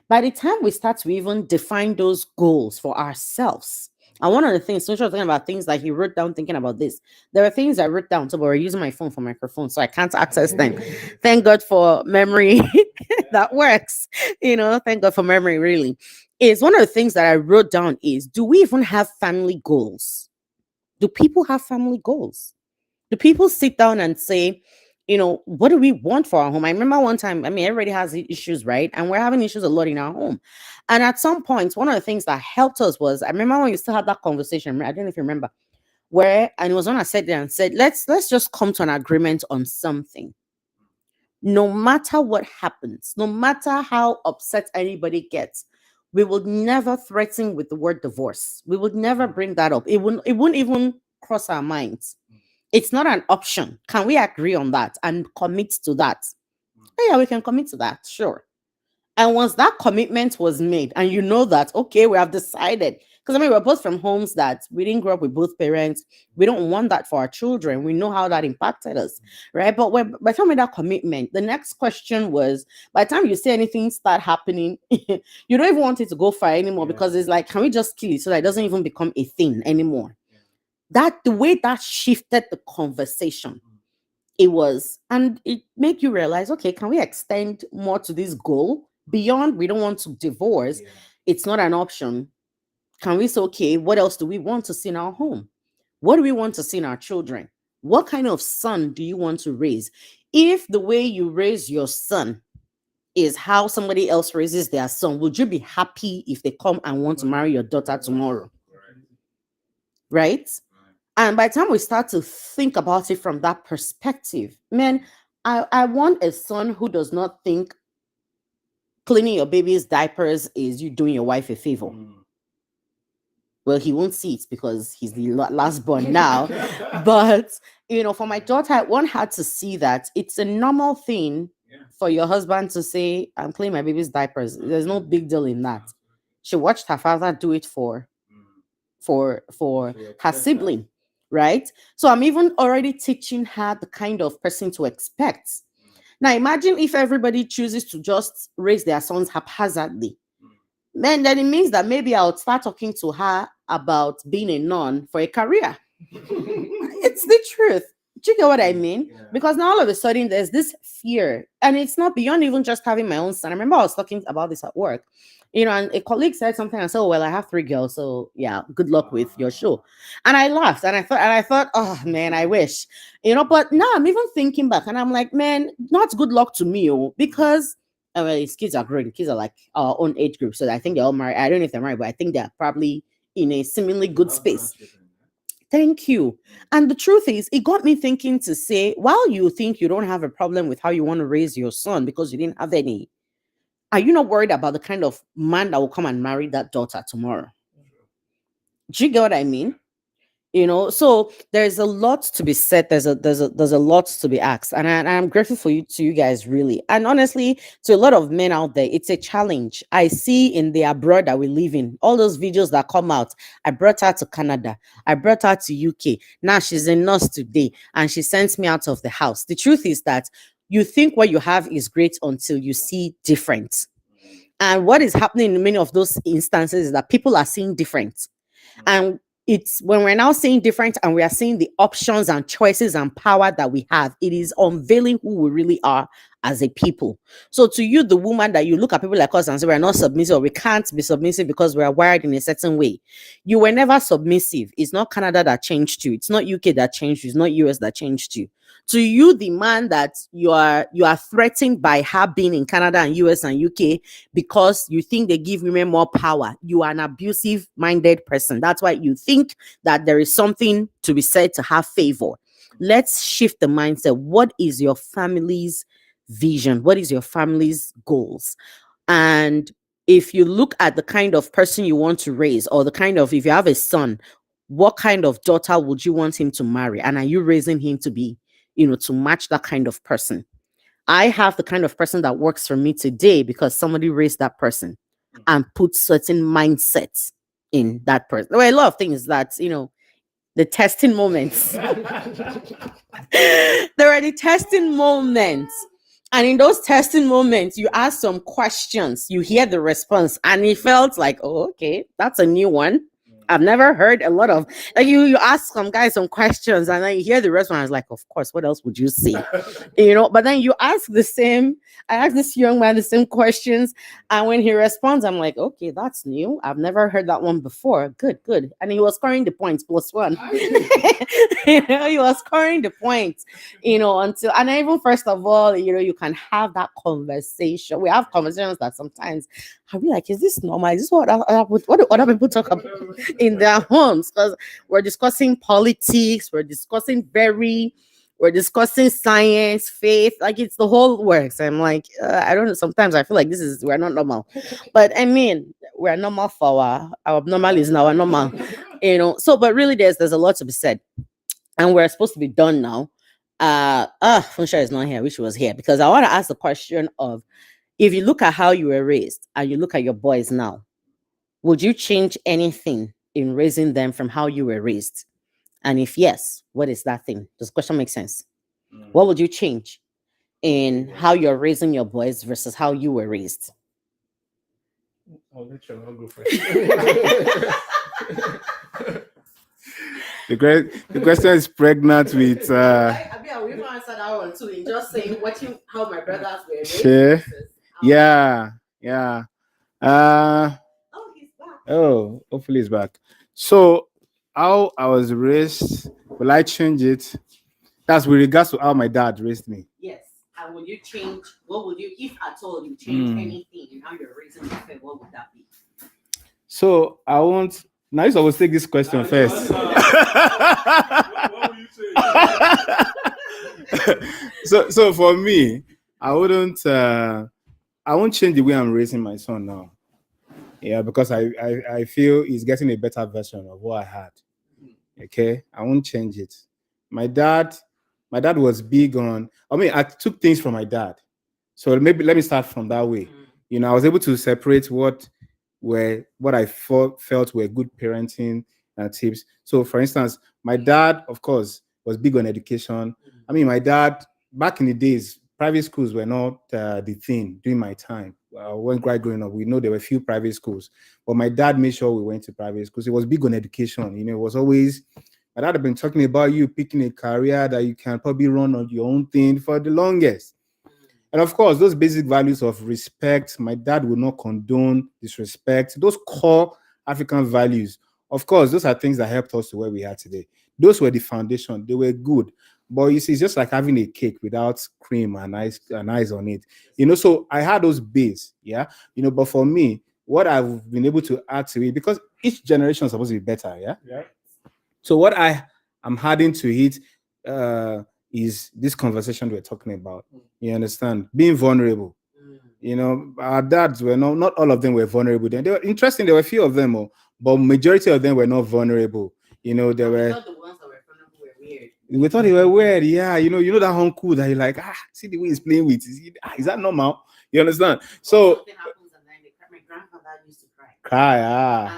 By the time we start to even define those goals for ourselves, and one of the things, social talking about things like he wrote down thinking about this. There are things I wrote down, so but we're using my phone for microphone, so I can't access them. Thank God for memory. that works. Thank God for memory, really. Is one of the things that I wrote down is, do we even have family goals? Do people have family goals? Do people sit down and say, what do we want for our home? I remember one time, I mean, everybody has issues, right? And we're having issues a lot in our home. And at some point, one of the things that helped us was, I remember when you still had that conversation, I don't know if you remember, and it was when I sat there and said, let's just come to an agreement on something. No matter what happens, no matter how upset anybody gets, we would never threaten with the word divorce. We would never bring that up. It wouldn't even cross our minds. It's not an option. Can we agree on that and commit to that? Oh, yeah, we can commit to that. Sure. And once that commitment was made, and that, okay, we have decided, because I mean, we're both from homes that we didn't grow up with both parents. We don't want that for our children. We know how that impacted us, right? But by the time we made that commitment, the next question was, by the time you see anything start happening, you don't even want it to go far anymore, because it's like, can we just kill it so that it doesn't even become a thing anymore? That the way that shifted the conversation, and it made you realize, okay, can we extend more to this goal beyond we don't want to divorce? It's not an option. Can we say, okay, what else do we want to see in our home? What do we want to see in our children? What kind of son do you want to raise? If the way you raise your son is how somebody else raises their son, would you be happy if they come and want to marry your daughter tomorrow? Right? And by the time we start to think about it from that perspective, man, I want a son who does not think cleaning your baby's diapers is you doing your wife a favor. Well, he won't see it because he's the last born now. But, for my daughter, I want her to see that it's a normal thing for your husband to say, I'm cleaning my baby's diapers. There's no big deal in that. She watched her father do it for her sibling, right? So I'm even already teaching her the kind of person to expect. Now, imagine if everybody chooses to just raise their sons haphazardly. Then it means that maybe I'll start talking to her about being a nun for a career. It's the truth. Do you get what I mean? Because now all of a sudden there's this fear, and it's not beyond even just having my own son. I remember I was talking about this at work, and a colleague said something. I said, oh, well, I have 3 girls, so yeah, good luck with your show. And I laughed, and I thought, oh man, I wish, but now I'm even thinking back, and I'm like, man, not good luck to me, because well, his kids are growing. Kids are like our own age group, so I think they're all married. I don't know if they're married, but I think they're probably in a seemingly good space. Thank you. And the truth is, it got me thinking to say, while you think you don't have a problem with how you want to raise your son because you didn't have any, are you not worried about the kind of man that will come and marry that daughter tomorrow? Do you get what I mean? So there's a lot to be said. There's a lot to be asked, and I'm grateful to you guys, really. And honestly, to a lot of men out there, it's a challenge. I see in the abroad that we live in, all those videos that come out. I brought her to Canada, I brought her to UK. Now she's a nurse today, and she sends me out of the house. The truth is that you think what you have is great until you see different. And what is happening in many of those instances is that people are seeing different. And it's when we're now seeing different and we are seeing the options and choices and power that we have, it is unveiling who we really are as a people. So to you, the woman, that you look at people like us and say we're not submissive, or we can't be submissive because we are wired in a certain way. You were never submissive. It's not Canada that changed you. It's not UK that changed you. It's not US that changed you. To you, the man that you are threatened by her being in Canada and US and UK because you think they give women more power, you are an abusive minded person. That's why you think that there is something to be said to have favor. Let's shift the mindset. What is your family's vision? What is your family's goals? And if you look at the kind of person you want to raise, or the kind of, if you have a son, what kind of daughter would you want him to marry? And are you raising him to be, to match that kind of person? I have the kind of person that works for me today because somebody raised that person and put certain mindsets in that person. Well, a lot of things that, the testing moments. There are the testing moments. And in those testing moments, you ask some questions, you hear the response, and it felt like, oh, okay, that's a new one. I've never heard a lot of like you ask some guys some questions and then you hear the response like, of course, what else would you say? But then you ask the same, I asked this young man the same questions, and when he responds, I'm like, okay, that's new. I've never heard that one before. Good, good. And he was scoring the points +1. He was scoring the points, until and even first of all, you can have that conversation. We have conversations that sometimes I'll be like, is this normal? Is this what do other people talk about in their homes? Because we're discussing politics, we're discussing science, faith, like it's the whole works. I'm like, I don't know. Sometimes I feel like we're not normal, but I mean, we're normal for our abnormal is now our normal, So, but really, there's a lot to be said, and we're supposed to be done now. Funsha is not here. I wish she was here because I want to ask the question of if you look at how you were raised and you look at your boys now, would you change anything in raising them from how you were raised? And if yes, what is that thing? Does the question make sense? What would you change in how you're raising your boys versus how you were raised? I'll let you go first. The question is pregnant with I mean, we answer that one too. In just saying how my brothers were raised. Sure. versus Yeah. Oh, he's back. Oh, hopefully he's back. So, how I was raised, will I change it? That's with regards to how my dad raised me. Yes. And would you change? What would you, if at all, you change Mm. anything in how you're raising your family? What would that be? So, I want. Now, I will take this question first. What will you say? So for me, I won't change the way I'm raising my son now. Yeah, because I feel he's getting a better version of what I had. Okay, I won't change it. My dad was big on. I mean, I took things from my dad. So maybe let me start from that way. I was able to separate what I felt were good parenting tips. So, for instance, my dad, of course, was big on education. I mean, my dad, back in the days, private schools were not the thing during my time. When growing up, we know there were a few private schools, but my dad made sure we went to private schools. He was big on education. It was always, my dad had been talking about you picking a career that you can probably run on your own thing for the longest. And of course, those basic values of respect, my dad would not condone disrespect. Those core African values, of course, those are things that helped us to where we are today. Those were the foundation. They were good. But you see, it's just like having a cake without cream and ice on it. So I had those base, yeah. But for me, what I've been able to add to it, because each generation is supposed to be better, yeah. Yeah. So what I am adding to it is this conversation we're talking about. You understand? Being vulnerable. Our dads were not all of them were vulnerable. Then they were interesting. There were a few of them, but majority of them were not vulnerable. They were. The ones that were vulnerable were weird. We thought they were weird. Yeah, you know that uncle that you like. See the way he's playing with. Is that normal? You understand? So something happens and then my grandfather used to cry. Cry. And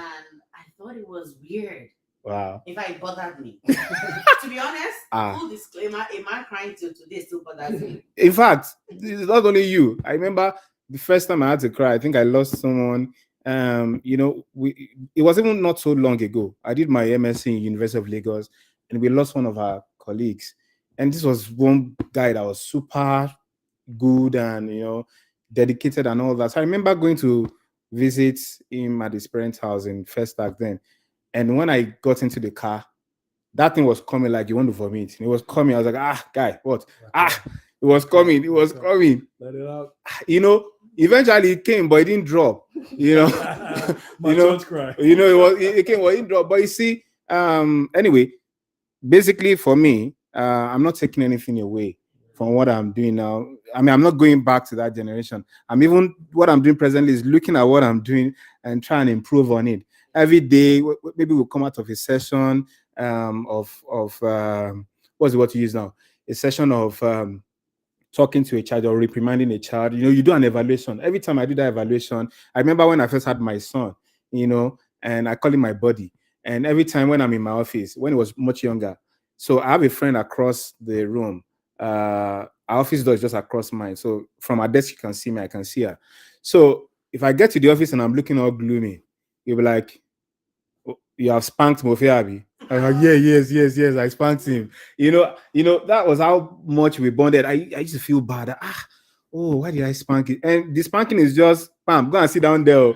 I thought it was weird. Wow. In fact, it bothered me. To be honest, full disclaimer, a man crying till today still bothers me. In fact, it's not only you. I remember the first time I had to cry, I think I lost someone. It was even not so long ago. I did my MSc in University of Lagos, and we lost one of our colleagues. And this was one guy that was super good and dedicated and all that. So I remember going to visit him at his parents' house in First Act then. And when I got into the car, that thing was coming like you want to vomit. It was coming. I was like, guy, what? It was coming. It was coming. Let it out. Eventually it came, but it didn't drop. Cry. It came, but it didn't drop. But you see, anyway, basically for me, I'm not taking anything away from what I'm doing now. I mean, I'm not going back to that generation. What I'm doing presently is looking at what I'm doing and trying to improve on it. Every day, maybe we'll come out of a session of what's the word to use now? A session of talking to a child or reprimanding a child. You do an evaluation. Every time I do that evaluation, I remember when I first had my son, and I call him my buddy. And every time when I'm in my office, when he was much younger, so I have a friend across the room. Our office door is just across mine. So from our desk, you can see me, I can see her. So if I get to the office and I'm looking all gloomy, you'll be like, you have spanked Mofiabi. I'm like, yeah, yes, I spanked him. That was how much we bonded. I used to feel bad. Oh, why did I spank it? And the spanking is just, bam, go and sit down there.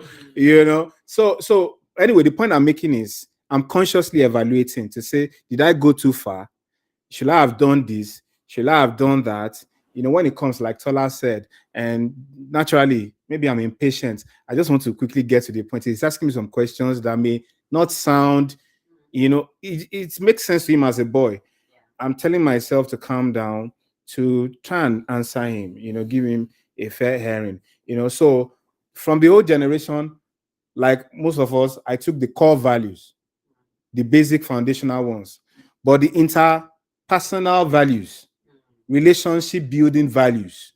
So anyway, the point I'm making is I'm consciously evaluating to say, did I go too far? Should I have done this? Should I have done that? When it comes, like Tola said, and naturally, maybe I'm impatient. I just want to quickly get to the point. He's asking me some questions that may not sound, it makes sense to him as a boy. I'm telling myself to calm down, to try and answer him, give him a fair hearing. So from the old generation, like most of us, I took the core values, the basic foundational ones, but the interpersonal values, relationship building values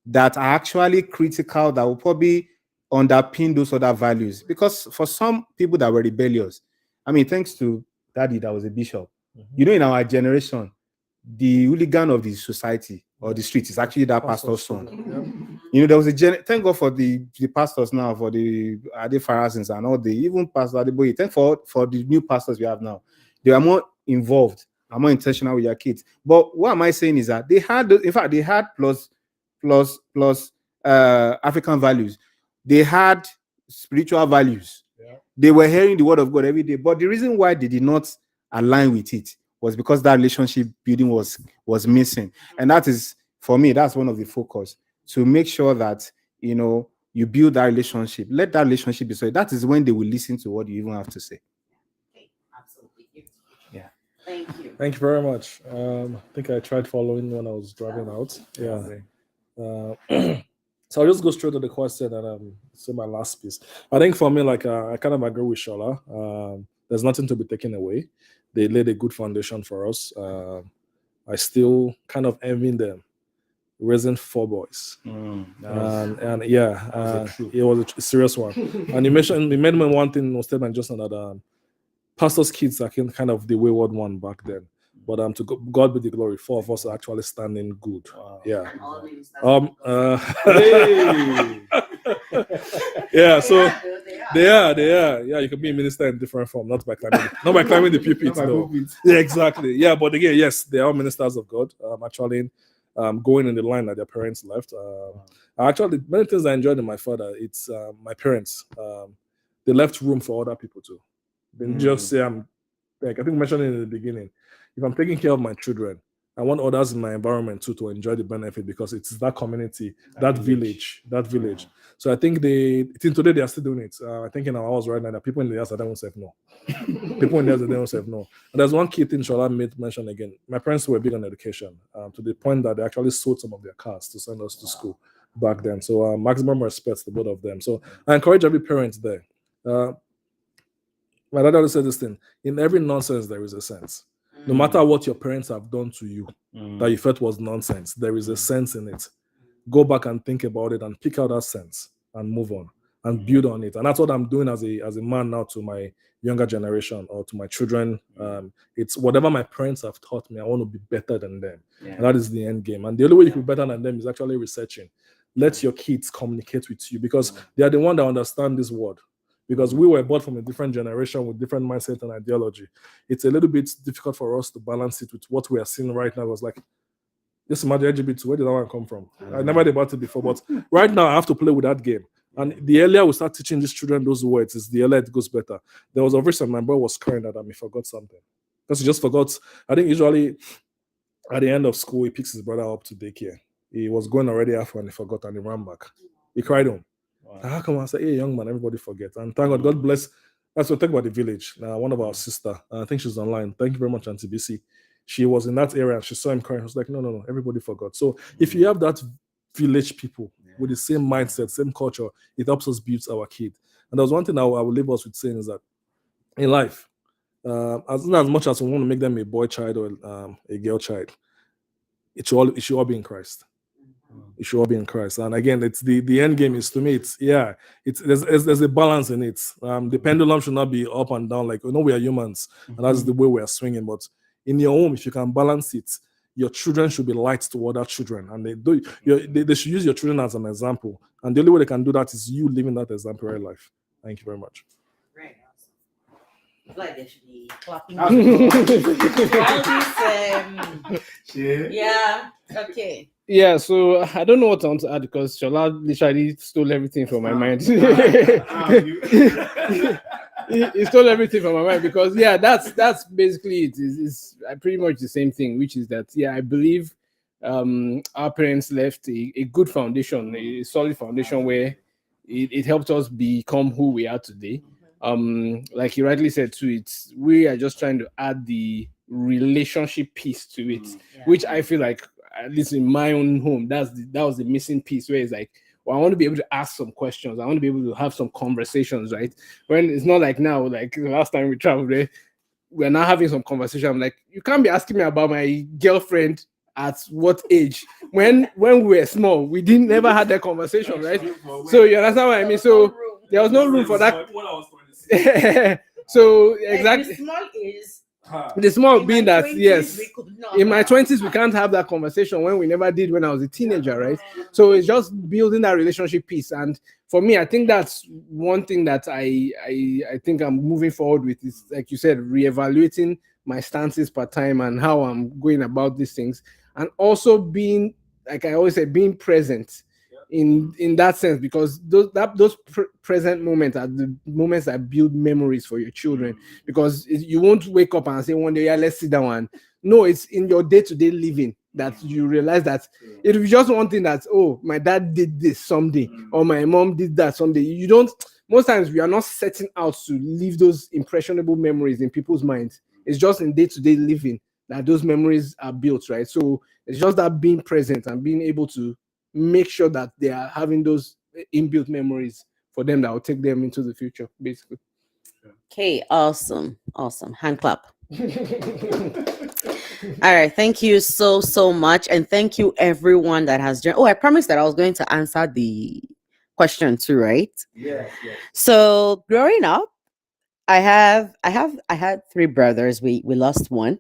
that are actually critical, that will probably underpin those other values. Because for some people that were rebellious, thanks to daddy that was a bishop, in our generation, the hooligan of the society or the street is actually that pastor's son. There was thank God for the pastors now, for the Adefarasins and all the, even Pastor Adeboye. Thank for the new pastors we have now. They are more involved, are more intentional with their kids. But what am I saying is that they had plus African values. They had spiritual values. They were hearing the word of God every day. But the reason why they did not align with it was because that relationship building was missing. And that is, for me, that's one of the focus, to make sure that you build that relationship. Let that relationship be solid. That is when they will listen to what you even have to say. Absolutely. Yeah. Thank you. Thank you very much. I think I tried following when I was driving out. Yeah. So I'll just go straight to the question and say my last piece. I think for me, I kind of agree with Sola. There's nothing to be taken away. They laid a good foundation for us. I still kind of envy them raising 4 boys. And yeah, it was a serious one. And you made me one thing in statement just now that pastors' kids are kind of the wayward one back then. But to God be the glory. 4 of us are actually standing good. Wow. Yeah. Yeah. So they are. Yeah, you can be a minister in different form, not by climbing the pulpit. No. Yeah, exactly. Yeah, but again, yes, they are ministers of God. Actually, going in the line that their parents left. Actually, many things I enjoyed in my father. It's my parents. They left room for other people too. They just say, I think I mentioned it in the beginning. If I'm taking care of my children, I want others in my environment too to enjoy the benefit, because it's that community, that village. So I think today they are still doing it. I think in our house right now, there are people in the house that don't say no. People in the house that don't say no. And there's one key thing Shola mentioned again. My parents were big on education, to the point that they actually sold some of their cars to send us to school back then. So maximum respect to both of them. So I encourage every parent there. My dad always said this thing: in every nonsense, there is a sense. No matter what your parents have done to you that you felt was nonsense, there is a sense in it. Go back and think about it and pick out that sense and move on and build on it. And that's what I'm doing as a man now to my younger generation or to my children. It's whatever my parents have taught me, I want to be better than them. And that is the end game. And the only way you can be better than them is actually researching. Let your kids communicate with you, because they are the one that understand this word. Because we were born from a different generation with different mindset and ideology. It's a little bit difficult for us to balance it with what we are seeing right now. It was like, just imagine LGBT, where did that one come from? I never heard about it before, but right now I have to play with that game. And the earlier we start teaching these children those words, is the earlier it goes better. There was a reason my boy was crying that he forgot something. Because he just forgot. I think usually at the end of school, he picks his brother up to daycare. He was going already after and he forgot and he ran back. He cried home. Wow. How come I say, hey, young man, everybody forgets? And thank God, God bless. That's what talk about the village. One of our sister, I think she's online. Thank you very much, Auntie BC. She was in that area and she saw him crying. She was like, no, everybody forgot. So if you have that village people with the same mindset, same culture, it helps us build our kid. And there's one thing I will leave us with saying is that in life, as much as we want to make them a boy child or a girl child, it should all be in Christ. It should all be in Christ. And again, it's the end game is, to me, there's a balance in it. The pendulum should not be up and down. Like, we are humans, and that's the way we are swinging. But in your home, if you can balance it, your children should be lights to other children, and they should use your children as an example. And the only way they can do that is you living that exemplary life. Thank you very much. Great. Like they should be clapping. How's it Yeah. Okay. Yeah, so I don't know what I want to add because Shola literally stole everything from my mind. He stole everything from my mind because yeah, that's basically it. Is pretty much the same thing, which is that yeah, I believe our parents left a good foundation, a solid foundation where it helped us become who we are today. Like you rightly said too, it's we are just trying to add the relationship piece to it, which I feel like at least in my own home, that was the missing piece where it's like, well, I want to be able to ask some questions. I want to be able to have some conversations, right? When it's not like now, like the last time we traveled, we're now having some conversation. I'm like, you can't be asking me about my girlfriend at what age? When we were small, we didn't never had that conversation, right? So you understand what I mean? So there was no room for that. So exactly. The small is The small being that 20s, yes, we could not in my have. 20s we can't have that conversation when we never did when I was a teenager, right? So it's just building that relationship piece, and for me, I think that's one thing that I think I'm moving forward with is like you said, reevaluating my stances per time and how I'm going about these things, and also being like I always say, being present in that sense because those present moments are the moments that build memories for your children because you won't wake up and say one day, yeah, let's sit down and no, it's in your day-to-day living that you realize that it was just one thing that oh, my dad did this someday or my mom did that someday. You don't, most times we are not setting out to leave those impressionable memories in people's minds. It's just in day-to-day living that those memories are built, right? So it's just that being present and being able to make sure that they are having those inbuilt memories for them that will take them into the future, basically. Okay, awesome. Awesome. Hand clap. All right, thank you so much, and thank you everyone that has joined. Oh, I promised that I was going to answer the question too, right? Yes. So growing up, I had three brothers. We lost one,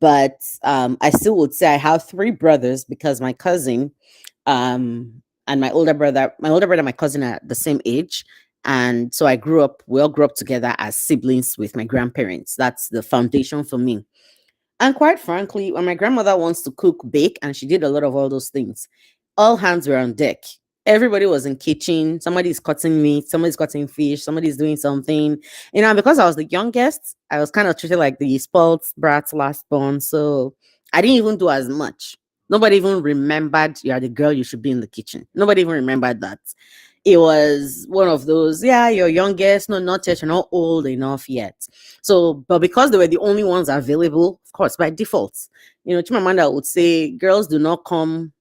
but I still would say I have three brothers because my cousin and my older brother and my cousin are the same age, and so we all grew up together as siblings with my grandparents. That's the foundation for me. And quite frankly, when my grandmother wants to cook, bake, and she did a lot of all those things, all hands were on deck. Everybody was in kitchen. Somebody's cutting meat, somebody's cutting fish, somebody's doing something. And because I was the youngest, I was kind of treated like the spoiled brat last born. So I didn't even do as much. Nobody even remembered you are the girl, you should be in the kitchen. Nobody even remembered that. It was one of those, yeah, you're youngest, no, not yet, you're not old enough yet. So, but because they were the only ones available, of course, by default, Chimamanda would say, girls do not come.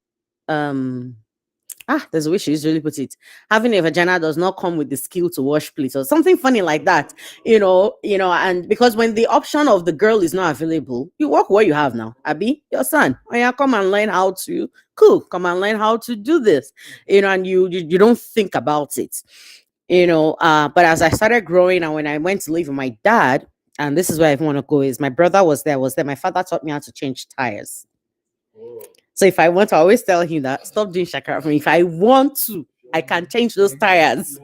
There's a way she usually put it. Having a vagina does not come with the skill to wash plates or something funny like that. And because when the option of the girl is not available, you work what you have now. Abby, your son. Oh yeah, come and learn how to cook. Come and learn how to do this. And you don't think about it. But as I started growing and when I went to live with my dad, and this is where I want to go, is my brother was there. My father taught me how to change tires. So if I want to, I always tell him that stop doing shakara for me. If I want to, I can change those tires.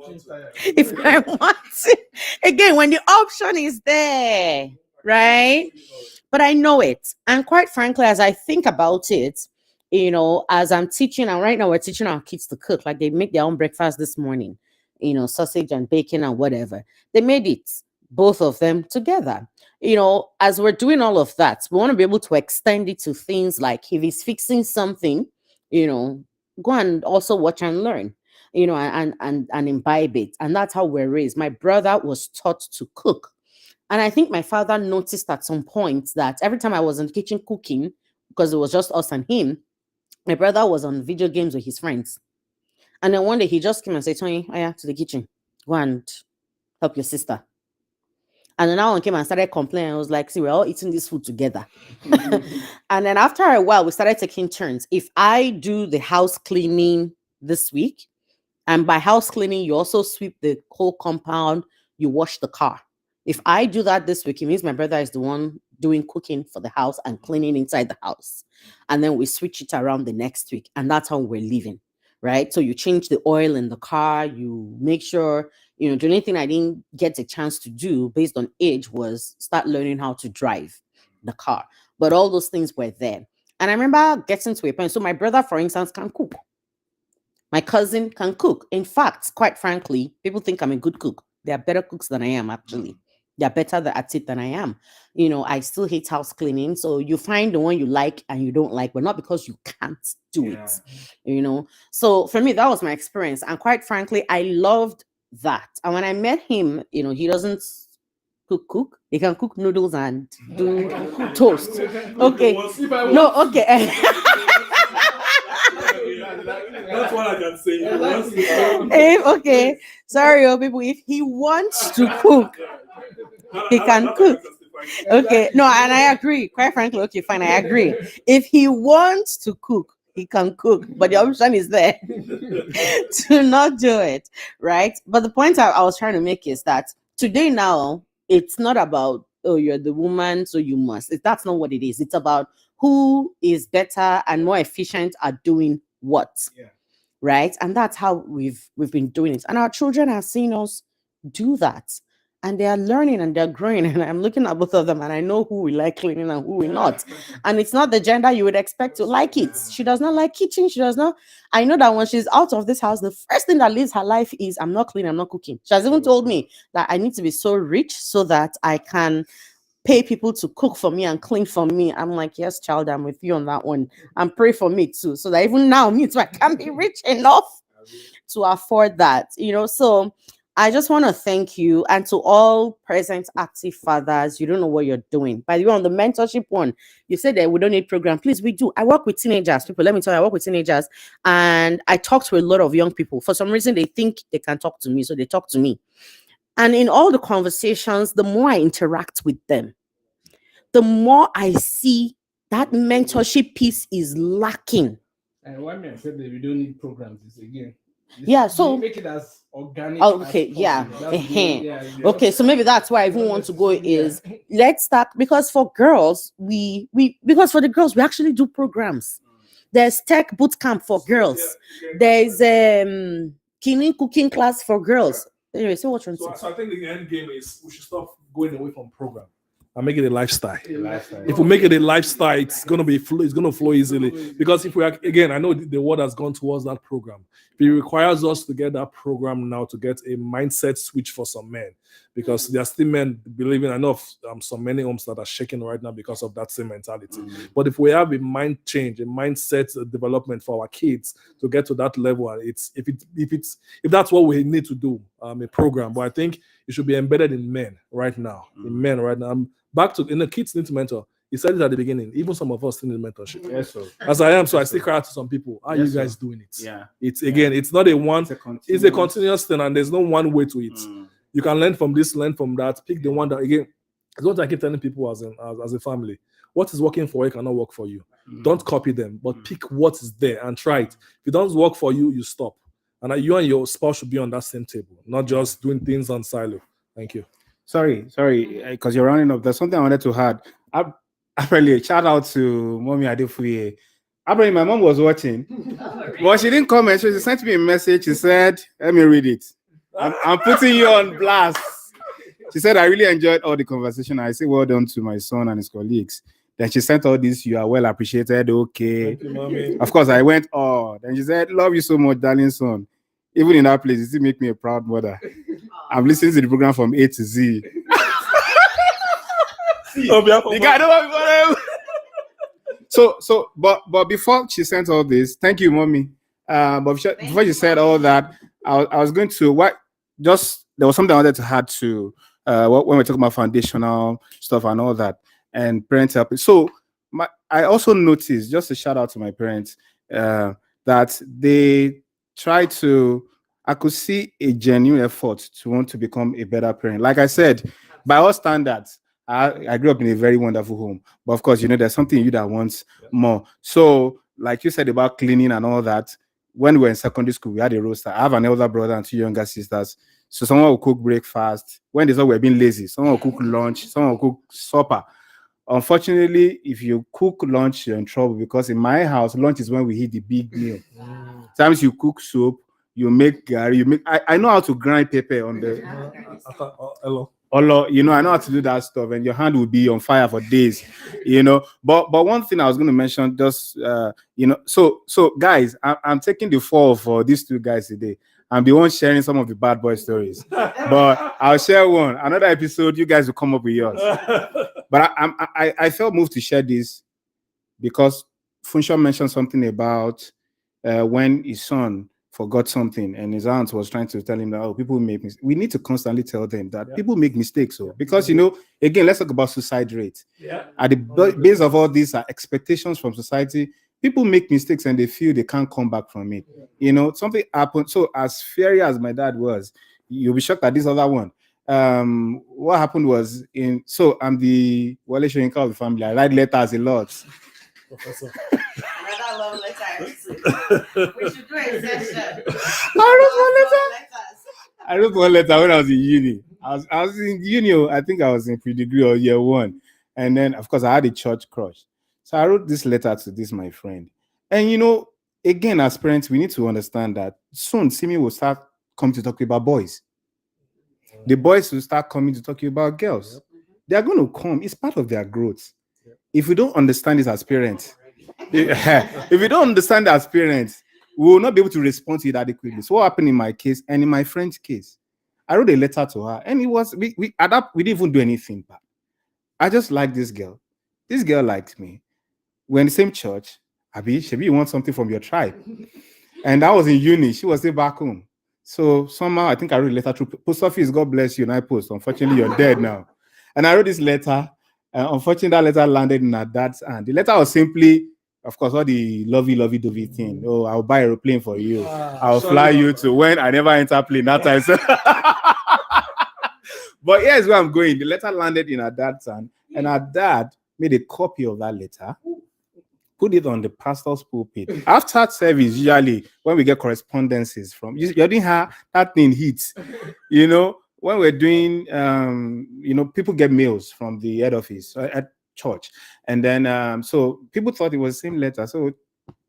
If I want to. Again, when the option is there, right? But I know it. And quite frankly, as I think about it, as I'm teaching, and right now we're teaching our kids to cook, like they make their own breakfast this morning, sausage and bacon and whatever. They made it, both of them together. As we're doing all of that, we want to be able to extend it to things like if he's fixing something, go and also watch and learn, and imbibe it. And that's how we're raised. My brother was taught to cook. And I think my father noticed at some point that every time I was in the kitchen cooking, because it was just us and him, my brother was on video games with his friends. And then one day he just came and said, Tony, oh yeah, to the kitchen. Go and help your sister. And then that one came and started complaining. I was like, see, we're all eating this food together. And then after a while, we started taking turns. If I do the house cleaning this week, and by house cleaning, you also sweep the whole compound, you wash the car. If I do that this week, it means my brother is the one doing cooking for the house and cleaning inside the house. And then we switch it around the next week. And that's how we're living. right? So you change the oil in the car, you make sure, the only thing I didn't get a chance to do based on age was start learning how to drive the car. But all those things were there. And I remember getting to a point. So my brother, for instance, can cook. My cousin can cook. In fact, quite frankly, people think I'm a good cook. They are better cooks than I am, actually. They're better at it than I am. I still hate house cleaning. So you find the one you like and you don't like, but not because you can't do it. So for me, that was my experience. And quite frankly, I loved that. And when I met him, he doesn't cook. He can cook noodles and do toast. Okay. No, okay. That's what I can say. Okay, sorry, people. If he wants to cook, he can cook. Okay, no, and I agree. Quite frankly, okay, fine, I agree. If he wants to cook, he can cook, but the option is there to not do it, right? But the point I was trying to make is that today now, it's not about, oh, you're the woman, so you must. That's not what it is. It's about who is better and more efficient at doing what. Right? And that's how we've been doing it. And our children have seen us do that. And they are learning and they're growing. And I'm looking at both of them and I know who we like cleaning and who we not. And it's not the gender you would expect to like it. She does not like kitchen. She does not. I know that when she's out of this house, the first thing that leaves her life is I'm not cleaning, I'm not cooking. She has even told me that I need to be so rich so that I can pay people to cook for me and clean for me. I'm like, yes, child, I'm with you on that one. And pray for me too. So that even now, me too, I can be rich enough to afford that. So I just want to thank you. And to all present active fathers, you don't know what you're doing. By the way, on the mentorship one, you said that we don't need program. Please, we do. I work with teenagers. People, let me tell you, I work with teenagers. And I talk to a lot of young people. For some reason, they think they can talk to me. So they talk to me. And in all the conversations, the more I interact with them, the more I see that mentorship piece is lacking. And why I said that we don't need programs is again. So make it as organic. Okay, okay, so maybe that's why I even want to go is let's start, because for girls, because for the girls, we actually do programs. There's tech boot camp for girls. There's cooking class for girls. Anyway, so what you're saying? So I think the end game is we should stop going away from program and make it a lifestyle. If we make it a lifestyle, it's gonna flow easily. Because if we are, again, I know the world has gone towards that program. It requires us to get that program now to get a mindset switch for some men, because there are still men believing. I know of so many homes that are shaking right now because of that same mentality. But if we have a mind change, a mindset development for our kids to get to that level, and if that's what we need to do, a program. But I think it should be embedded in men right now. Back to the kids need to mentor. He said it at the beginning. Even some of us still need mentorship. Yes, sir. As I am, so I still cry out to some people. How are you guys doing it? Yeah. It's again, it's not a one. It's a continuous thing, and there's no one way to it. You can learn from this, learn from that. Pick the one that, again. It's what I keep telling people as a family. What is working for you cannot work for you. Don't copy them, but pick what is there and try it. If it doesn't work for you, you stop. And you and your spouse should be on that same table, not just doing things on silo. Thank you. Sorry, because you're running up. There's something I wanted to add. Apparently, shout out to Mommy Adefuye. Apparently, my mom was watching, but she didn't comment. She sent me a message. She said, "Let me read it. I'm putting you on blast." She said, "I really enjoyed all the conversation. I say well done to my son and his colleagues." Then she sent all this. You are well appreciated. Okay. Thank you, Mommy. Of course, I went. Oh, then she said, "Love you so much, darling son." Even in that place, it still make me a proud mother. I'm listening to the program from A to Z. The guy don't but before she sent all this, thank you, Mommy. But before she said all that, I was going to there was something I wanted to add to when we're talking about foundational stuff and all that and parent help. So I also noticed, just a shout out to my parents, that they try to. I could see a genuine effort to want to become a better parent. Like I said, by all standards, I grew up in a very wonderful home. But of course, there's something in you that wants more. So, like you said about cleaning and all that, when we were in secondary school, we had a roster. I have an elder brother and two younger sisters. So someone will cook breakfast. When they saw we were being lazy, someone will cook lunch, someone will cook supper. Unfortunately, if you cook lunch, you're in trouble because in my house, lunch is when we eat the big meal. Sometimes you cook soup, you make gari, you make. I know how to grind pepper on the. Hello. Olo, I know how to do that stuff, and your hand will be on fire for days, But one thing I was going to mention, just so guys, I'm taking the fall for these two guys today. I'm the one sharing some of the bad boy stories, but I'll share one. Another episode, you guys will come up with yours. But I felt moved to share this because Funso mentioned something about when his son forgot something and his aunt was trying to tell him that, oh, people make mistakes. We need to constantly tell them that people make mistakes. So because again, let's talk about suicide rate. At the base of all these are expectations from society. People make mistakes and they feel they can't come back from it. Something happened. So as fiery as my dad was, you'll be shocked at this other one. What happened was I'm the Wale Soyinka of the family. I write letters a lot. Professor. Another love letter. We should do a session. I wrote one letter when I was in uni. I was in uni. I think I was in pre-degree or year one. And then, of course, I had a church crush. So I wrote this letter to this, my friend. And, again, as parents, we need to understand that soon Simi will start coming to talk about boys. The boys will start coming to talk about girls. They are going to come. It's part of their growth. If we don't understand this as parents, if we don't understand that as parents, we will not be able to respond to it adequately. So what happened in my case and in my friend's case, I wrote a letter to her, and it was we didn't even do anything bad. I just like this girl. This girl liked me. We're in the same church. Abi, you want something from your tribe? And I was in uni. She was still back home. So somehow I think I wrote a letter through post office. God bless you, and I post. Unfortunately, you're dead now. And I wrote this letter. Unfortunately, that letter landed in her dad's hand. The letter was simply, of course, all the lovey-dovey thing. Oh, I'll buy a aeroplane for you. I'll fly you to when I never enter plane that time. So but here's where I'm going. The letter landed in her dad's hand, and her dad made a copy of that letter, put it on the pastor's pulpit. After service, usually when we get correspondences from you didn't have that thing hits, when we're doing people get mails from the head office at church, and then so people thought it was the same letter, so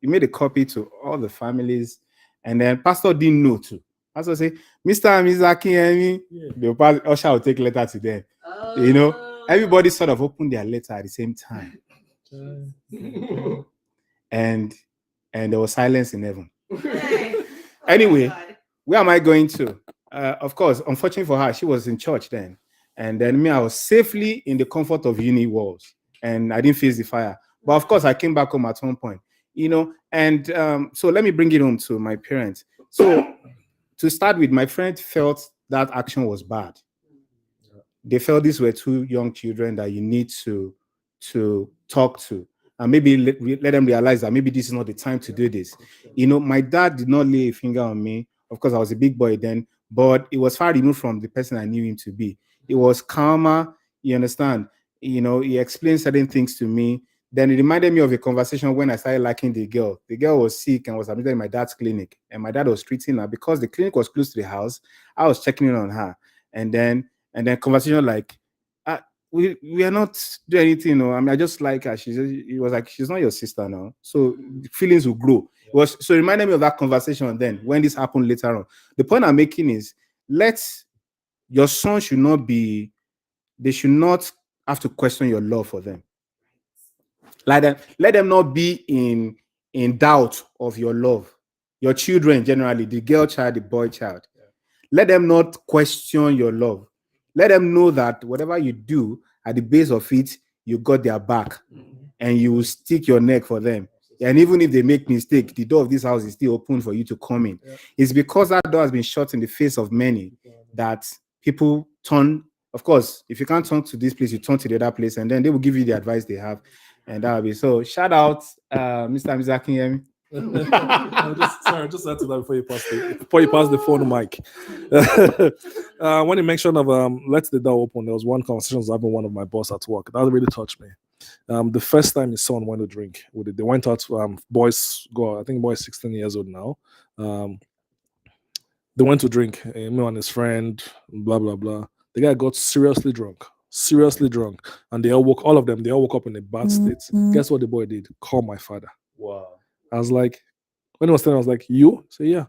he made a copy to all the families, and then pastor didn't know too. Pastor say, Mr. and Mrs. Akinyemi, the usher will take letter to them. Everybody sort of opened their letter at the same time. And there was silence in heaven. Anyway, where am I going to? Of course, unfortunately for her, she was in church then. And then me, I was safely in the comfort of uni walls. And I didn't face the fire. But of course, I came back home at one point. And so let me bring it home to my parents. So to start with, my friend felt that action was bad. They felt these were two young children that you need to talk to. And maybe let them realize that maybe this is not the time to do this. My dad did not lay a finger on me. Of course, I was a big boy then, but it was far removed from the person I knew him to be. It was calmer, you understand? He explained certain things to me. Then it reminded me of a conversation when I started liking the girl. The girl was sick and was admitted in my dad's clinic. And my dad was treating her because the clinic was close to the house. I was checking in on her. And then conversation like, we are not doing anything. I just like her. It was like, she's not your sister now. So feelings will grow. So it reminded me of that conversation then when this happened later on. The point I'm making is your son they should not have to question your love for them. Let them not be in doubt of your love. Your children generally, the girl child, the boy child. Let them not question your love. Let them know that whatever you do, at the base of it, you got their back and you will stick your neck for them. And even if they make mistake, the door of this house is still open for you to come in. It's because that door has been shut in the face of many that people turn. Of course, if you can't turn to this place, you turn to the other place, and then they will give you the advice they have. And that will be so. Shout out, Mr. and Mrs. Akinyemi. Just add to that before you pass the phone mic. When you mentioned of let the door open, there was one conversation I was having with one of my boss at work. That really touched me. The first time his son went to drink, they went out. Boys go. I think boy is 16 years old now. They went to drink. Me and his friend, blah blah blah. The guy got seriously drunk. seriously drunk, and all of them, they all woke up in a bad state. Guess what the boy did? Call my father. Wow. I was like, when he was telling, I was like, you? Say, yeah.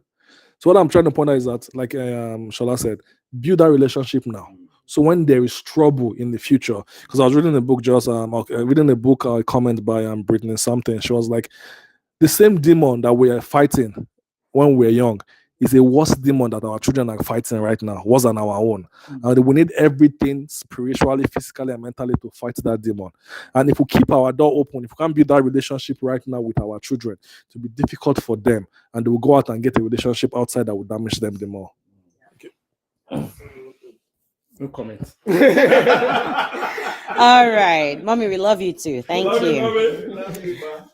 So what I'm trying to point out is that, like Shola said, build that relationship now. So when there is trouble in the future, because I was reading a book reading a book, comment by Brittany something. She was like, the same demon that we are fighting when we're young is a worse demon that our children are fighting right now, worse than our own. And we need everything spiritually, physically, and mentally to fight that demon. And if we keep our door open, if we can't build that relationship right now with our children, it will be difficult for them, and they will go out and get a relationship outside that will damage them the more. No comment. All right, mommy, we love you too. Thank you.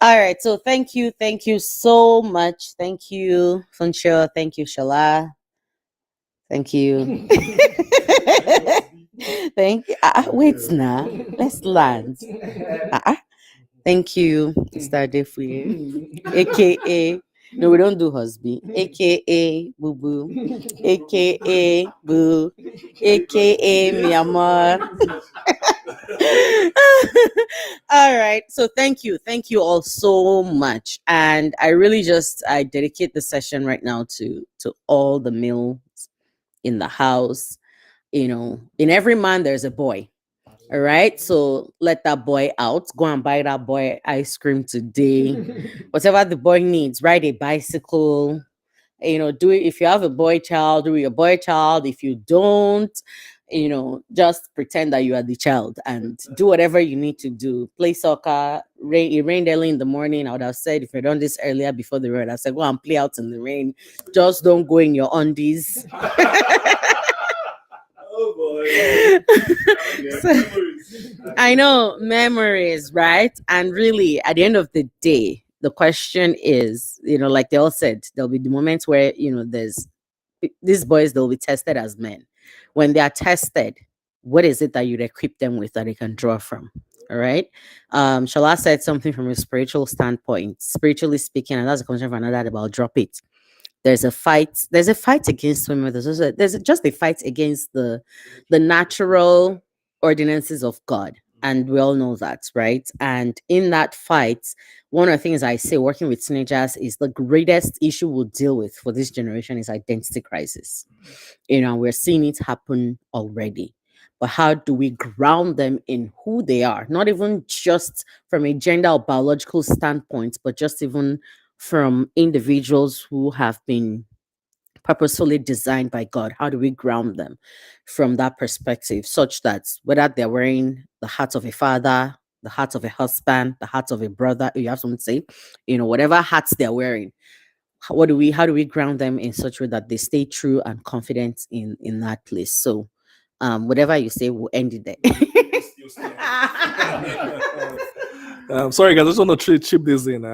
All right, so thank you so much. Thank you, Funcho. Thank you, Shala. Thank you. Thank you. Wait now. Let's land. Thank you, Mr. Adefuye, aka no, we don't do husband, aka Boo Boo, aka Boo, aka Myanmar. All right, so thank you all so much, and I really I dedicate the session right now to all the males in the house. In every man there's a boy. All right, so let that boy out. Go and buy that boy ice cream today. Whatever the boy needs, ride a bicycle. Do it. If you have a boy child, do your boy child. If you don't, just pretend that you are the child and do whatever you need to do. Play soccer. It rained early in the morning. I would have said, if you'd done this earlier before the rain, I said, go and play out in the rain. Just don't go in your undies. Oh boy. So, I know, memories, right? And really, at the end of the day, the question is, like they all said, there'll be the moments where, these boys, they'll be tested as men. When they are tested, what is it that you'd equip them with that they can draw from? All right. Shala said something from a spiritual standpoint, spiritually speaking, and that's a conversation for another day, about drop it. There's a fight against women. There's just a fight against the natural ordinances of God, and we all know that, right? And in that fight, one of the things I say working with teenagers is the greatest issue we'll deal with for this generation is identity crisis. We're seeing it happen already. But how do we ground them in who they are? Not even just from a gender or biological standpoint, but just even from individuals who have been purposefully designed by God. How do we ground them from that perspective, such that whether they're wearing the hat of a father, the hat of a husband, the hat of a brother, you have something to say, whatever hats they're wearing, how do we ground them in such a way that they stay true and confident in that place? So whatever you say, we'll end it there. Sorry, guys, I just want to chip this in.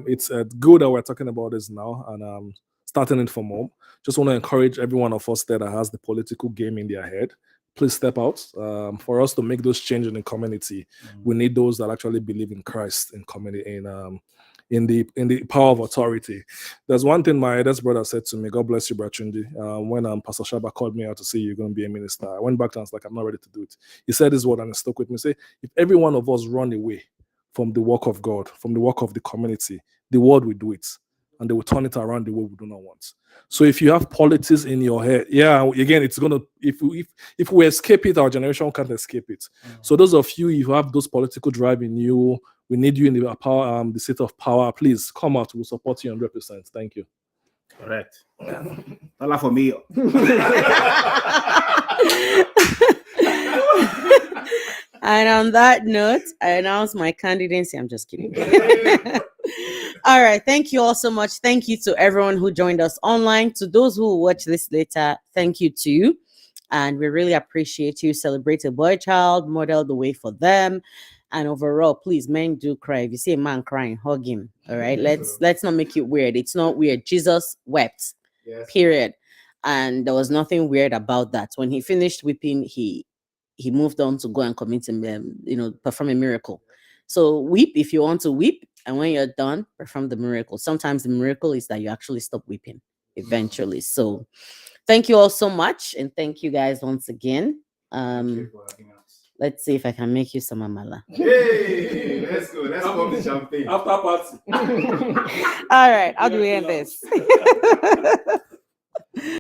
It's good that we're talking about this now, and starting it from home. Just want to encourage every one of us there that has the political game in their head. Please step out. For us to make those changes in the community, we need those that actually believe in Christ in community, in the power of authority. There's one thing my eldest brother said to me. God bless you, Brachundi. When Pastor Shaba called me out to say you're going to be a minister, I went back to him and was like, I'm not ready to do it. He said this word and it stuck with me. Say, if every one of us run away from the work of God, from the work of the community, the world will do it, and they will turn it around the way we do not want. So if you have politics in your head, again, it's gonna, if we escape it, our generation can't escape it. So those of you who have those political drive in you, we need you in the power, the seat of power. Please come out. We'll support you 100%. Thank you. Correct. Tola for me. And on that note, I announce my candidacy. I'm just kidding. All right. Thank you all so much. Thank you to everyone who joined us online. To those who will watch this later, thank you to you. And we really appreciate you. Celebrate a boy child, model the way for them. And overall, please, men do cry. If you see a man crying, hug him. All right. Let's not make it weird. It's not weird. Jesus wept. Yes. Period. And there was nothing weird about that. When he finished weeping, he moved on to go and commit perform a miracle. So weep if you want to weep, and when you're done, perform the miracle. Sometimes the miracle is that you actually stop weeping eventually. So thank you all so much, and thank you guys once again. Thank you for having us. Let's see if I can make you some amala. Hey, let's go. Let's pop the champagne. After party. All right, how do we end this?